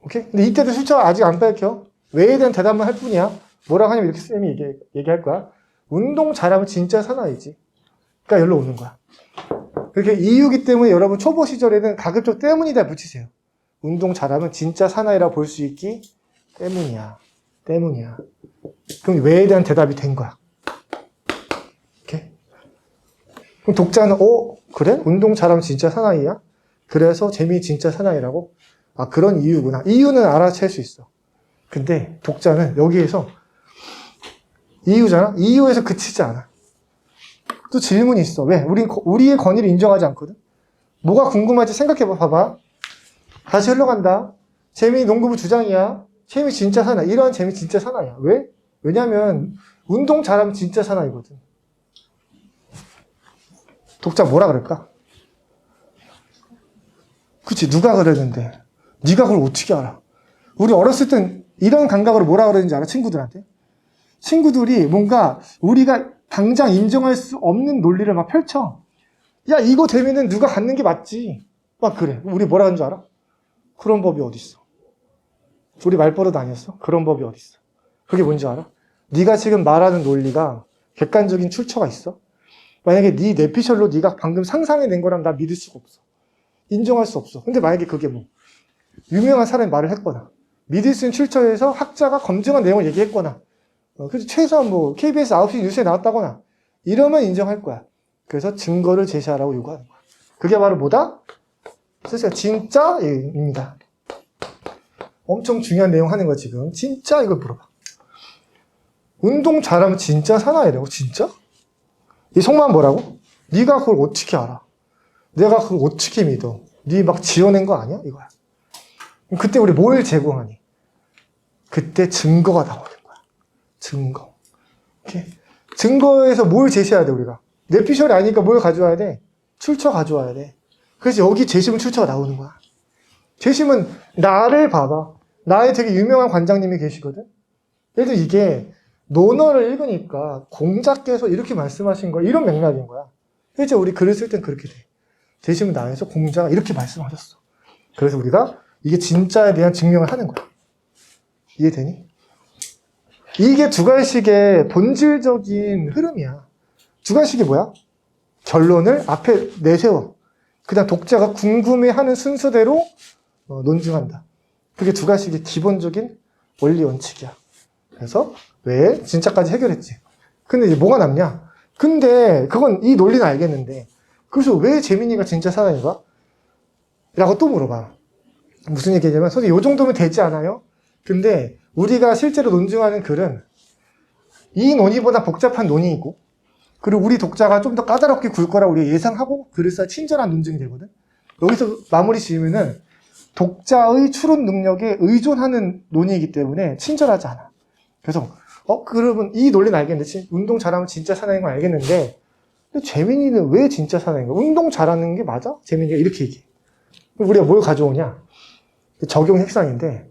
오케이? 근데 이때도 출처가 아직 안 밝혀. 왜에 대한 대답만 할 뿐이야. 뭐라고 하냐면 이렇게 쌤이 얘기할 거야. 운동 잘하면 진짜 사나이지. 그러니까 여기로 오는 거야. 그렇게 이유기 때문에 여러분 초보 시절에는 가급적 때문이다 붙이세요. 운동 잘하면 진짜 사나이라 볼 수 있기 때문이야. 그럼 왜에 대한 대답이 된 거야. 오케이? 그럼 독자는 그래? 운동 잘하면 진짜 사나이야? 그래서 재민이 진짜 사나이라고? 아, 그런 이유구나. 이유는 알아챌 수 있어. 근데 독자는 여기에서 이유잖아? 이유에서 그치지 않아. 또 질문이 있어. 왜? 우리의 권위를 인정하지 않거든? 뭐가 궁금할지 생각해봐. 봐봐. 다시 흘러간다. 재민이 농구부 주장이야. 재민이 진짜 사나이. 이런 재민이 진짜 사나이야. 왜? 왜냐면 운동 잘하면 진짜 사나이거든. 독자 뭐라 그럴까? 그치, 누가 그랬는데 네가 그걸 어떻게 알아? 우리 어렸을 땐 이런 감각으로 뭐라 그러는지 알아? 친구들한테? 친구들이 뭔가 우리가 당장 인정할 수 없는 논리를 막 펼쳐. 야, 이거 재미는 누가 갖는 게 맞지. 막 그래. 우리 뭐라 하는 줄 알아? 그런 법이 어딨어. 우리 말버릇 아니었어? 그런 법이 어딨어. 그게 뭔지 알아? 네가 지금 말하는 논리가 객관적인 출처가 있어? 만약에 네 뇌피셜로 네가 방금 상상해낸 거랑 나 믿을 수가 없어. 인정할 수 없어. 근데 만약에 그게 뭐 유명한 사람이 말을 했거나 믿을 수 있는 출처에서 학자가 검증한 내용을 얘기했거나 그래서 최소한 뭐 KBS 9시 뉴스에 나왔다거나 이러면 인정할 거야. 그래서 증거를 제시하라고 요구하는 거야. 그게 바로 뭐다? 그래서 진짜입니다. 엄청 중요한 내용 하는 거야 지금. 진짜 이걸 물어봐. 운동 잘하면 진짜 사나이라고? 진짜? 이 속만 뭐라고? 네가 그걸 어떻게 알아? 내가 그걸 어떻게 믿어? 네 막 지어낸 거 아니야? 이거야. 그때 우리 뭘 제공하니? 그때 증거가 나오는 거야. 증거. 이렇게. 증거에서 뭘 제시해야 돼, 우리가? 뇌피셜이 아니니까 뭘 가져와야 돼? 출처 가져와야 돼. 그래서 여기 재심은 출처가 나오는 거야. 재심은 나를 봐봐. 나의 되게 유명한 관장님이 계시거든? 예를 들어 이게 논어를 읽으니까 공자께서 이렇게 말씀하신 거야. 이런 맥락인 거야. 실제 우리 글을 쓸 땐 그렇게 돼. 재심은 나에서 공자가 이렇게 말씀하셨어. 그래서 우리가 이게 진짜에 대한 증명을 하는 거야. 이해되니? 이게 두괄식의 본질적인 흐름이야. 두괄식이 뭐야? 결론을 앞에 내세워. 그냥 독자가 궁금해하는 순서대로 논증한다. 그게 두괄식의 기본적인 원리 원칙이야. 그래서 왜 진짜까지 해결했지. 근데 이제 뭐가 남냐? 근데 그건 이 논리는 알겠는데 그래서 왜 재민이가 진짜 사나이가? 라고 또 물어봐. 무슨 얘기냐면 선생님 이 정도면 되지 않아요? 근데 우리가 실제로 논증하는 글은 이 논의보다 복잡한 논의이고 그리고 우리 독자가 좀 더 까다롭게 굴 거라 우리 예상하고 글을 써야 친절한 논증이 되거든. 여기서 마무리 지으면은 독자의 추론 능력에 의존하는 논의이기 때문에 친절하지 않아. 그래서 그러면 이 논리는 알겠는데 운동 잘하면 진짜 사나이인 건 알겠는데 근데 재민이는 왜 진짜 사나이인 거야? 운동 잘하는 게 맞아? 재민이가 이렇게 얘기해. 우리가 뭘 가져오냐? 적용 핵상인데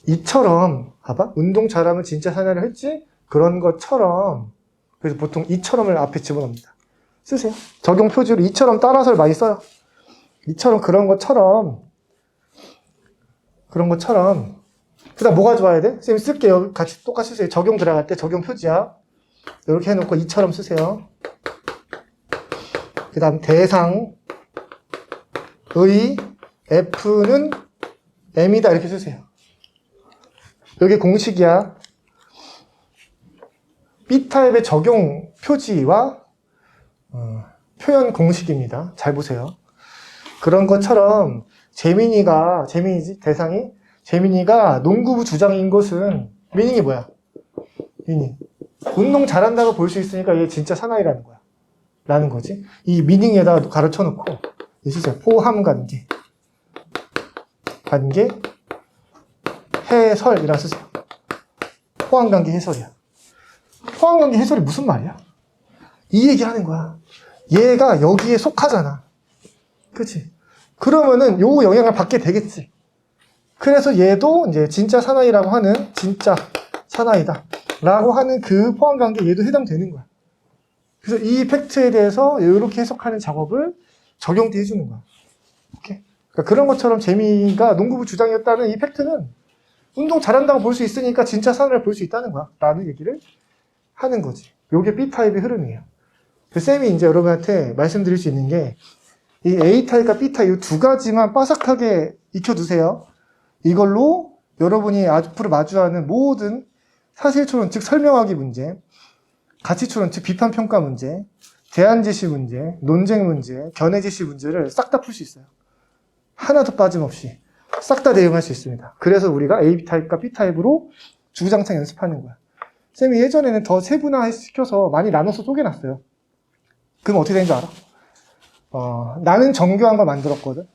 이처럼 봐봐. 운동 잘하면 진짜 사나이를 했지? 그런 것처럼 그래서 보통 이처럼을 앞에 집어넣습니다. 쓰세요. 적용 표지로 이처럼 따라서를 많이 써요. 이처럼 그런 것처럼 그 다음 뭐 가져와야 돼? 선생님 쓸게요. 같이 똑같이 쓰세요. 적용 들어갈 때 적용 표지야. 이렇게 해놓고 이처럼 쓰세요. 그 다음 대상의 F는 M이다 이렇게 쓰세요. 여기 공식이야. B타입의 적용 표지와 표현 공식입니다. 잘 보세요. 그런 것처럼 재민이가 농구부 주장인 것은 미닝이 뭐야? 미닝. 운동 잘한다고 볼 수 있으니까 얘 진짜 사나이라는 거야. 라는 거지. 이 미닝에다 가르쳐 놓고 이제 포함 관계 해설이라 쓰세요. 포함 관계 해설이야. 포함 관계 해설이 무슨 말이야? 이 얘기 하는 거야. 얘가 여기에 속하잖아. 그치? 그러면은 요 영향을 받게 되겠지. 그래서 얘도 이제 진짜 사나이라고 하는 진짜 사나이다 라고 하는 그 포함 관계에 얘도 해당되는 거야. 그래서 이 팩트에 대해서 이렇게 해석하는 작업을 적용 때 해주는 거야. 오케이? 그러니까 그런 것처럼 재미가 농구부 주장이었다는 이 팩트는 운동 잘한다고 볼 수 있으니까 진짜 사나이를 볼 수 있다는 거야. 라는 얘기를 하는 거지. 요게 B타입의 흐름이에요. 쌤이 이제 여러분한테 말씀드릴 수 있는 게 이 A타입과 B타입 이 두 가지만 빠삭하게 익혀두세요. 이걸로 여러분이 앞으로 마주하는 모든 사실초론, 즉 설명하기 문제, 가치초론, 즉 비판평가 문제, 제안제시 문제, 논쟁 문제, 견해제시 문제를 싹 다 풀 수 있어요. 하나도 빠짐없이 싹 다 대응할 수 있습니다. 그래서 우리가 A타입과 B타입으로 주구장창 연습하는 거야. 쌤이 예전에는 더 세분화시켜서 많이 나눠서 쪼개놨어요. 그럼 어떻게 되는지 알아? 나는 정교한 걸 만들었거든.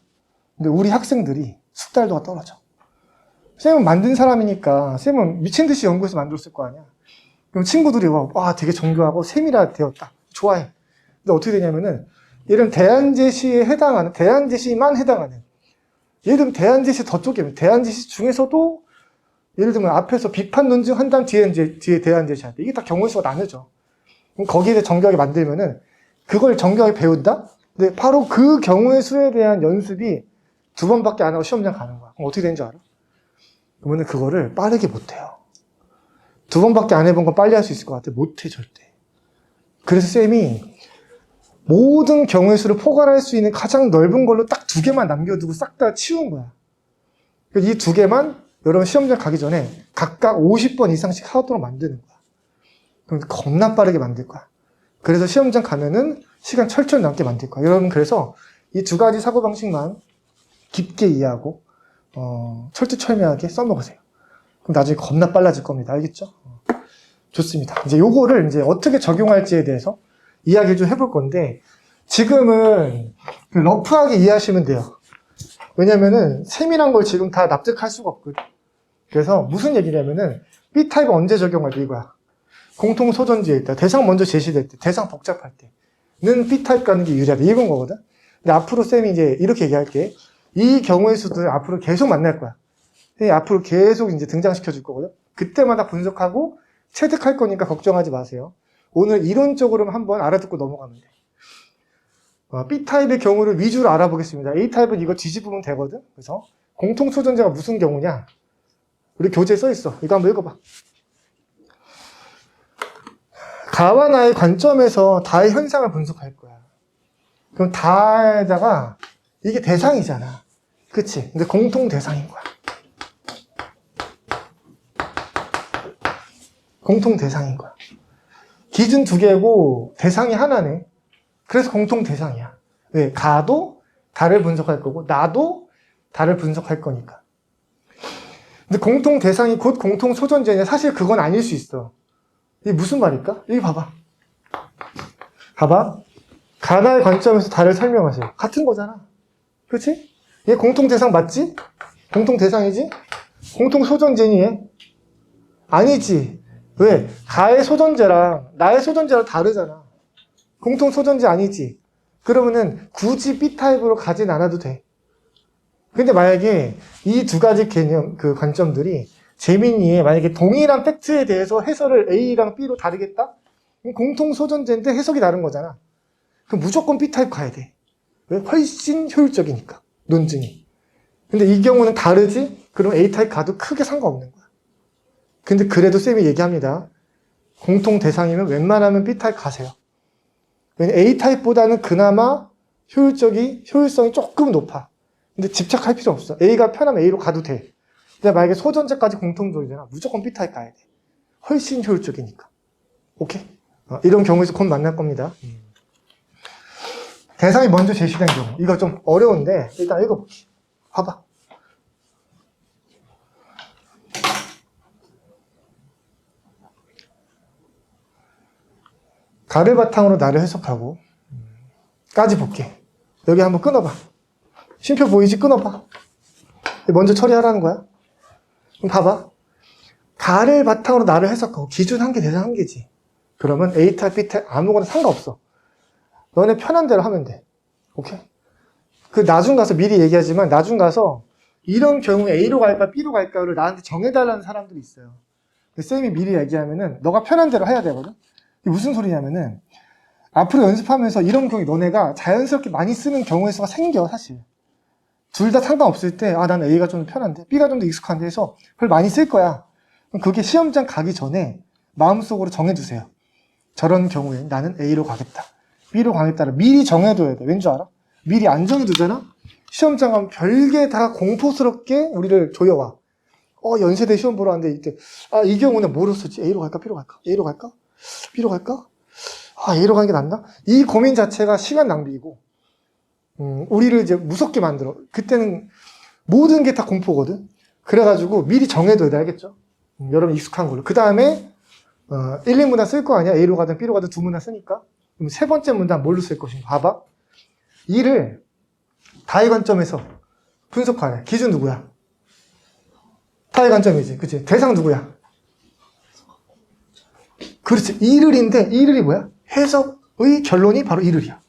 근데 우리 학생들이 숙달도가 떨어져. 쌤은 만든 사람이니까 쌤은 미친 듯이 연구해서 만들었을 거 아니야. 그럼 친구들이 와 되게 정교하고 세밀화되었다. 좋아해. 근데 어떻게 되냐면은 예를 들면 대안제시에 해당하는 대안제시만 해당하는 예를 들면 대안제시 더 쪼개면 대안제시 중에서도 예를 들면 앞에서 비판 논증 한 다음 뒤에 대안제시 할 때 이게 다 경우의 수가 나뉘죠. 그럼 거기에 대해 정교하게 만들면은 그걸 정교하게 배운다? 근데 바로 그 경우의 수에 대한 연습이 2번밖에 안 하고 시험장 가는 거야. 그럼 어떻게 되는 줄 알아? 그러면은 그거를 빠르게 못해요. 2번밖에 안 해본 건 빨리 할 수 있을 것 같아. 못해 절대. 그래서 쌤이 모든 경우의 수를 포괄할 수 있는 가장 넓은 걸로 딱 2개만 남겨두고 싹 다 치운 거야. 이 2개만 여러분 시험장 가기 전에 각각 50번 이상씩 하도록 만드는 거야. 그럼 겁나 빠르게 만들 거야. 그래서 시험장 가면은 시간 철철 남게 만들 거야. 여러분 그래서 이 2가지 사고방식만 깊게 이해하고 철두철미하게 써먹으세요. 그럼 나중에 겁나 빨라질 겁니다. 알겠죠? 좋습니다. 이제 요거를 이제 어떻게 적용할지에 대해서 이야기를 좀 해볼 건데 지금은 러프하게 이해하시면 돼요. 왜냐면은 세밀한 걸 지금 다 납득할 수가 없거든. 그래서 무슨 얘기냐면은 B타입은 언제 적용할 때 이거야. 공통 소존지에 있다. 대상 먼저 제시될 때, 대상 복잡할 때는 B타입 가는 게 유리하다. 이건 거거든. 근데 앞으로 쌤이 이제 이렇게 얘기할게. 이 경우의 수들 앞으로 계속 만날 거야. 앞으로 계속 이제 등장시켜 줄 거거든. 그때마다 분석하고 체득할 거니까 걱정하지 마세요. 오늘 이론적으로만 한번 알아듣고 넘어가면 돼. B타입의 경우를 위주로 알아보겠습니다. A타입은 이거 뒤집으면 되거든. 그래서 공통 소존재가 무슨 경우냐? 우리 교재에 써 있어. 이거 한번 읽어봐. 가와 나의 관점에서 다의 현상을 분석할 거야. 그럼 다에다가 이게 대상이잖아. 그치? 근데 공통 대상인 거야. 공통 대상인 거야. 기준 2개고 대상이 하나네. 그래서 공통 대상이야. 왜? 가도 다를 분석할 거고 나도 다를 분석할 거니까. 근데 공통 대상이 곧 공통 소존재냐? 사실 그건 아닐 수 있어. 이게 무슨 말일까? 여기 봐봐. 봐봐. 가나의 관점에서 다를 설명하세요. 같은 거잖아. 그렇지? 얘 공통 대상 맞지? 공통 대상이지? 공통 소존재니 얘? 아니지. 왜? 가의 소존재랑 나의 소존재랑 다르잖아. 공통 소존재 아니지. 그러면은 굳이 B타입으로 가진 않아도 돼. 근데 만약에 이 2가지 개념, 그 관점들이 재민이의 만약에 동일한 팩트에 대해서 해설을 A랑 B로 다르겠다? 공통 소존재인데 해석이 다른 거잖아. 그럼 무조건 B타입 가야 돼. 왜? 훨씬 효율적이니까. 논증이. 근데 이 경우는 다르지? 그럼 A타입 가도 크게 상관없는 거야. 근데 그래도 쌤이 얘기합니다. 공통 대상이면 웬만하면 B타입 가세요. 왜냐면 A타입보다는 그나마 효율성이 조금 높아. 근데 집착할 필요 없어. A가 편하면 A로 가도 돼. 근데 만약에 소존재까지 공통적이잖아. 무조건 B타입 가야 돼. 훨씬 효율적이니까. 오케이? 이런 경우에서 곧 만날 겁니다. 대상이 먼저 제시된 경우. 이거 좀 어려운데 일단 읽어볼게. 봐봐. 가를 바탕으로 나를 해석하고 까지 볼게. 여기 한번 끊어봐. 쉼표 보이지? 끊어봐. 먼저 처리하라는 거야. 그럼 봐봐. 가를 바탕으로 나를 해석하고 기준 1개, 대상 1개지. 그러면 A타입, B타입 아무거나 상관없어. 너네 편한 대로 하면 돼. 오케이? 그 나중 가서 미리 얘기하지만 나중 가서 이런 경우에 A로 갈까 B로 갈까를 나한테 정해달라는 사람들이 있어요. 쌤이 미리 얘기하면은 너가 편한 대로 해야 되거든. 이게 무슨 소리냐면은 앞으로 연습하면서 이런 경우에 너네가 자연스럽게 많이 쓰는 경우의 수가 생겨 사실. 둘 다 상관없을 때 나는 A가 좀 편한데 B가 좀 더 익숙한데 해서 그걸 많이 쓸 거야. 그럼 그게 시험장 가기 전에 마음속으로 정해두세요. 저런 경우에 나는 A로 가겠다. B로 가겠다를 미리 정해둬야 돼. 왠지 알아? 미리 안 정해두잖아? 시험장 가면 별게 다 공포스럽게 우리를 조여와. 연세대 시험 보러 왔는데 이때 이 경우는 뭐로 쓰지? A로 갈까? B로 갈까? A로 갈까? B로 갈까? A로 가는 게 낫나? 이 고민 자체가 시간 낭비이고 우리를 이제 무섭게 만들어. 그때는 모든 게 다 공포거든. 그래가지고 미리 정해둬야 돼, 알겠죠? 여러분 익숙한 걸로. 그 다음에 1, 2문단 쓸 거 아니야? A로 가든 B로 가든 두 문단 쓰니까. 그럼 세 번째 문단 뭘로 쓸 것인가? 봐봐. 이를 다의 관점에서 분석하래. 기준 누구야? 다의 관점이지. 그치? 대상 누구야? 그렇지. 이를인데 이를이 뭐야? 해석의 결론이 바로 이를이야.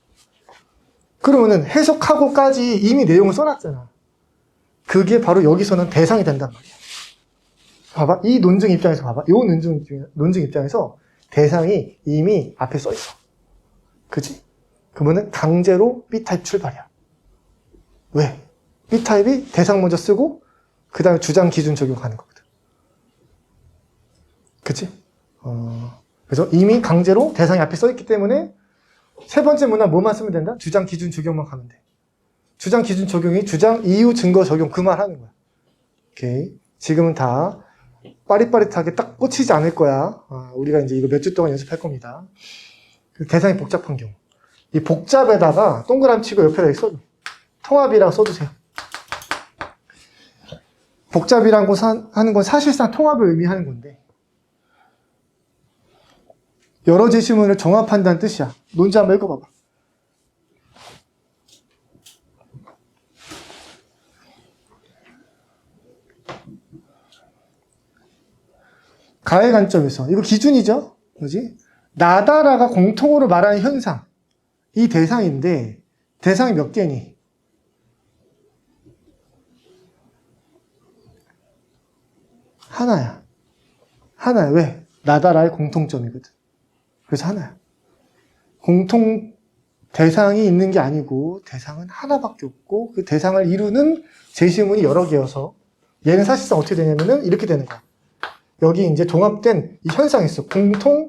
그러면은 해석하고까지 이미 내용을 써놨잖아. 그게 바로 여기서는 대상이 된단 말이야. 봐봐. 이 논증 입장에서 봐봐. 이 논증 입장에서 대상이 이미 앞에 써 있어. 그치? 그러면은 강제로 B타입 출발이야. 왜? B타입이 대상 먼저 쓰고 그 다음에 주장 기준 적용하는 거거든. 그치? 그래서 이미 강제로 대상이 앞에 써 있기 때문에 세 번째 문항 뭐만 쓰면 된다? 주장 기준 적용만 가면 돼. 주장 기준 적용이 주장 이유 증거 적용 그 말 하는 거야. 오케이. 지금은 다 빠릿빠릿하게 딱 꽂히지 않을 거야. 우리가 이제 이거 몇 주 동안 연습할 겁니다. 대상이 복잡한 경우. 이 복잡에다가 동그라미 치고 옆에다 이렇게 써줘. 통합이라고 써주세요. 복잡이라는 거 하는 건 사실상 통합을 의미하는 건데 여러 제시문을 종합한다는 뜻이야. 논지 한번 읽어봐봐. 가의 관점에서 이거 기준이죠? 뭐지? 나다라가 공통으로 말하는 현상 이 대상인데 대상이 몇 개니? 하나야. 하나야. 왜? 나다라의 공통점이거든. 그래서 하나야. 공통 대상이 있는 게 아니고 대상은 하나밖에 없고 그 대상을 이루는 제시문이 여러 개여서 얘는 사실상 어떻게 되냐면은 이렇게 되는 거야. 여기 이제 종합된 이 현상이 있어. 공통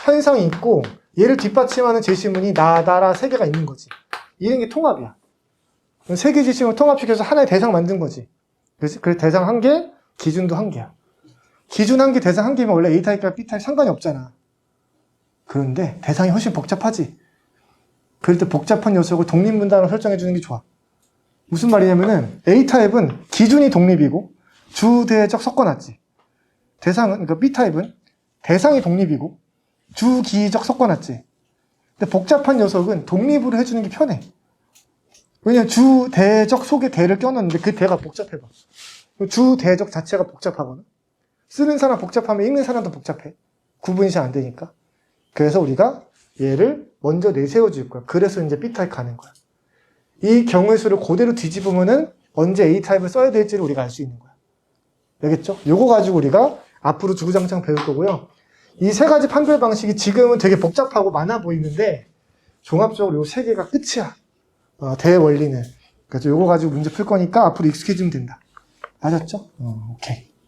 현상이 있고 얘를 뒷받침하는 제시문이 나다라 세 개가 있는 거지. 이런 게 통합이야. 세 개 제시문을 통합시켜서 하나의 대상 만든 거지. 그래서 대상 한 개, 기준도 한 개야. 기준 한 개, 대상 한 개면 원래 A타입과 B타입 상관이 없잖아. 그런데 대상이 훨씬 복잡하지. 그럴 때 복잡한 녀석을 독립문단으로 설정해 주는 게 좋아. 무슨 말이냐면은 A타입은 기준이 독립이고 주대적 섞어놨지. 대상은, 그러니까 B타입은 대상이 독립이고 주기적 섞어놨지. 근데 복잡한 녀석은 독립으로 해주는 게 편해. 왜냐면 주대적 속에 대를 껴넣는데 그 대가 복잡해봐. 주대적 자체가 복잡하거든. 쓰는 사람 복잡하면 읽는 사람도 복잡해. 구분이 잘 안 되니까. 그래서 우리가 얘를 먼저 내세워줄 거야. 그래서 이제 B타입 가는 거야. 이 경우의 수를 그대로 뒤집으면은 언제 A타입을 써야 될지를 우리가 알 수 있는 거야. 알겠죠? 요거 가지고 우리가 앞으로 주구장창 배울 거고요. 이 세 가지 판별 방식이 지금은 되게 복잡하고 많아 보이는데 종합적으로 요 세 개가 끝이야. 대원리는. 그래서 요거 가지고 문제 풀 거니까 앞으로 익숙해지면 된다. 알았죠? 오케이.